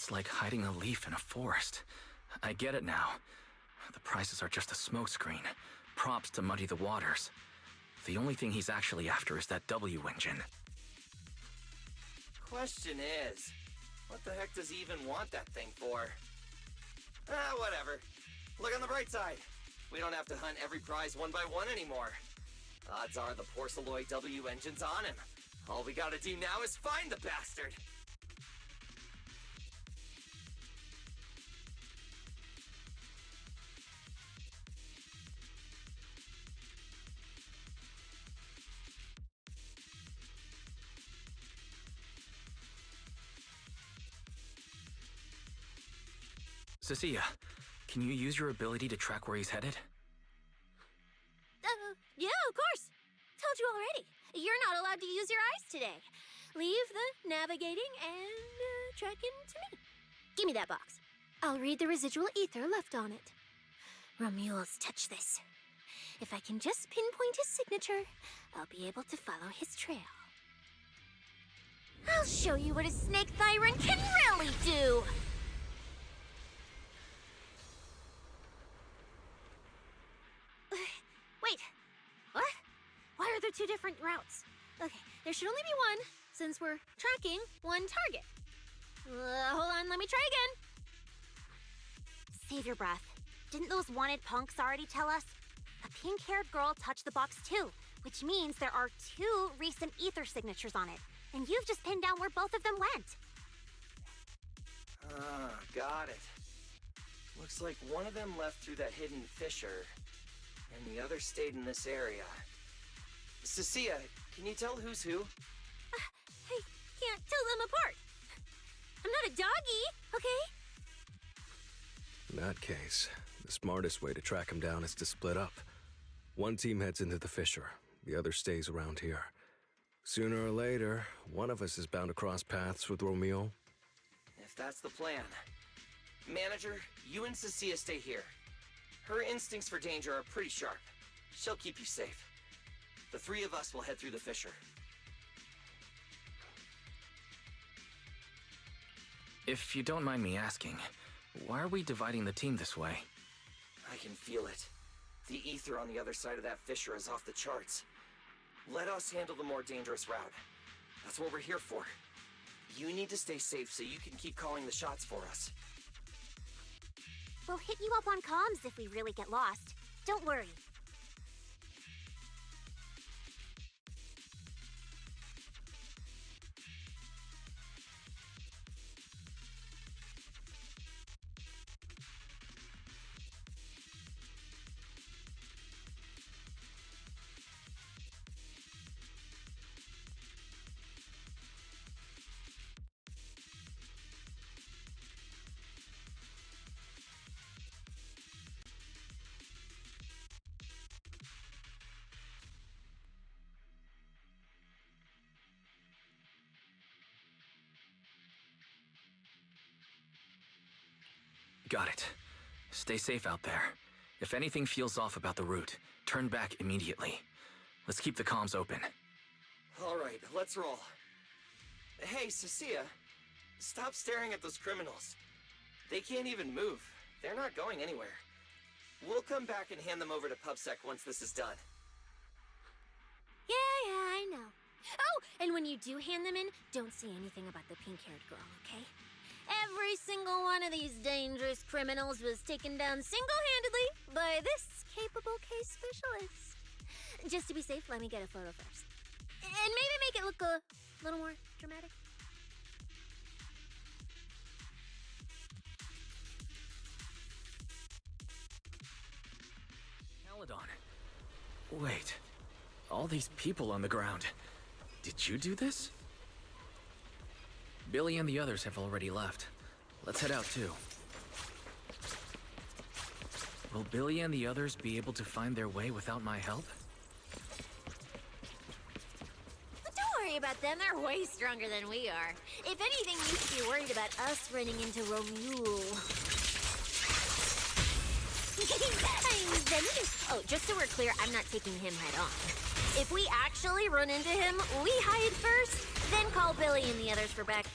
It's like hiding a leaf in a forest. I get it now. The prizes are just a smokescreen, props to muddy the waters. The only thing he's actually after is that W engine. Question is, what the heck does he even want that thing for? Ah, whatever. Look on the bright side. We don't have to hunt every prize one by one anymore. Odds are the Porceloid W engine's on him. All we gotta do now is find the bastard. Cecilia, can you use your ability to track where he's headed? Yeah, of course. Told you already. You're not allowed to use your eyes today. Leave the navigating and tracking to me. Give me that box. I'll read the residual ether left on it. Romuald's touch this. If I can just pinpoint his signature, I'll be able to follow his trail. I'll show you what a snake thyron can really do! Wait, what? Why are there two different routes? Okay, there should only be one, since we're tracking one target. Hold on, let me try again. Save your breath. Didn't those wanted punks already tell us? A pink-haired girl touched the box too, which means there are 2 recent ether signatures on it. And you've just pinned down where both of them went. Ah, got it. Looks like one of them left through that hidden fissure, and the other stayed in this area. Cecilia, can you tell who's who? I can't tell them apart. I'm not a doggy, okay? In that case, the smartest way to track him down is to split up. One team heads into the fissure, the other stays around here. Sooner or later, one of us is bound to cross paths with Romeo. If that's the plan. Manager, you and Cecilia stay here. Her instincts for danger are pretty sharp. She'll keep you safe. The 3 of us will head through the fissure. If you don't mind me asking, why are we dividing the team this way? I can feel it. The ether on the other side of that fissure is off the charts. Let us handle the more dangerous route. That's what we're here for. You need to stay safe so you can keep calling the shots for us. We'll hit you up on comms if we really get lost. Don't worry. Got it. Stay safe out there. If anything feels off about the route, turn back immediately. Let's keep the comms open. All right, let's roll. Hey, Cecilia, stop staring at those criminals. They can't even move. They're not going anywhere. We'll come back and hand them over to PubSec once this is done. Yeah, I know. Oh, and when you do hand them in, don't say anything about the pink-haired girl, okay? Every single one of these dangerous criminals was taken down single-handedly by this capable case specialist. Just to be safe, let me get a photo first. And maybe make it look a little more dramatic. Eridan. Wait. All these people on the ground. Did you do this? Billy and the others have already left. Let's head out too. Will Billy and the others be able to find their way without my help? Don't worry about them, they're way stronger than we are. If anything, you should be worried about us running into Romule. I'm Zenless. Oh, just so we're clear, I'm not taking him head on. If we actually run into him, we hide first, then call Billy and the others for back.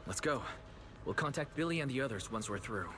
Let's go. We'll contact Billy and the others once we're through.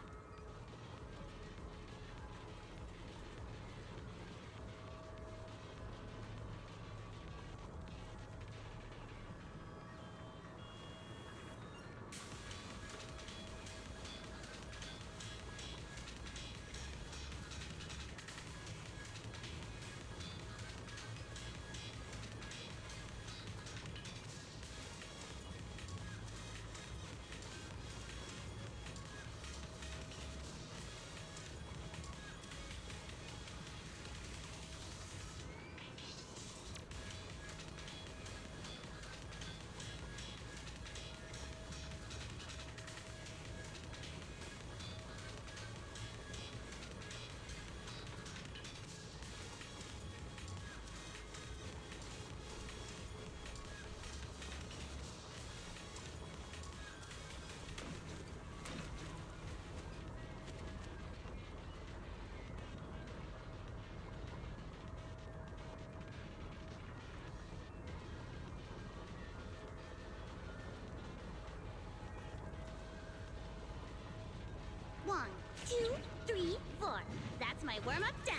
One, two, three, four. That's my warm-up done.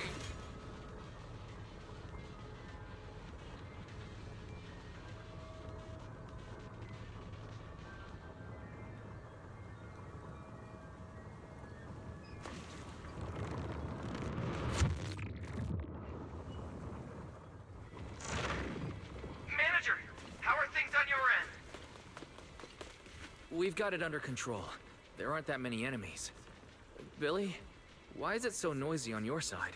Manager, how are things on your end? We've got it under control. There aren't that many enemies. Billy, why is it so noisy on your side?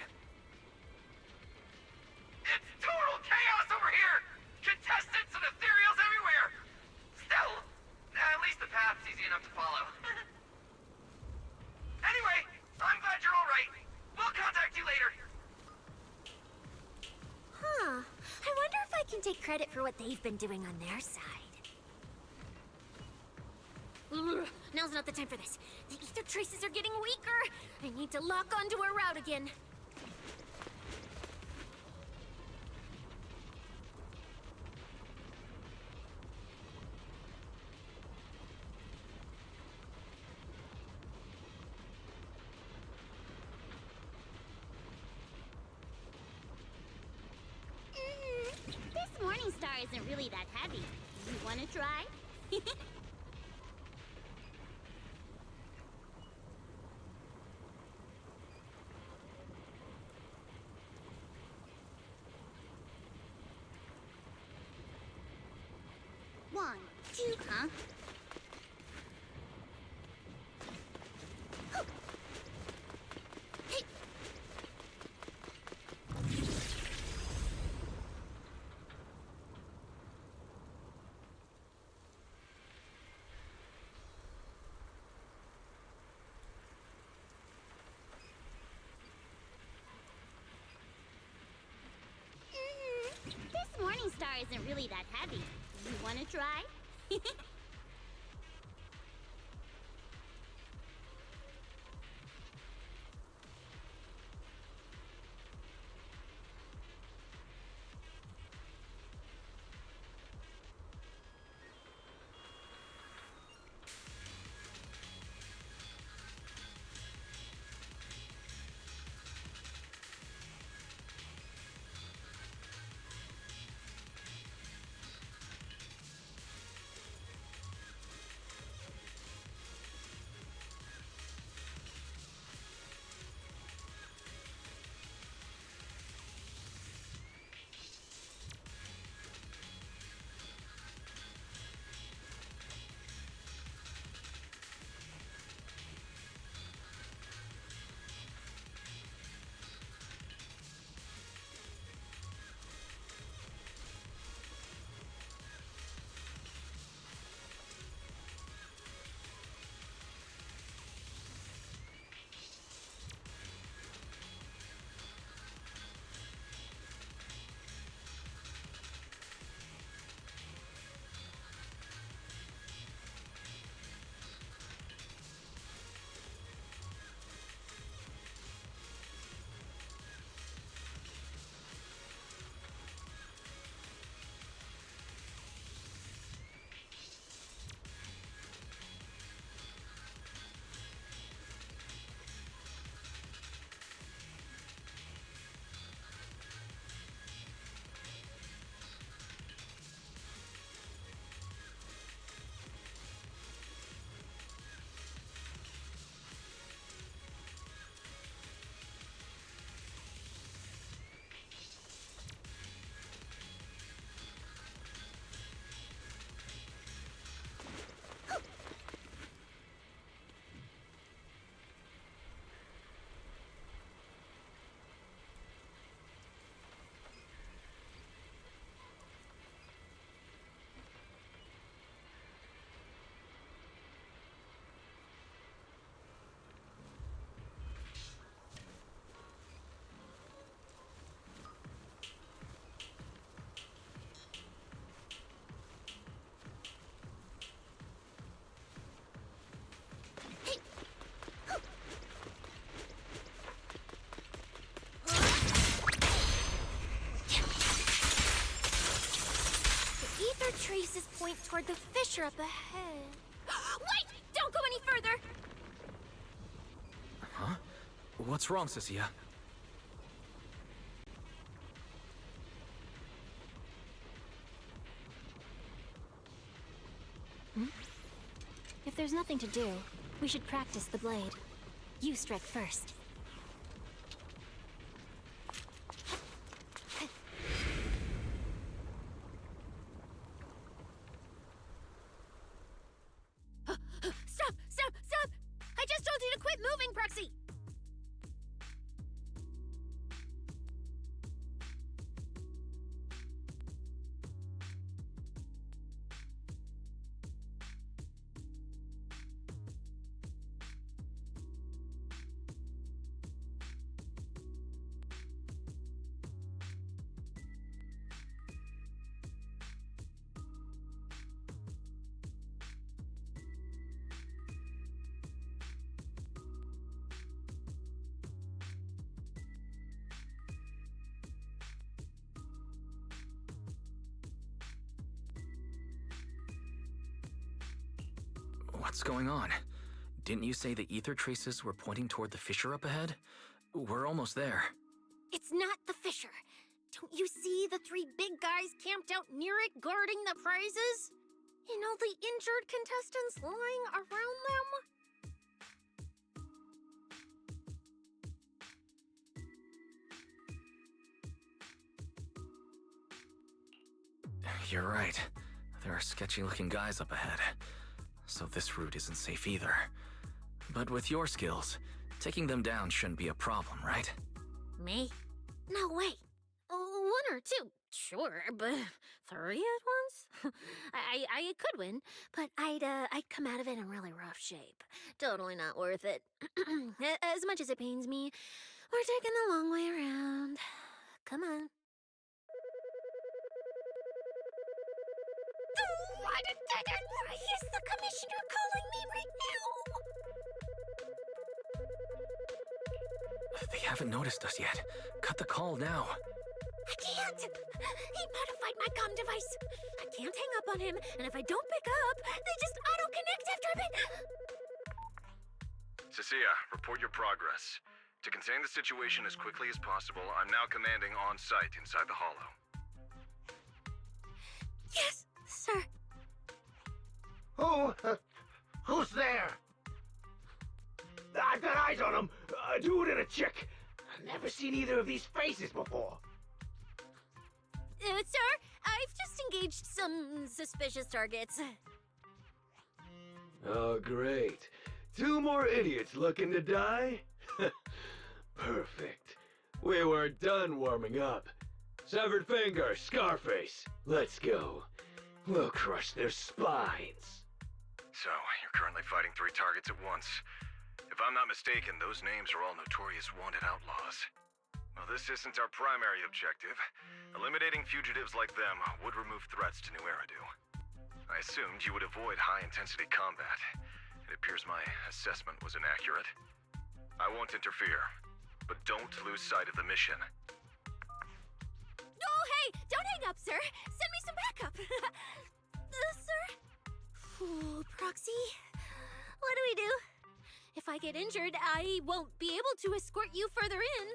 It's total chaos over here! Contestants and ethereals everywhere! Still, at least the path's easy enough to follow. Anyway, I'm glad you're alright. We'll contact you later. Huh. I wonder if I can take credit for what they've been doing on their side. Ugh, now's not the time for this. The ether traces are getting weaker. I need to lock onto a route again. This morning star isn't really that heavy. You want to try? One, two, huh? Hey. This morning star isn't really that heavy. You want to try? fissure up ahead. Wait! Don't go any further! Huh? What's wrong, Cecilia? If there's nothing to do, we should practice the blade. You strike first. Stop! Stop! Stop! I just told you to quit moving, Proxy! What's going on? Didn't you say the ether traces were pointing toward the fissure up ahead? We're almost there. It's not the fissure. Don't you see the three big guys camped out near it guarding the prizes? And all the injured contestants lying around them? You're right. There are sketchy-looking guys up ahead. So this route isn't safe either. But with your skills, taking them down shouldn't be a problem, right? Me? No way. One or two, sure, but three at once? I could win, but I'd come out of it in really rough shape. Totally not worth it. As much as it pains me, we're taking the long way around. Come on. Why is the commissioner calling me right now? They haven't noticed us yet. Cut the call now. I can't! He modified my comm device. I can't hang up on him, and if I don't pick up, they just auto-connect after a bit. Cecilia, report your progress. To contain the situation as quickly as possible, I'm now commanding on-site inside the Hollow. Yes, sir. Who's there? I've got eyes on him. A dude and a chick. I've never seen either of these faces before. Sir, I've just engaged some suspicious targets. Oh, great. Two more idiots looking to die? Perfect. We were done warming up. Severed finger, Scarface. Let's go. We'll crush their spines. So, you're currently fighting 3 targets at once. If I'm not mistaken, those names are all notorious wanted outlaws. Well, this isn't our primary objective. Eliminating fugitives like them would remove threats to New Eridu. I assumed you would avoid high-intensity combat. It appears my assessment was inaccurate. I won't interfere, but don't lose sight of the mission. Oh, hey! Don't hang up, sir! Send me some backup! Sir? Ooh, Proxy? What do we do? If I get injured, I won't be able to escort you further in.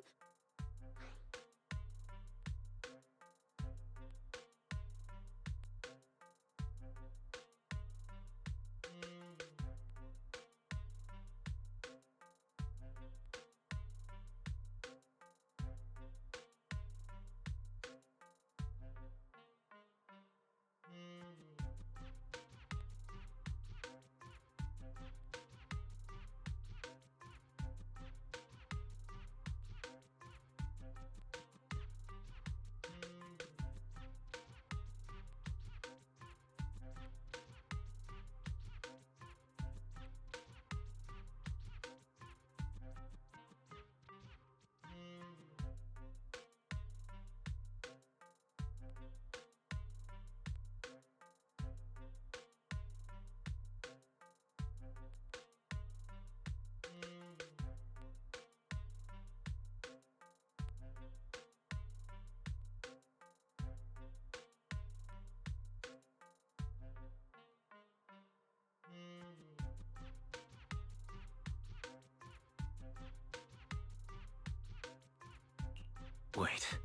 Wait.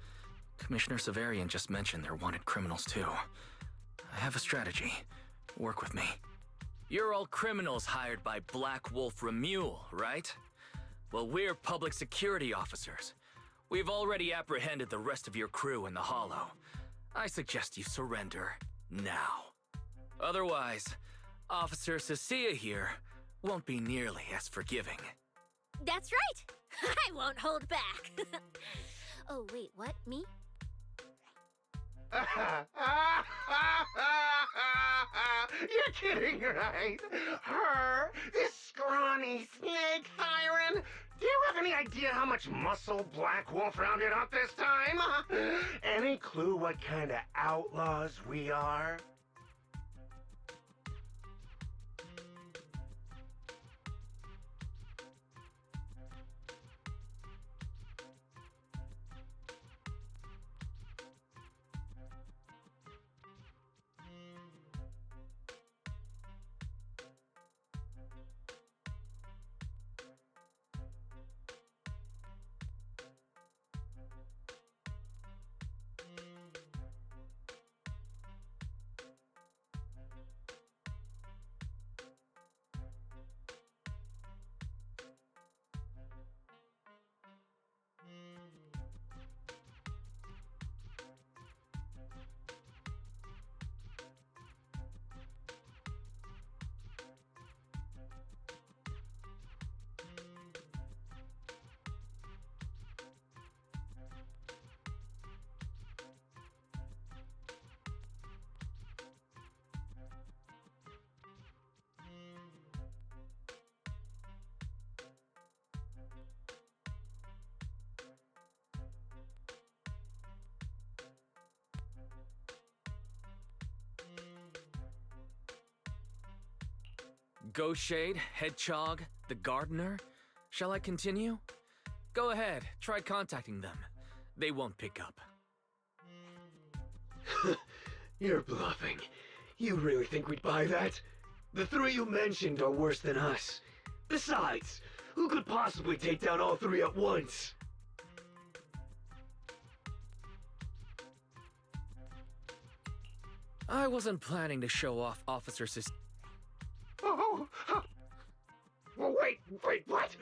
Commissioner Severian just mentioned they're wanted criminals too. I have a strategy. Work with me. You're all criminals hired by Black Wolf Remule, right? Well, we're public security officers. We've already apprehended the rest of your crew in the Hollow. I suggest you surrender now. Otherwise, Officer Cecilia here won't be nearly as forgiving. That's right! I won't hold back. Oh, wait, what? Me? You're kidding, right? Her? This scrawny snake siren? Do you have any idea how much muscle Black Wolf rounded up this time? Any clue what kind of outlaws we are? Ghost Shade, Hedgehog, the Gardener. Shall I continue? Go ahead, try contacting them. They won't pick up. You're bluffing. You really think we'd buy that? The three you mentioned are worse than us. Besides, who could possibly take down all three at once? I wasn't planning to show off Officer Oh, wait, what?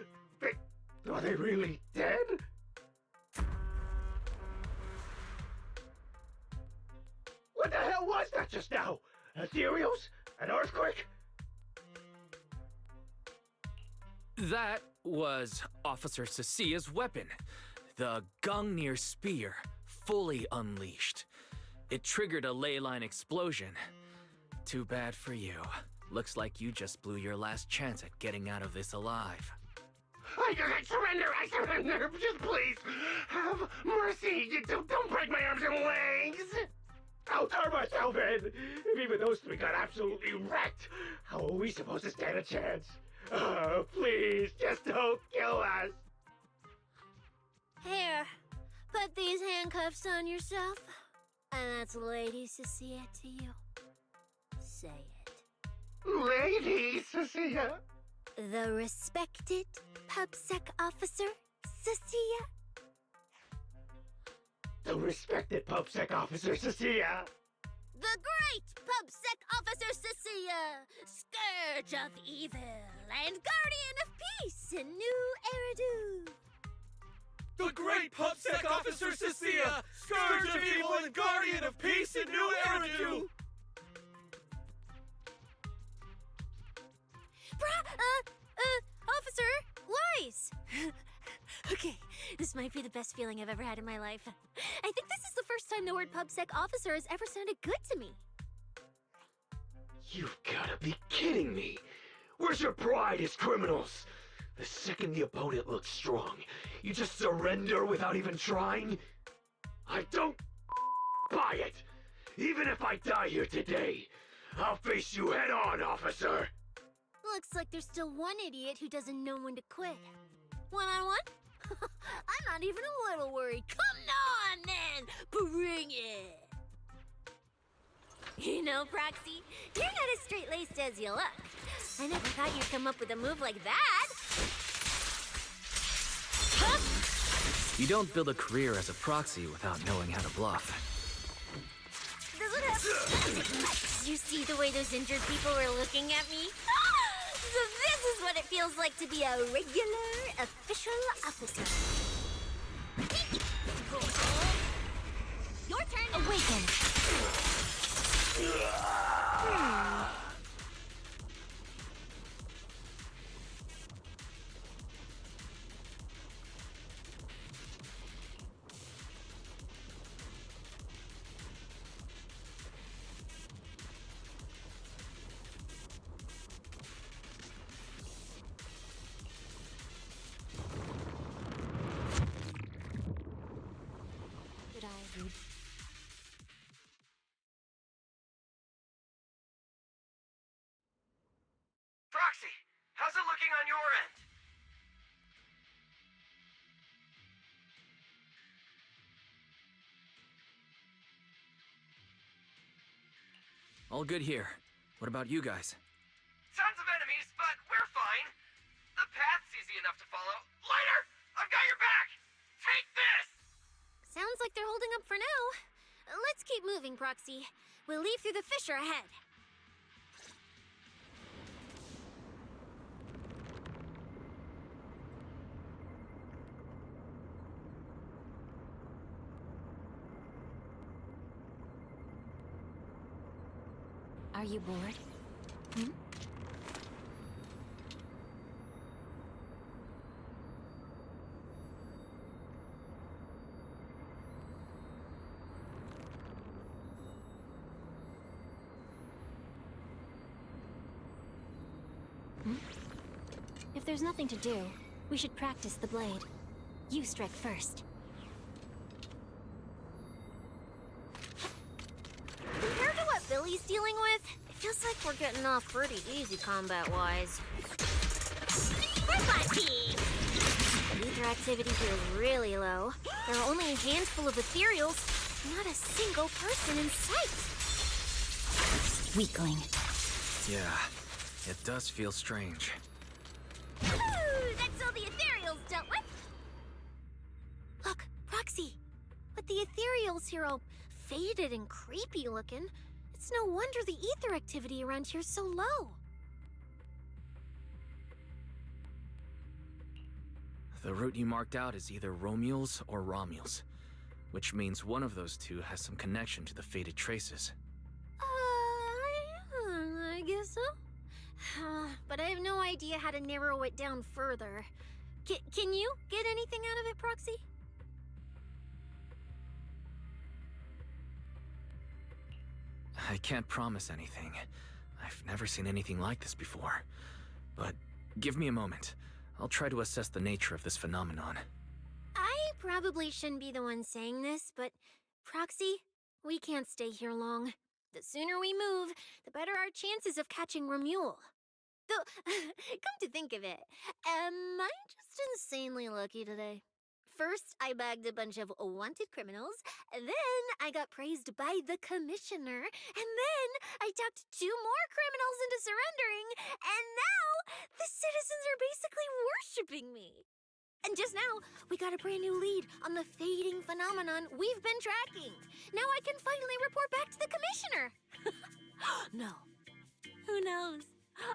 Are they really dead? What the hell was that just now? Ethereals? An earthquake? That was Officer Cecilia's weapon, the Gungnir Spear, fully unleashed. It triggered a ley line explosion. Too bad for you. Looks like you just blew your last chance at getting out of this alive. I surrender, just please, have mercy. Don't break my arms and legs. I'll turn myself in. If even those three got absolutely wrecked, how are we supposed to stand a chance? Oh, please, just don't kill us. Here, put these handcuffs on yourself. And that's Lady Cecilia to you. Say it. Lady Cecilia? The respected PubSec officer, Cecilia? The respected PubSec officer, Cecilia. The great PubSec officer, Cecilia, scourge of evil and guardian of peace in New Eridu. The great PubSec officer Cecilia, scourge of evil and guardian of peace in New Eridu. Officer, Wise! Okay, this might be the best feeling I've ever had in my life. I think this is the first time the word PubSec officer has ever sounded good to me. You've gotta be kidding me! Where's your pride as criminals? The second the opponent looks strong, you just surrender without even trying? I don't buy it! Even if I die here today, I'll face you head on, officer! Looks like there's still one idiot who doesn't know when to quit. One-on-one? I'm not even a little worried. Come on, then! Bring it! You know, Proxy, you're not as straight-laced as you look. I never thought you'd come up with a move like that. Huh? You don't build a career as a proxy without knowing how to bluff. Does it have... You see the way those injured people were looking at me? So this is what it feels like to be a regular official officer. Your turn. Awaken. Proxy, how's it looking on your end? All good here. What about you guys? Tons of enemies, but we're fine. The path's easy enough to follow. Lighter, I've got your back. Take this! Sounds like they're holding up for now. Let's keep moving, Proxy. We'll leave through the fissure ahead. Are you bored? Hmm? If there's nothing to do, we should practice the blade. You strike first. Compared to what Billy's dealing with, it feels like we're getting off pretty easy combat-wise. Ether activity here is really low. There are only a handful of ethereals, not a single person in sight. Weakling. Yeah, it does feel strange. Ooh, that's all the ethereals dealt with. Look, Proxy. But the ethereals here all faded and creepy looking. It's no wonder the ether activity around here's so low. The route you marked out is either Romules or Romules, which means one of those two has some connection to the faded traces. I guess so. But I have no idea how to narrow it down further. Can you get anything out of it, Proxy? I can't promise anything. I've never seen anything like this before. But give me a moment. I'll try to assess the nature of this phenomenon. I probably shouldn't be the one saying this, but Proxy, we can't stay here long. The sooner we move, the better our chances of catching Romule. Though, come to think of it, am I just insanely lucky today? First, I bagged a bunch of wanted criminals, then I got praised by the commissioner, and then I talked 2 more criminals into surrendering, and now the citizens are basically worshipping me. And just now, we got a brand new lead on the fading phenomenon we've been tracking. Now I can finally report back to the commissioner. No. Who knows?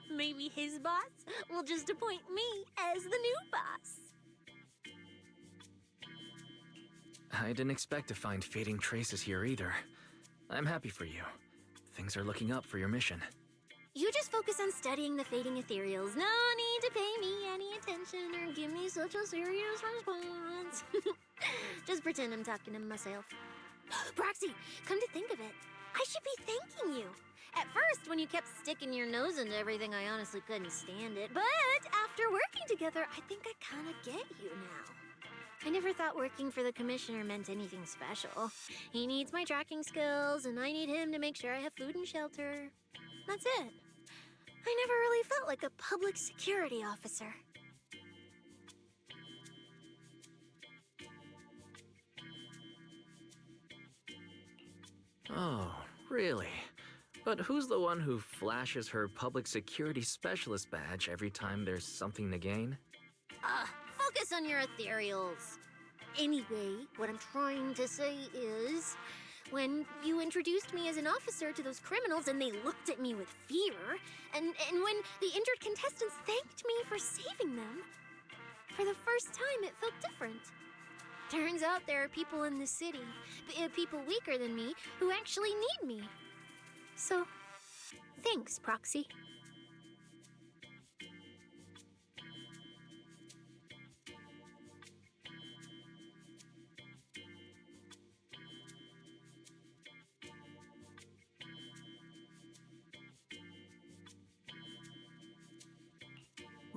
Maybe his boss will just appoint me as the new boss. I didn't expect to find fading traces here either. I'm happy for you. Things are looking up for your mission. You just focus on studying the fading ethereals. No need to pay me any attention or give me such a serious response. Just pretend I'm talking to myself. Proxy, come to think of it, I should be thanking you. At first, when you kept sticking your nose into everything, I honestly couldn't stand it. But after working together, I think I kind of get you now. I never thought working for the commissioner meant anything special. He needs my tracking skills, and I need him to make sure I have food and shelter. That's it. I never really felt like a public security officer. Oh, really? But who's the one who flashes her public security specialist badge every time there's something to gain? Focus on your ethereals. Anyway, what I'm trying to say is, when you introduced me as an officer to those criminals and they looked at me with fear, and when the injured contestants thanked me for saving them, for the first time it felt different. Turns out there are people in the city, people weaker than me, who actually need me. So, thanks, Proxy.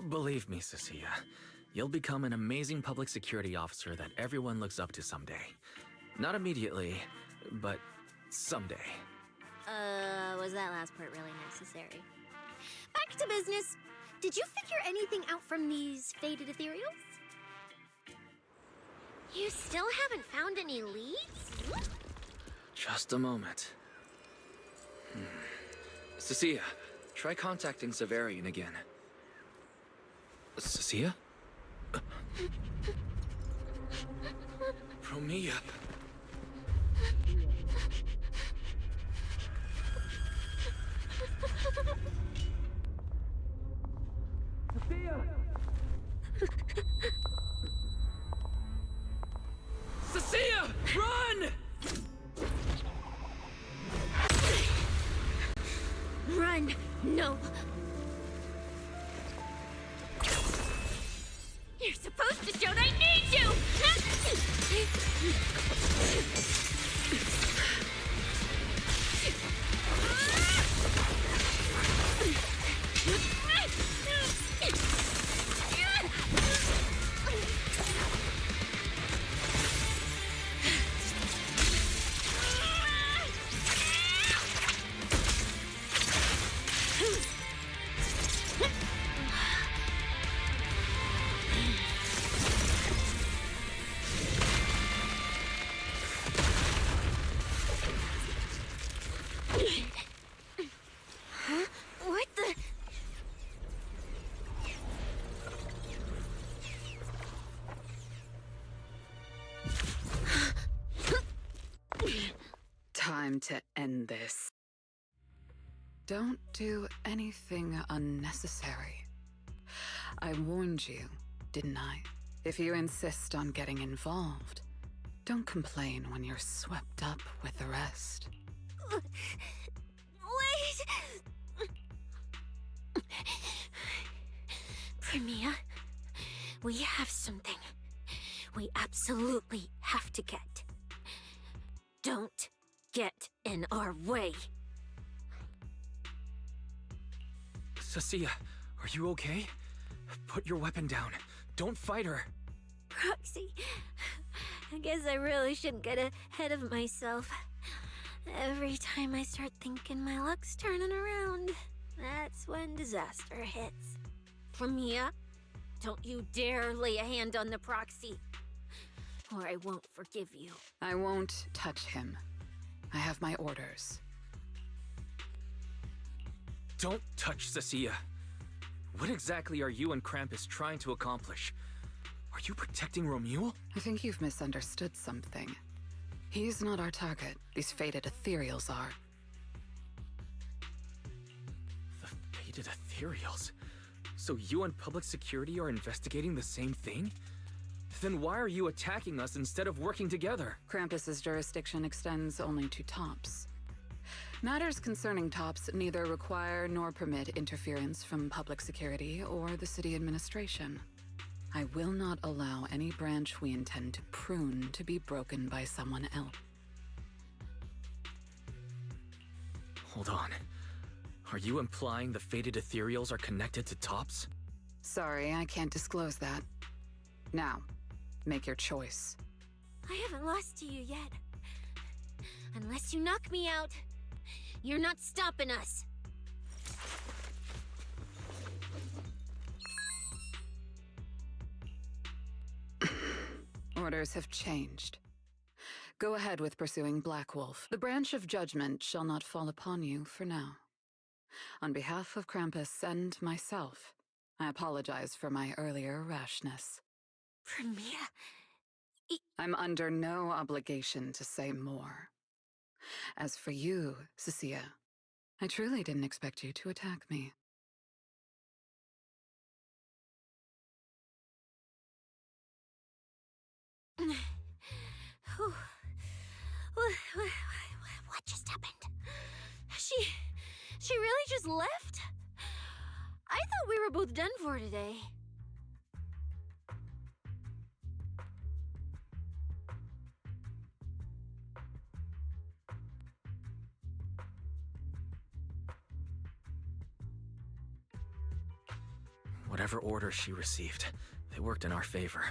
Believe me, Cecilia, you'll become an amazing public security officer that everyone looks up to someday. Not immediately, but someday. Was that last part really necessary? Back to business. Did you figure anything out from these faded ethereals? You still haven't found any leads? Just a moment. Cecilia, try contacting Severian again. Cecilia? Romia. Cecilia, run! Run! No! You're supposed to show that I need you! What the? Time to end this. Don't do anything unnecessary. I warned you, didn't I? If you insist on getting involved, don't complain when you're swept up with the rest. Wait! Premia, we have something we absolutely have to get. Don't get in our way. Cecilia, are you okay? Put your weapon down. Don't fight her. Proxy, I guess I really shouldn't get ahead of myself. Every time I start thinking my luck's turning around, that's when disaster hits. Premia, don't you dare lay a hand on the Proxy, or I won't forgive you. I won't touch him. I have my orders. Don't touch Cecilia. What exactly are you and Krampus trying to accomplish? Are you protecting Romule? I think you've misunderstood something. He's not our target. These faded ethereals are. The faded ethereals? So you and public security are investigating the same thing? Then why are you attacking us instead of working together? Krampus's jurisdiction extends only to tops. Matters concerning tops neither require nor permit interference from public security or the city administration. I will not allow any branch we intend to prune to be broken by someone else. Hold on. Are you implying the faded ethereals are connected to tops? Sorry, I can't disclose that. Now, make your choice. I haven't lost to you yet. Unless you knock me out, you're not stopping us. Orders have changed. Go ahead with pursuing Black Wolf. The branch of judgment shall not fall upon you for now. On behalf of Krampus and myself, I apologize for my earlier rashness. Premia, I'm under no obligation to say more. As for you, Cecilia, I truly didn't expect you to attack me. What just happened? She really just left? I thought we were both done for today. Whatever orders she received, they worked in our favor.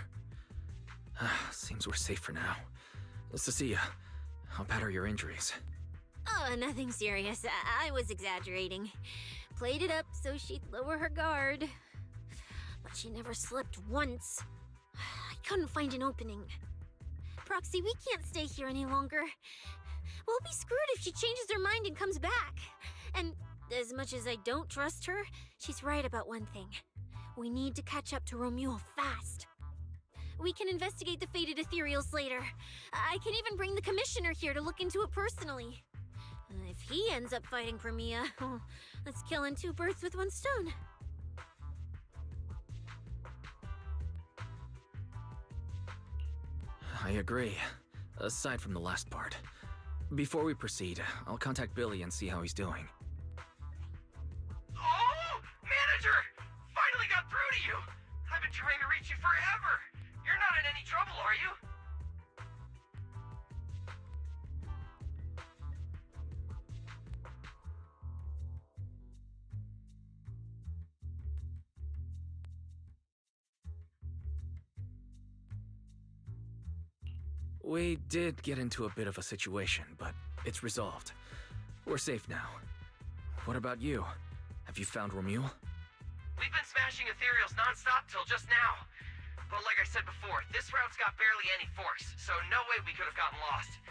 Seems we're safe for now. Cecilia, how bad are your injuries? Oh, nothing serious. I was exaggerating. Played it up so she'd lower her guard. But she never slipped once. I couldn't find an opening. Proxy, we can't stay here any longer. We'll be screwed if she changes her mind and comes back. And as much as I don't trust her, she's right about one thing. We need to catch up to Romuald fast. We can investigate the fated ethereals later. I can even bring the commissioner here to look into it personally. If he ends up fighting for Mia, that's killing two birds with one stone. I agree, aside from the last part. Before we proceed, I'll contact Billy and see how he's doing. Oh! Manager! Finally got through to you! I've been trying to reach you forever! You're not in any trouble, are you? We did get into a bit of a situation, but it's resolved. We're safe now. What about you? Have you found Romuald? We've been smashing ethereals non-stop till just now. But like I said before, this route's got barely any force, so no way we could have gotten lost.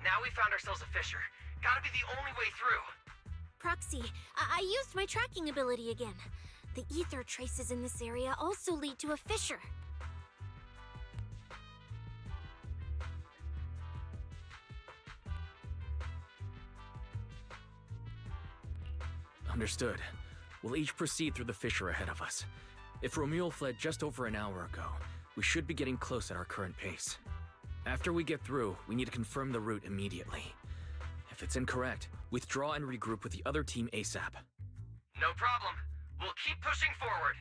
Now we found ourselves a fissure. Gotta be the only way through. Proxy, I used my tracking ability again. The ether traces in this area also lead to a fissure. Understood. We'll each proceed through the fissure ahead of us. If Romuald fled just over an hour ago, we should be getting close at our current pace. After we get through, we need to confirm the route immediately. If it's incorrect, withdraw and regroup with the other team ASAP. No problem. We'll keep pushing forward.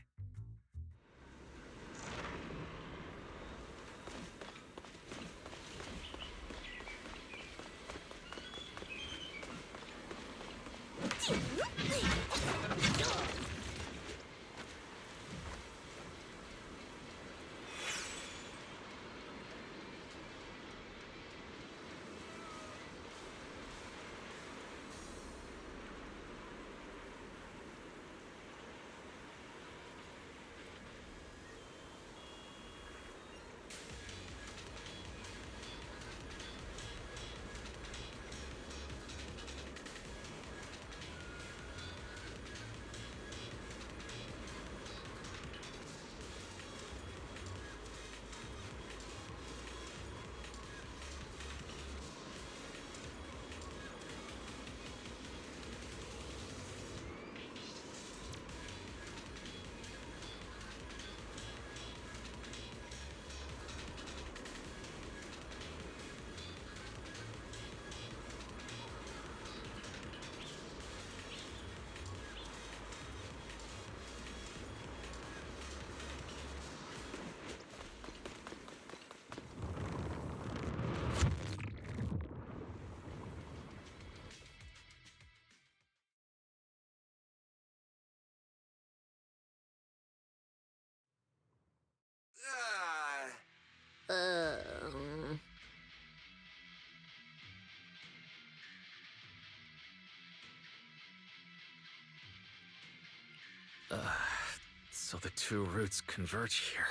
So the two routes converge here.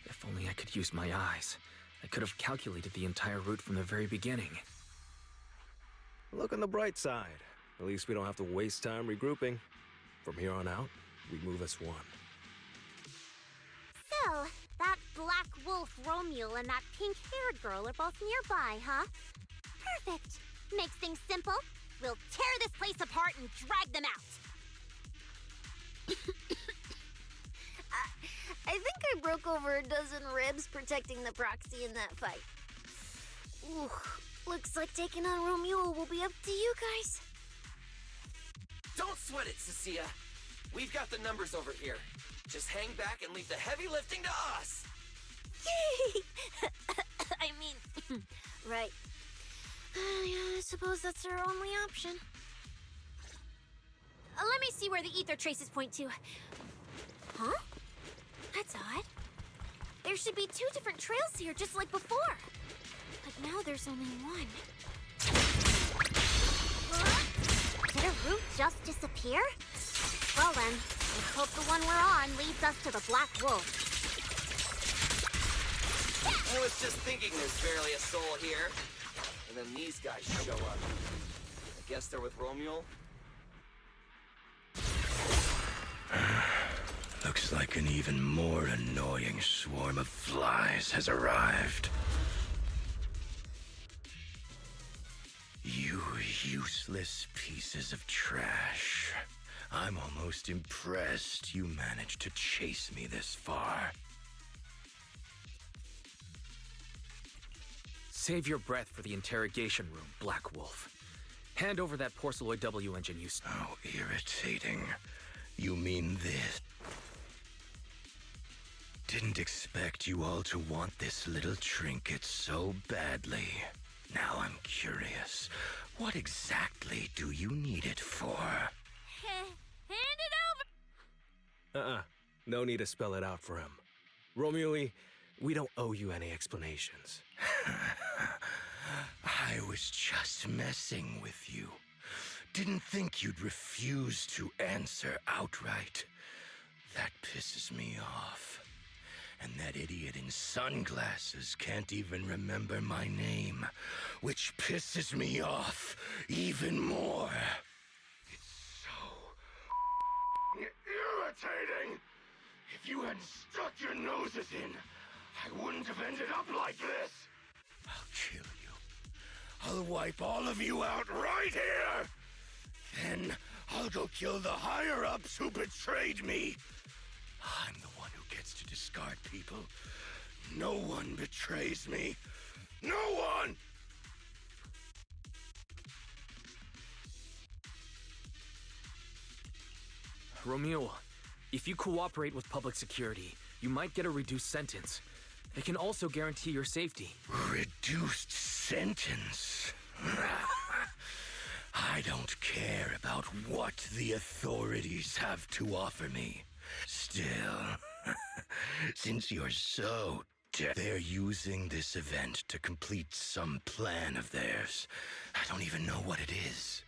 If only I could use my eyes. I could have calculated the entire route from the very beginning. Look on the bright side. At least we don't have to waste time regrouping. From here on out, we move as one. So, that Black Wolf Romule and that pink-haired girl are both nearby, huh? Perfect. Makes things simple. We'll tear this place apart and drag them out. I think I broke over a dozen ribs protecting the proxy in that fight. Ooh, looks like taking on Romule will be up to you guys. Don't sweat it, Cecilia. We've got the numbers over here. Just hang back and leave the heavy lifting to us. I mean, right. Yeah, I suppose that's our only option. Let me see where the ether traces point to. Huh? That's odd. There should be 2 different trails here, just like before. But now there's only one. Did a route just disappear? Well then, let's hope the one we're on leads us to the Black Wolf. I was just thinking there's barely a soul here. And then these guys show up. I guess they're with Romule. Looks like an even more annoying swarm of flies has arrived. You useless pieces of trash. I'm almost impressed you managed to chase me this far. Save your breath for the interrogation room, Black Wolf. Hand over that porceloid W engine you stole. How irritating. You mean this? Didn't expect you all to want this little trinket so badly. Now I'm curious. What exactly do you need it for? Hand it over! No need to spell it out for him. Romule, we don't owe you any explanations. I was just messing with you. Didn't think you'd refuse to answer outright. That pisses me off. And that idiot in sunglasses can't even remember my name, which pisses me off even more. It's so irritating. If you hadn't stuck your noses in, I wouldn't have ended up like this. I'll kill you. I'll wipe all of you out right here. Then I'll go kill the higher-ups who betrayed me. I'm the one who gets to discard people. No one betrays me. No one! Romule, if you cooperate with public security, you might get a reduced sentence. They can also guarantee your safety. Reduced sentence? I don't care about what the authorities have to offer me. Still, since you're so they're using this event to complete some plan of theirs. I don't even know what it is.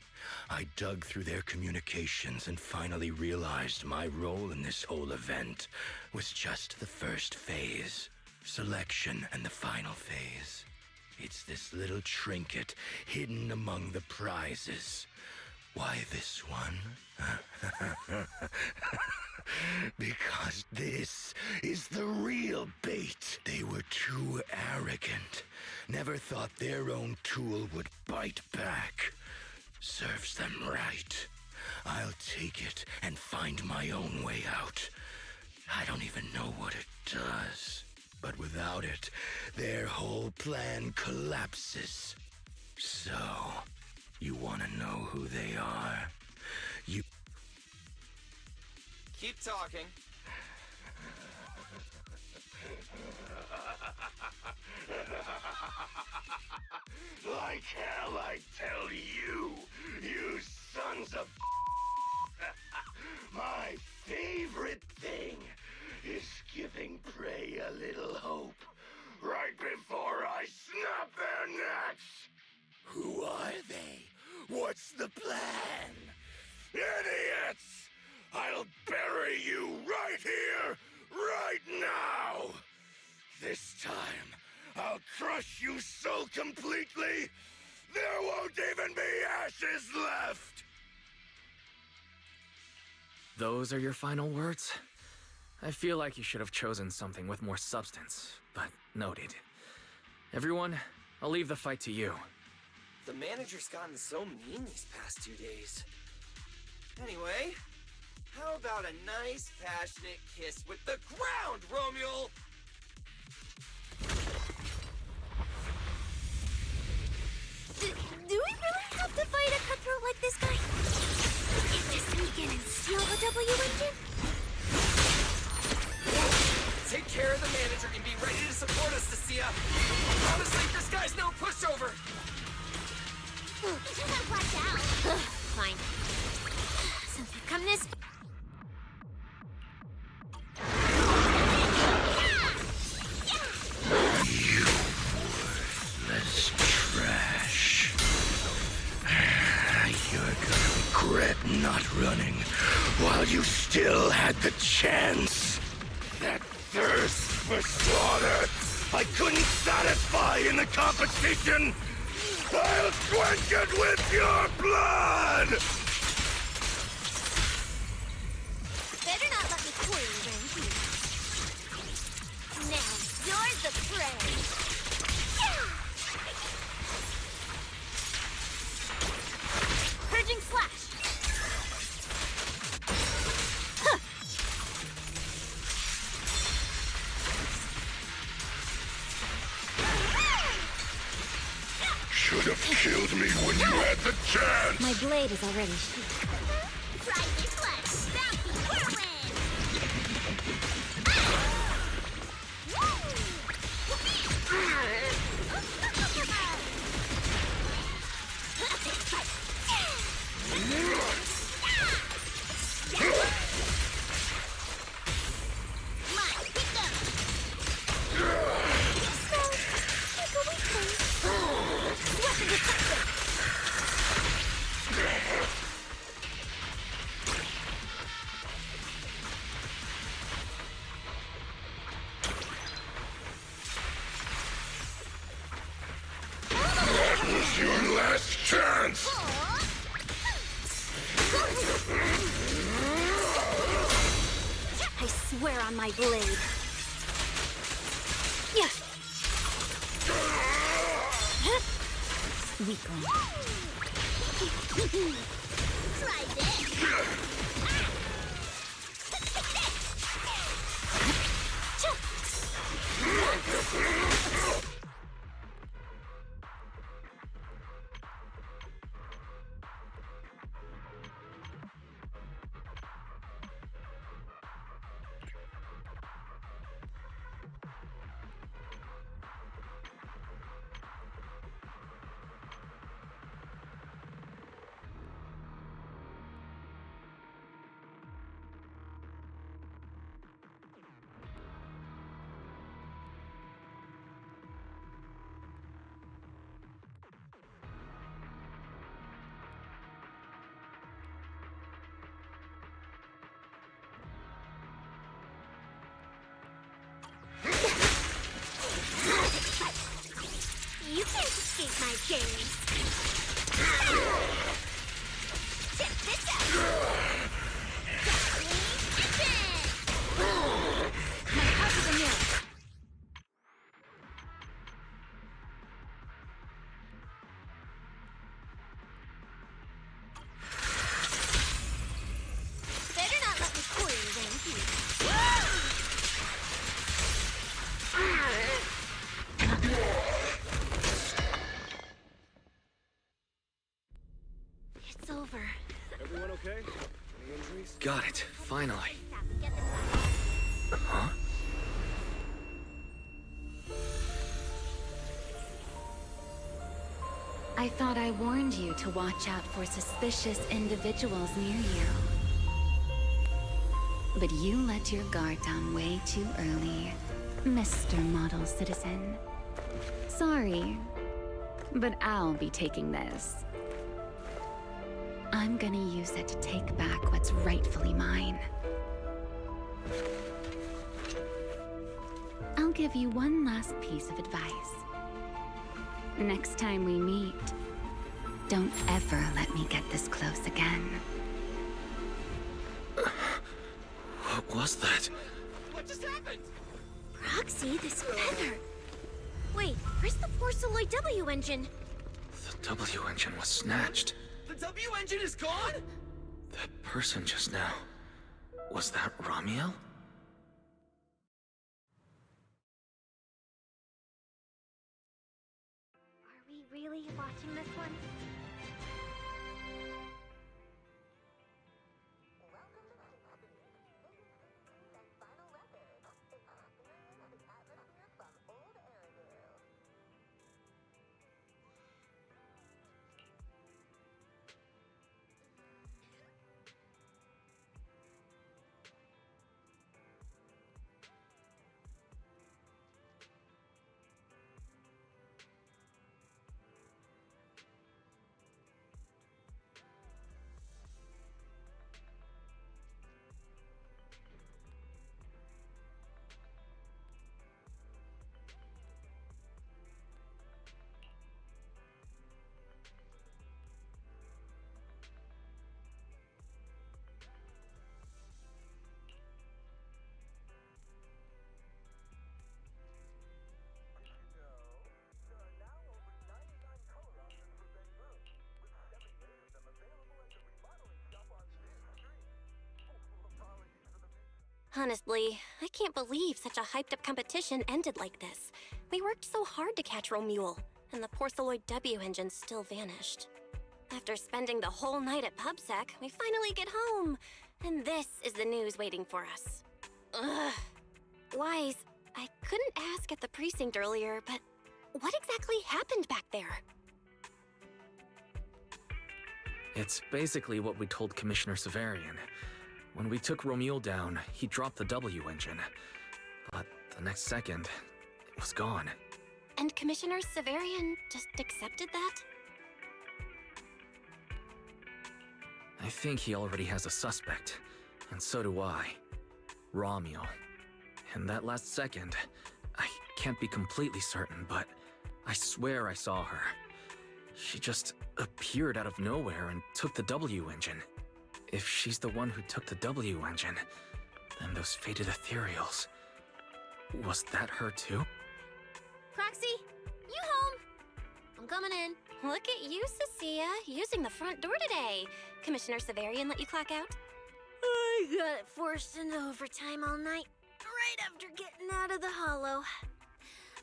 I dug through their communications and finally realized my role in this whole event was just the first phase. Selection and the final phase. It's this little trinket hidden among the prizes. Why this one? Because this is the real bait. They were too arrogant. Never thought their own tool would bite back. Serves them right. I'll take it and find my own way out. I don't even know what it does. But without it, their whole plan collapses. So, you want to know who they are? You... Keep talking. Like hell, I tell you, you sons of... My favorite thing is giving prey a little hope right before I snap their necks. Who are they? What's the plan? Idiots! I'll bury you right here, right now! This time, I'll crush you so completely, there won't even be ashes left! Those are your final words? I feel like you should have chosen something with more substance, but noted. Everyone, I'll leave the fight to you. The manager's gotten so mean these past 2 days. Anyway, how about a nice, passionate kiss with the ground, Romule? Do we really have to fight a cutthroat like this guy? Can't just sneak in and steal the W engine? Take care of the manager and be ready to support us, Nasia. Honestly, this guy's no pushover. Watch out. Fine. Since we've come this... You worthless trash. You're gonna regret not running while you still had the chance. That thirst for slaughter I couldn't satisfy in the competition. I'll quench it with your blood! Better not let me fool you, Ranky. Now, you're the prey. Purging slash. Should have killed me when you had the chance! My blade is already sheathed. Friday flesh, bounty whirlwind! That was your last chance! I swear on my blade. Yeah. Weakling. Try this. You can't escape my gaze. Check this out. My heart is a mirror. Better not let me fool you, Ranky. It's over. Everyone okay? Any injuries? Got it, finally. Huh? I thought I warned you to watch out for suspicious individuals near you. But you let your guard down way too early, Mr. Model Citizen. Sorry, but I'll be taking this. I'm gonna use it to take back what's rightfully mine. I'll give you one last piece of advice. Next time we meet, don't ever let me get this close again. What was that? What just happened? Roxy, this feather. Wait, where's the Porceloid W engine? The W engine was snatched. The W engine is gone? That person just now. Was that Ramiel? Are we really watching this one? Honestly, I can't believe such a hyped-up competition ended like this. We worked so hard to catch Romuel, and the Porceloid W engine still vanished. After spending the whole night at PubSec, we finally get home, and this is the news waiting for us. Ugh. Wise, I couldn't ask at the precinct earlier, but what exactly happened back there? It's basically what we told Commissioner Severian. When we took Romuel down, he dropped the W engine. But the next second, it was gone. And Commissioner Severian just accepted that? I think he already has a suspect, and so do I. Romuel. In that last second, I can't be completely certain, but I swear I saw her. She just appeared out of nowhere and took the W engine. If she's the one who took the W engine, then those fated ethereals... Was that her too? Proxy, you home? I'm coming in. Look at you, Cecilia, using the front door today. Commissioner Severian let you clock out? I got forced into overtime all night, right after getting out of the Hollow.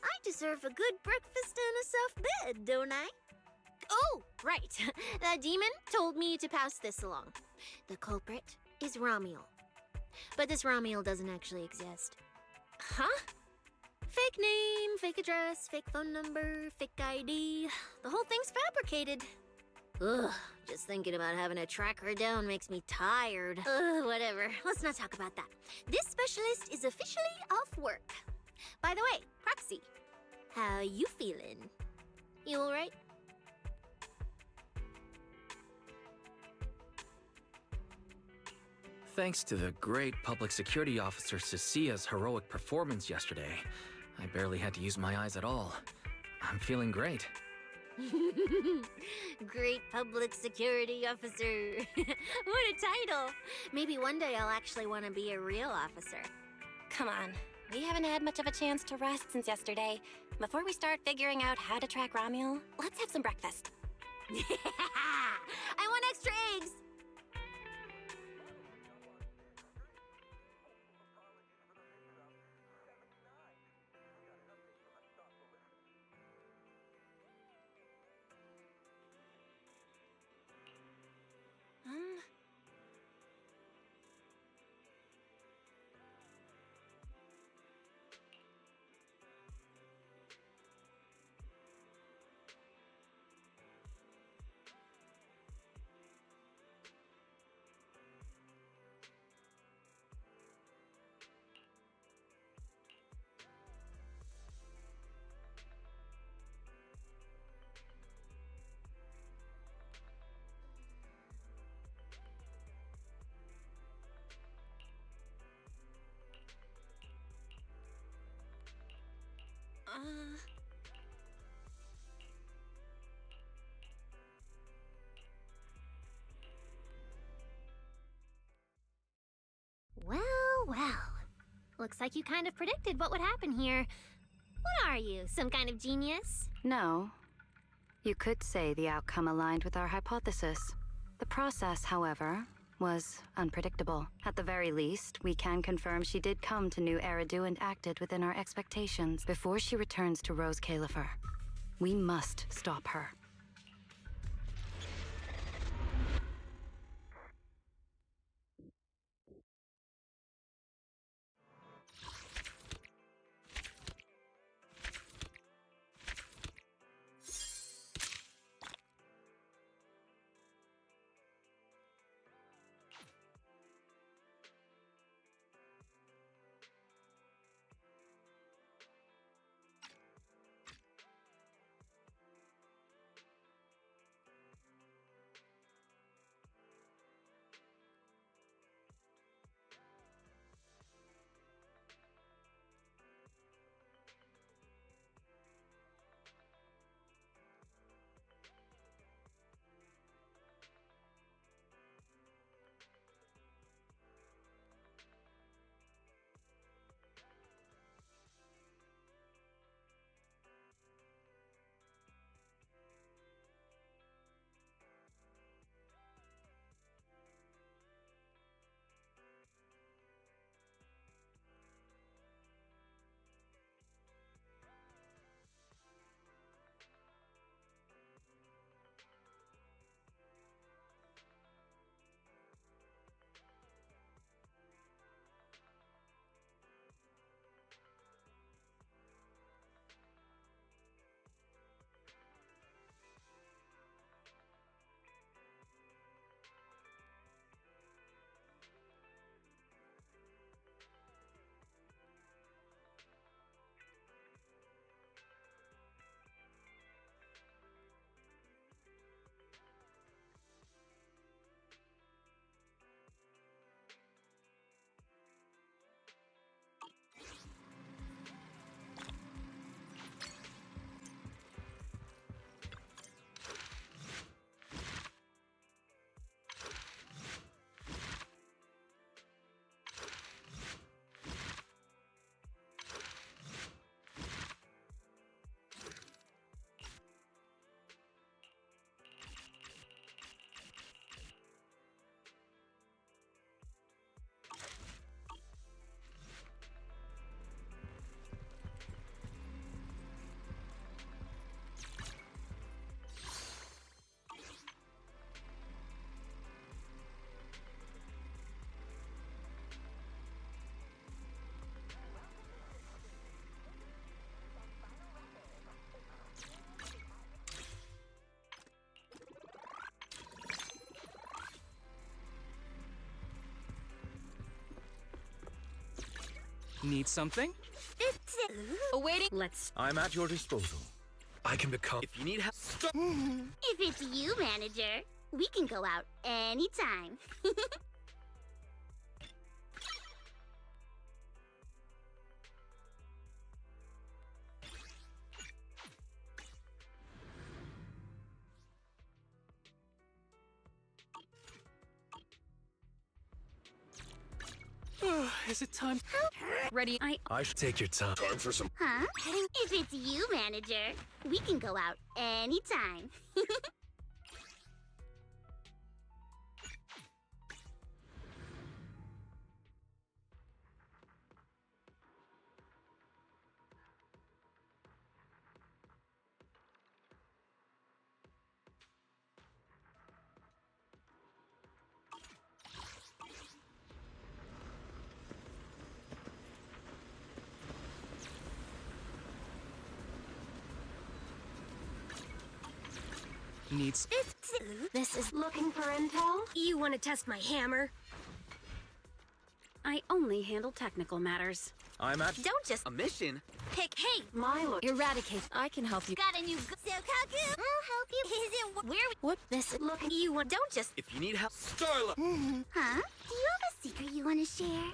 I deserve a good breakfast and a soft bed, don't I? Oh, right. That demon told me to pass this along. The culprit is Romuel. But this Romuel doesn't actually exist. Huh? Fake name, fake address, fake phone number, fake ID. The whole thing's fabricated. Ugh, just thinking about having to track her down makes me tired. Whatever. Let's not talk about that. This specialist is officially off work. By the way, Proxy, how you feeling? You alright? Thanks to the great public security officer Cecilia's heroic performance yesterday, I barely had to use my eyes at all. I'm feeling great. Great public security officer. What a title. Maybe one day I'll actually want to be a real officer. Come on, we haven't had much of a chance to rest since yesterday. Before we start figuring out how to track Romuel, let's have some breakfast. I want extra eggs. Well, well. looks like you kind of predicted what would happen here. What are you, some kind of genius? No. You could say the outcome aligned with our hypothesis. The process, however, was unpredictable. At the very least, we can confirm she did come to New Eridu and acted within our expectations before she returns to Rose Califer. We must stop her. Need something? It's awaiting. Let's. I'm at your disposal. I can become. If you need help. If it's you, manager, we can go out anytime. Is it time? Ready? I should take your time. Time for some. Huh? If it's you, manager, we can go out anytime. Needs. This is looking for intel? You want to test my hammer? I only handle technical matters. I'm at. Don't just a mission. pick. Hey, Milo, eradicate. I can help you. Got a new Sokaku. I'll help you. Is it where? What? This is looking. You want? Don't just. If you need help, Starla. Huh? Do you have a secret you want to share?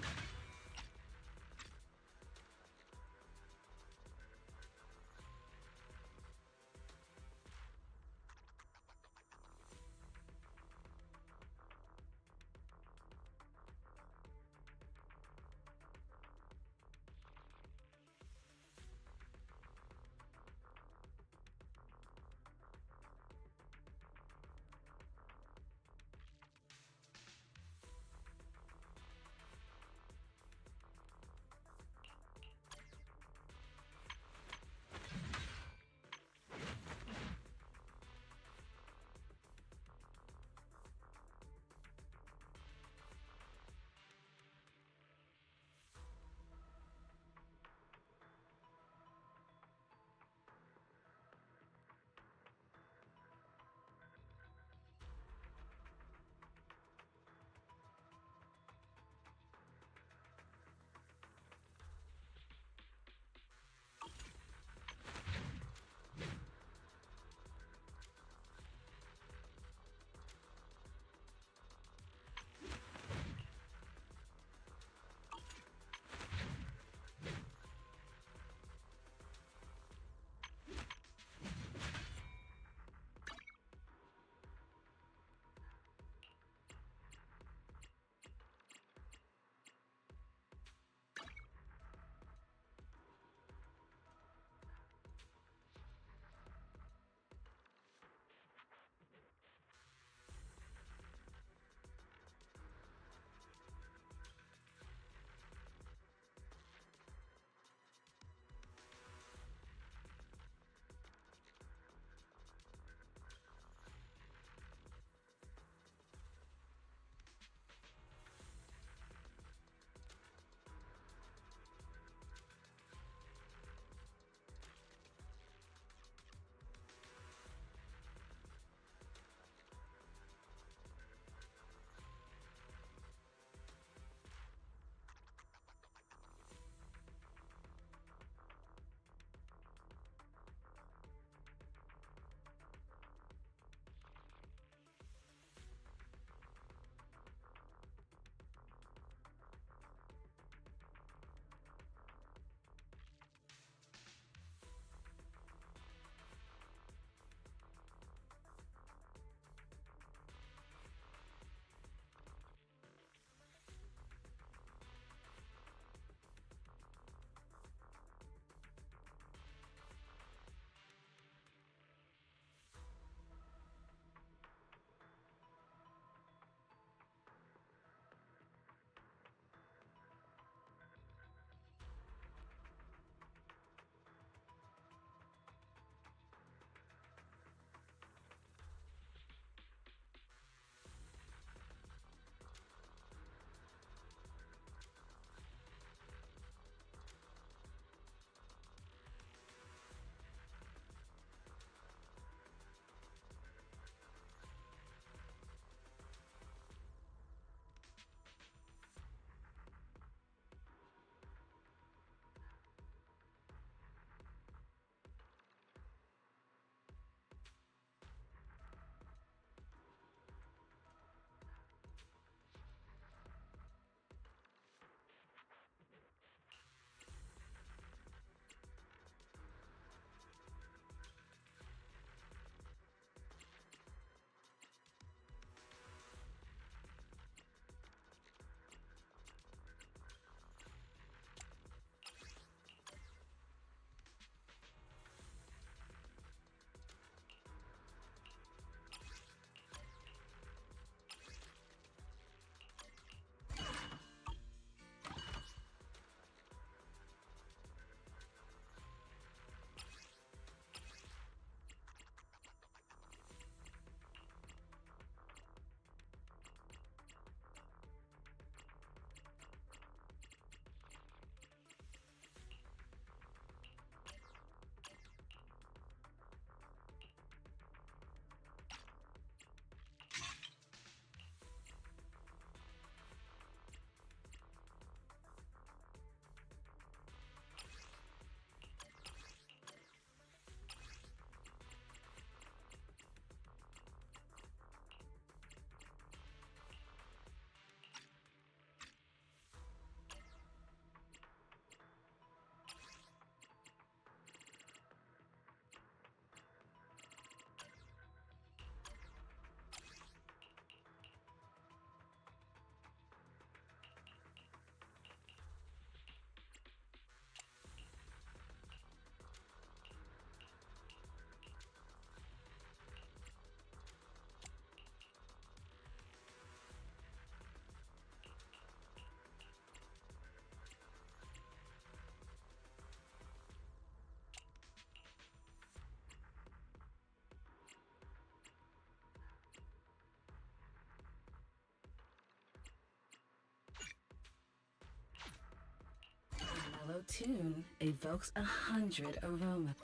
mellow tune evokes 100 aromas.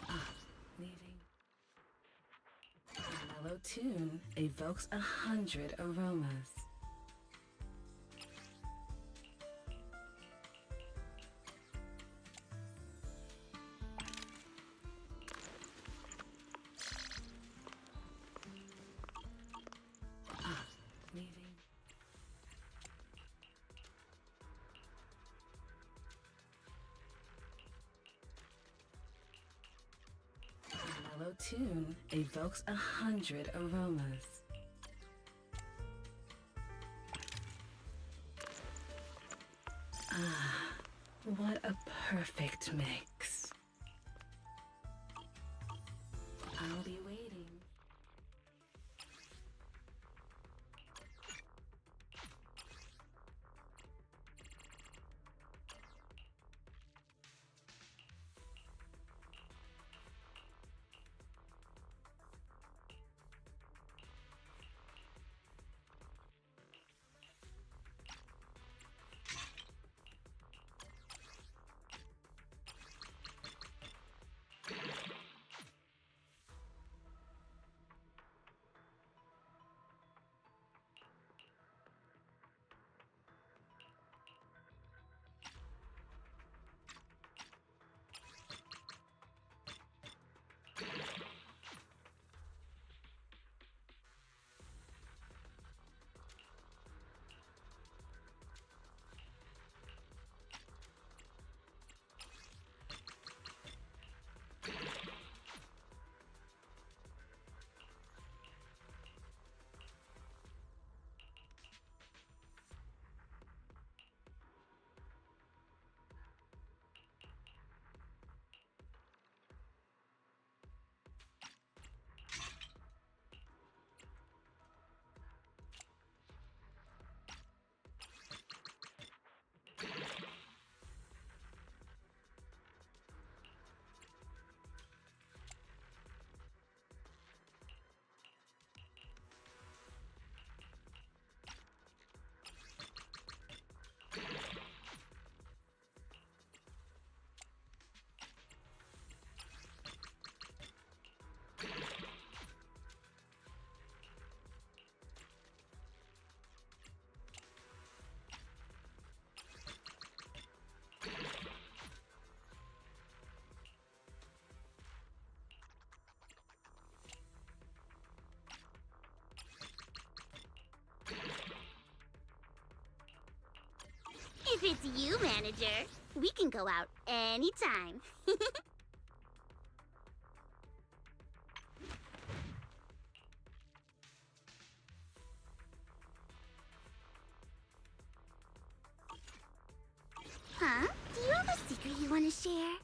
Leaving. A mellow tune evokes 100 aromas. Leaving. A mellow tune evokes 100 aromas. Ah, what a perfect mix. I'll be waiting. If it's you, manager, we can go out anytime. Huh? Do you have a secret you want to share?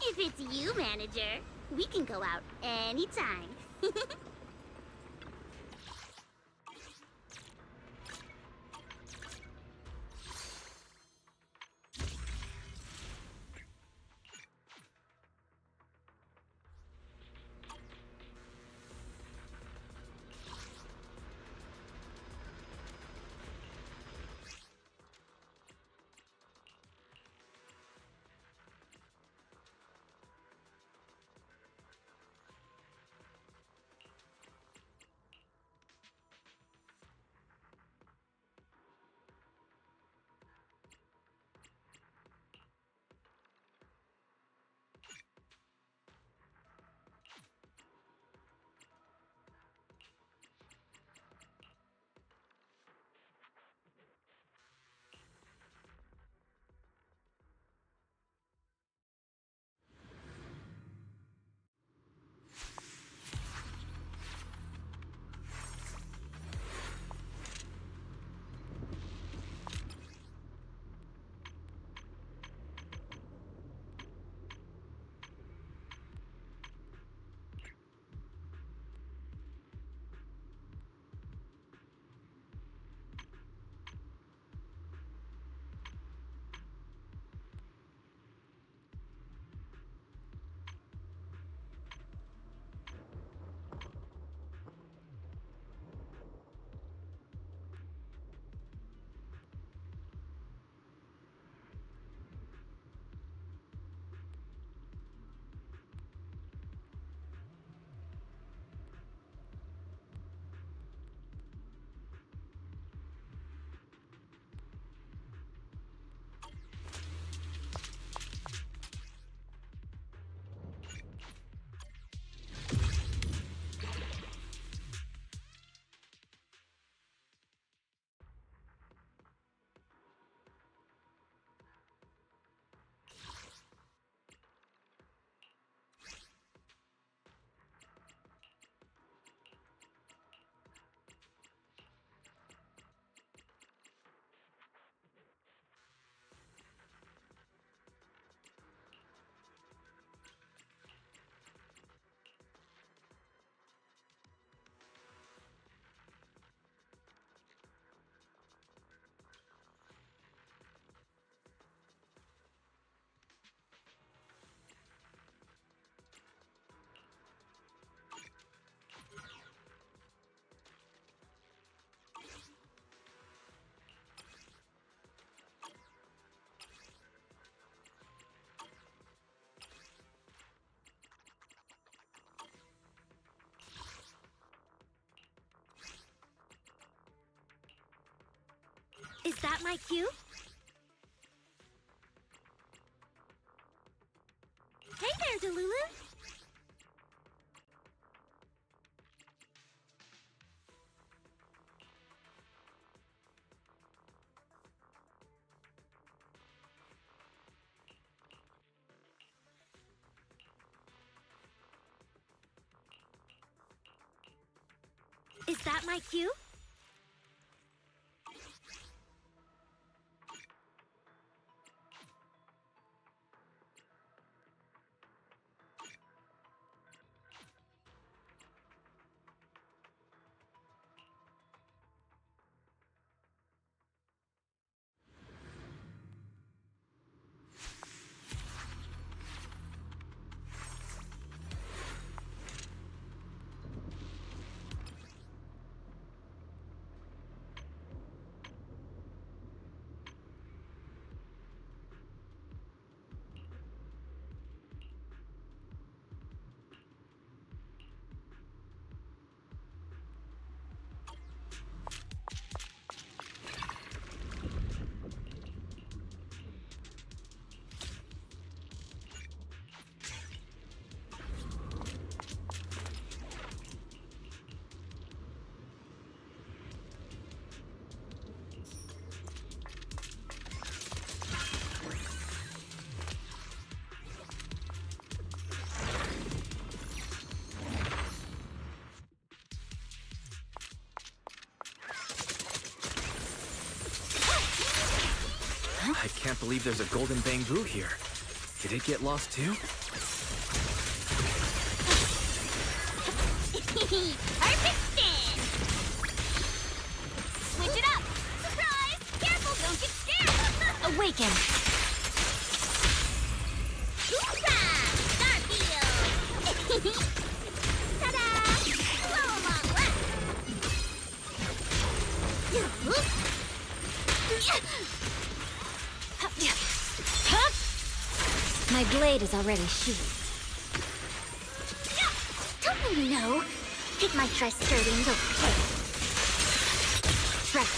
If it's you, manager, we can go out anytime. that my cue? Hey there, Delulu. Is that my cue? I can't believe there's a golden bamboo here. Did it get lost too? Perfect spin! Switch it up! Surprise! Careful, don't get scared! Awaken! Hoorah! Starfield! Ta-da! Slow 'em on left! My blade is already sheathed. Don't you know? Take my tri-skirting's okay. Right.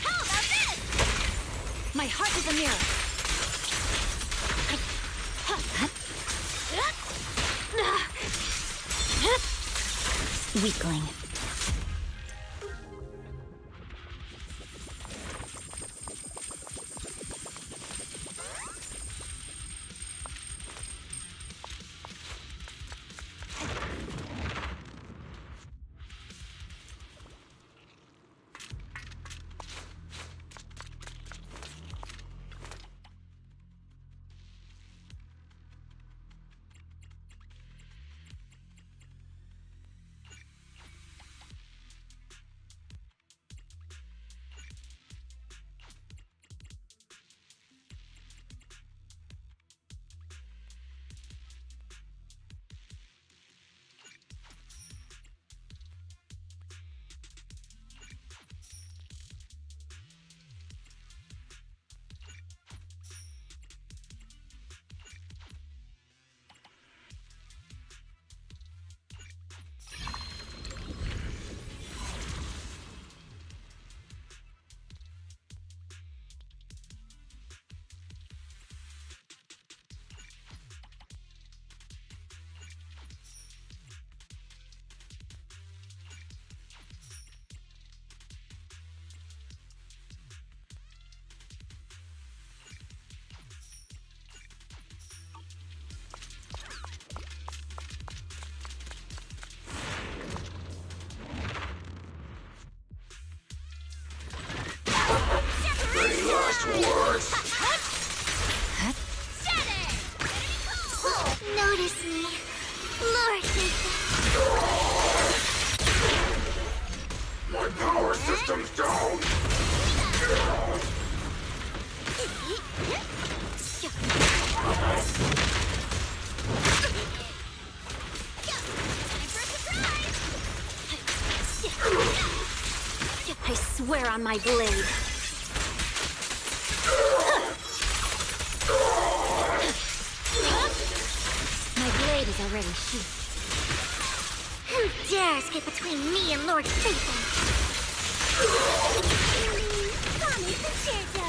How about this? My heart is a mirror. Weakling. this works! Notice me, Lord My power system's down! I swear on my blade. My blade is already sheathed. Who dares get between me and Lord Satan? Tommy Concerto!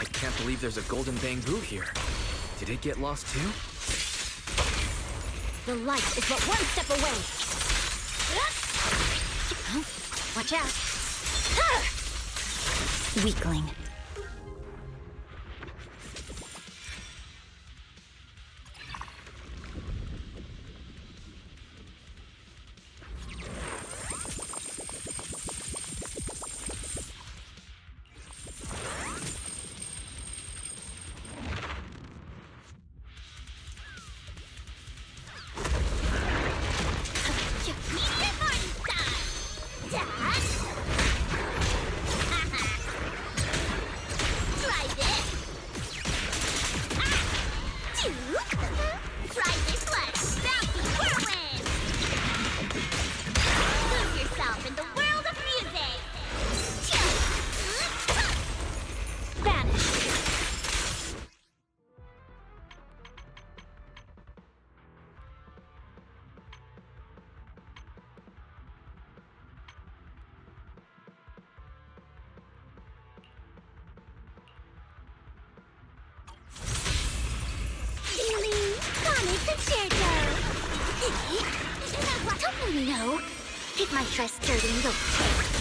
I can't believe there's a golden bamboo here. Did it get lost too? The light is but one step away. Watch out. Weakling. Don't you know? Get my dress dirty and you'll pay.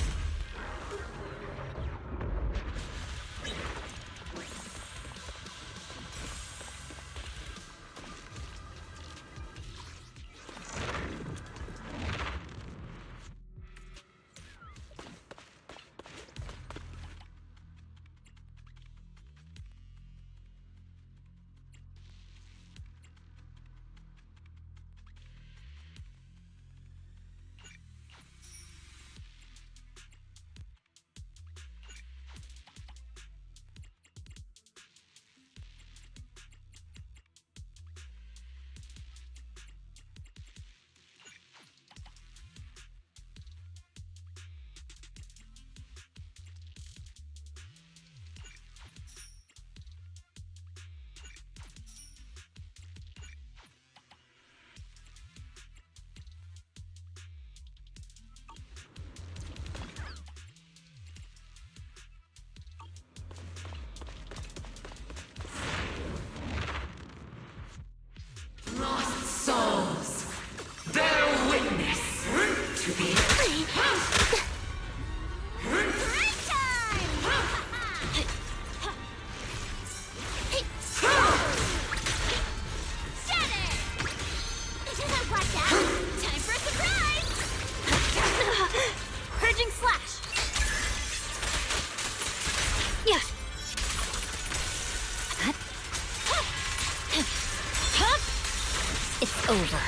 over.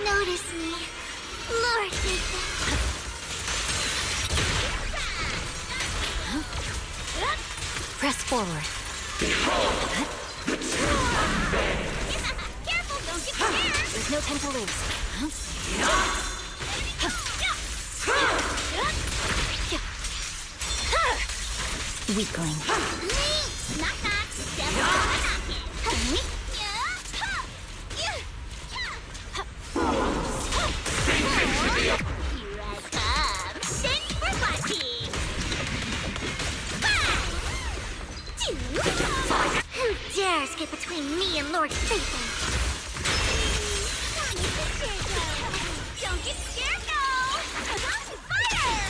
Notice me, Lord Ethan. Press forward. Careful, don't get scared! There's no time to lose. Weakling. Knock knock, step on knocking. Here I come. Send for watching. 5, 2, who dares get between me and Lord Satan? Don't get scared, no! Fire!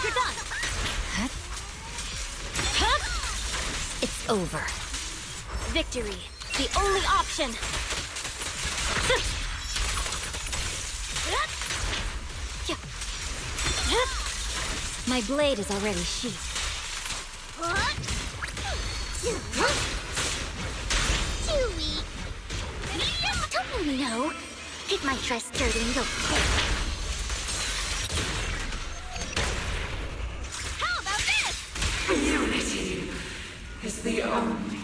You're done. It's over. Victory, the only option. My blade is already sheathed. Too weak. Don't you know? Get my dress dirty and you'll pay. How about this? Unity is the only.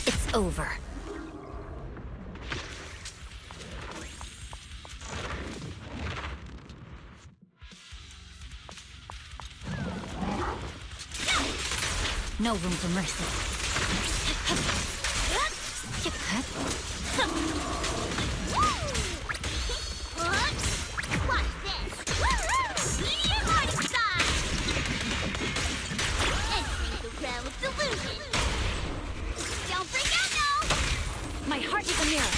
It's over. No room for mercy. Watch this. Medium morning star. Entering the realm of delusion. Don't freak out now. My heart is a mirror.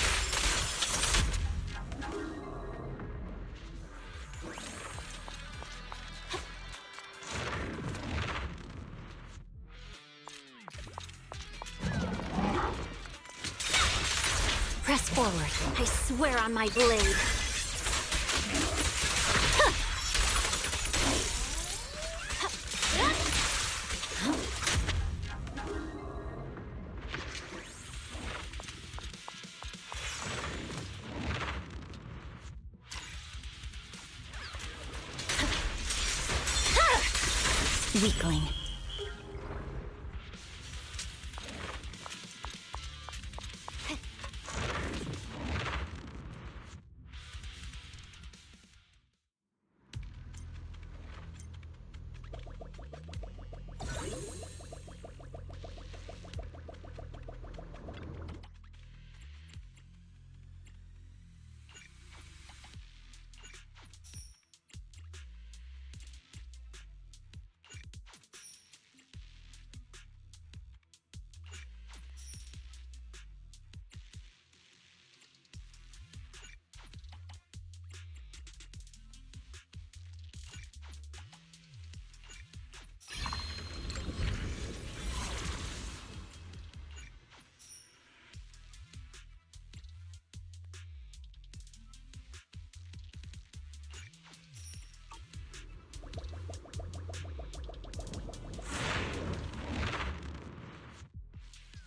Press forward. I swear on my blade. Weakling.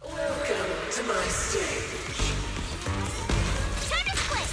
Welcome to my stage. Time to split.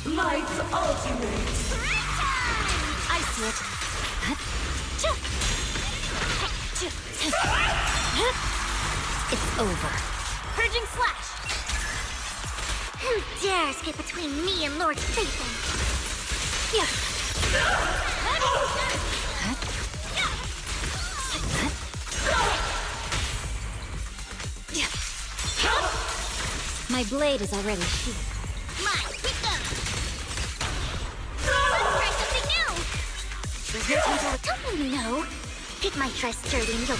Light's ultimate. I see it. It's over. Purging slash. Who dares get between me and Lord Satan? Yeah. My blade is already sheathed. Mine, pick up. Let's try something new. There's no time to... Don't let me know. Get my dress dirty and you'll...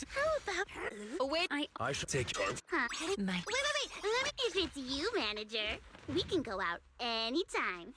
How about... Oh, wait, I should take your... Huh? Wait. Let me... If it's you, manager, we can go out anytime.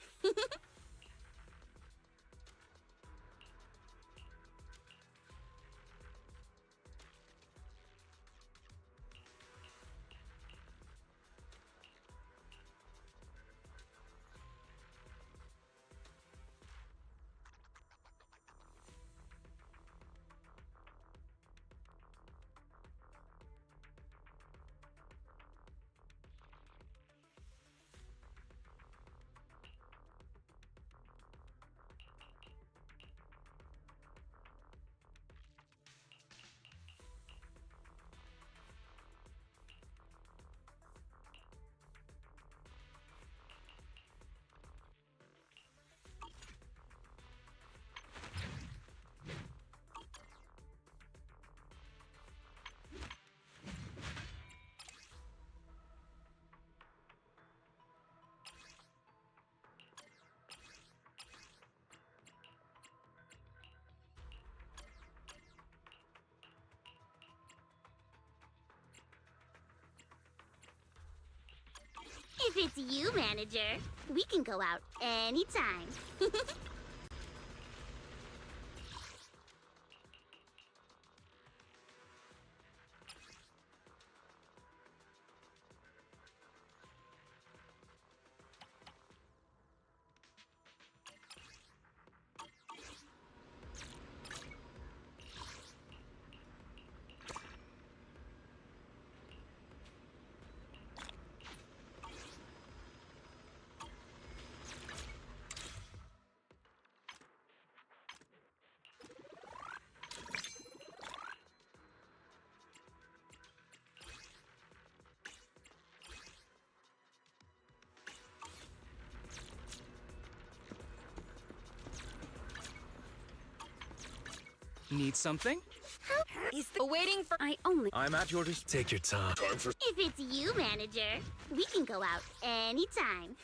If it's you, manager, we can go out anytime. Need something? Is waiting for I'm at your Take your time. If it's you, manager, we can go out anytime.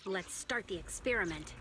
Let's start the experiment.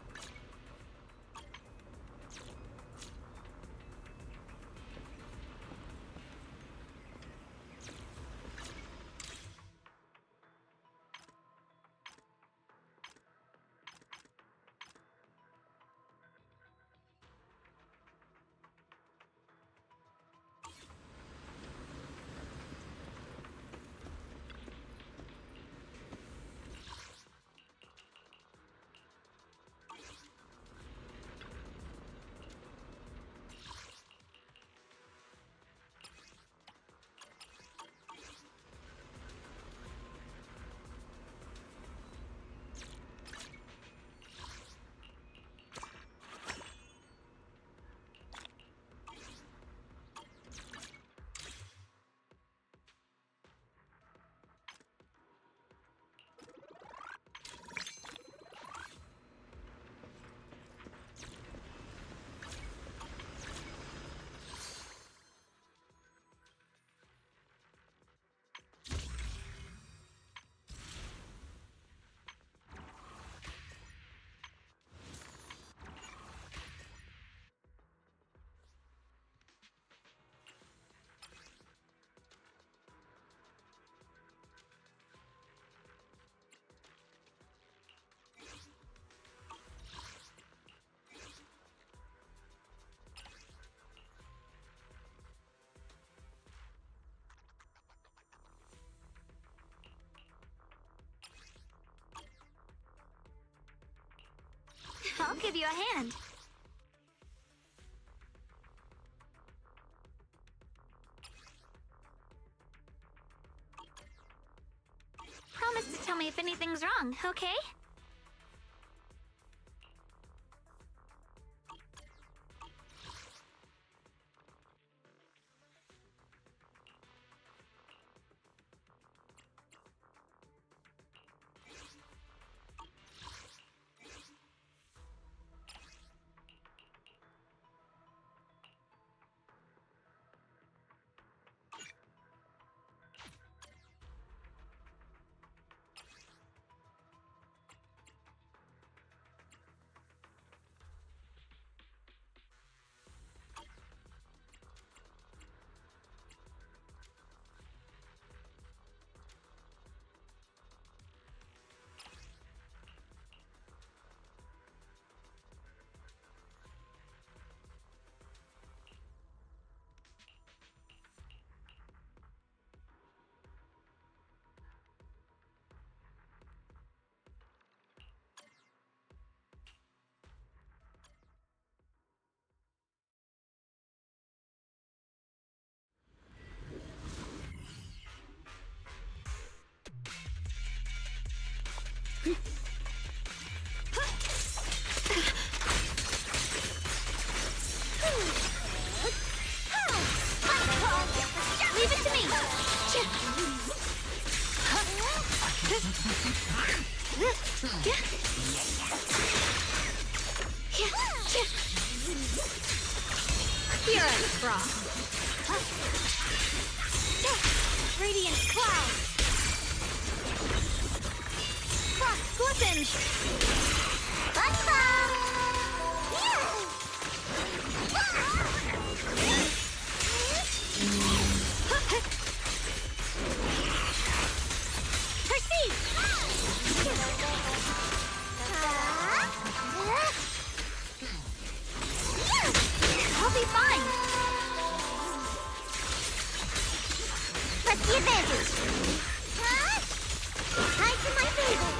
I'll give you a hand. Promise to tell me if anything's wrong, okay? Leave it to me! Here I frog. Radiant cloud. Frost glisten. Proceed. I'll be fine. Press the advantage. Tied to my favor.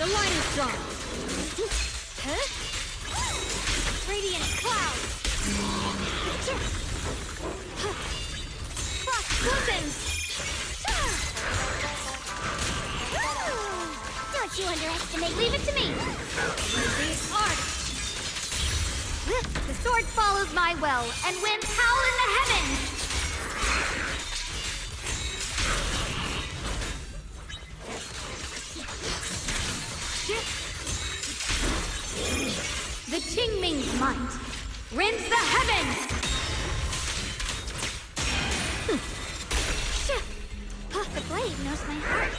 The line is drawn. Huh? Radiant cloud. Frost weapons. Don't you underestimate. Leave it to me. These arts. The sword follows my will, and winds howl in the heavens. The Qingming's might rends the heavens! The blade knows my heart.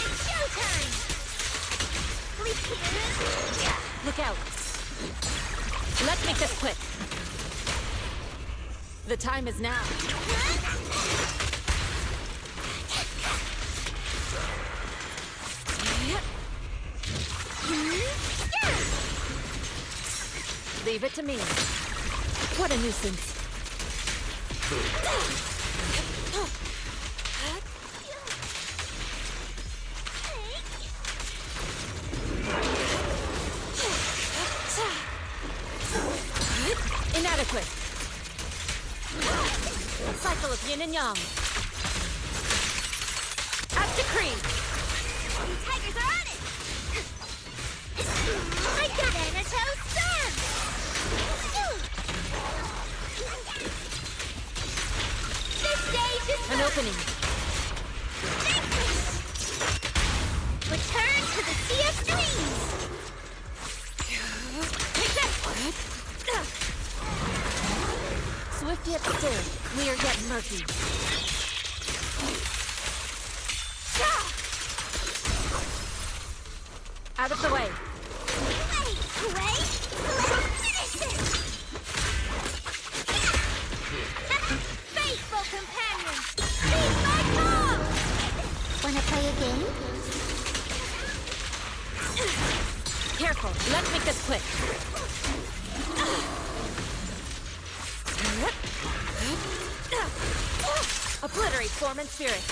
It's showtime! Look out. Let's make this quick. The time is now. Leave it to me. What a nuisance. Inadequate. Cycle of yin and yang. As decreed. Tigers are on it! I got Anatos Storm! This stage is An opening. Return to the Sea of Dreams! Swift yet still, clear yet murky. Out of the way. Wait! Finish this! Faithful companion! Be my call! Wanna play a game? Careful, let's make this quick. Obliterate form and spirit.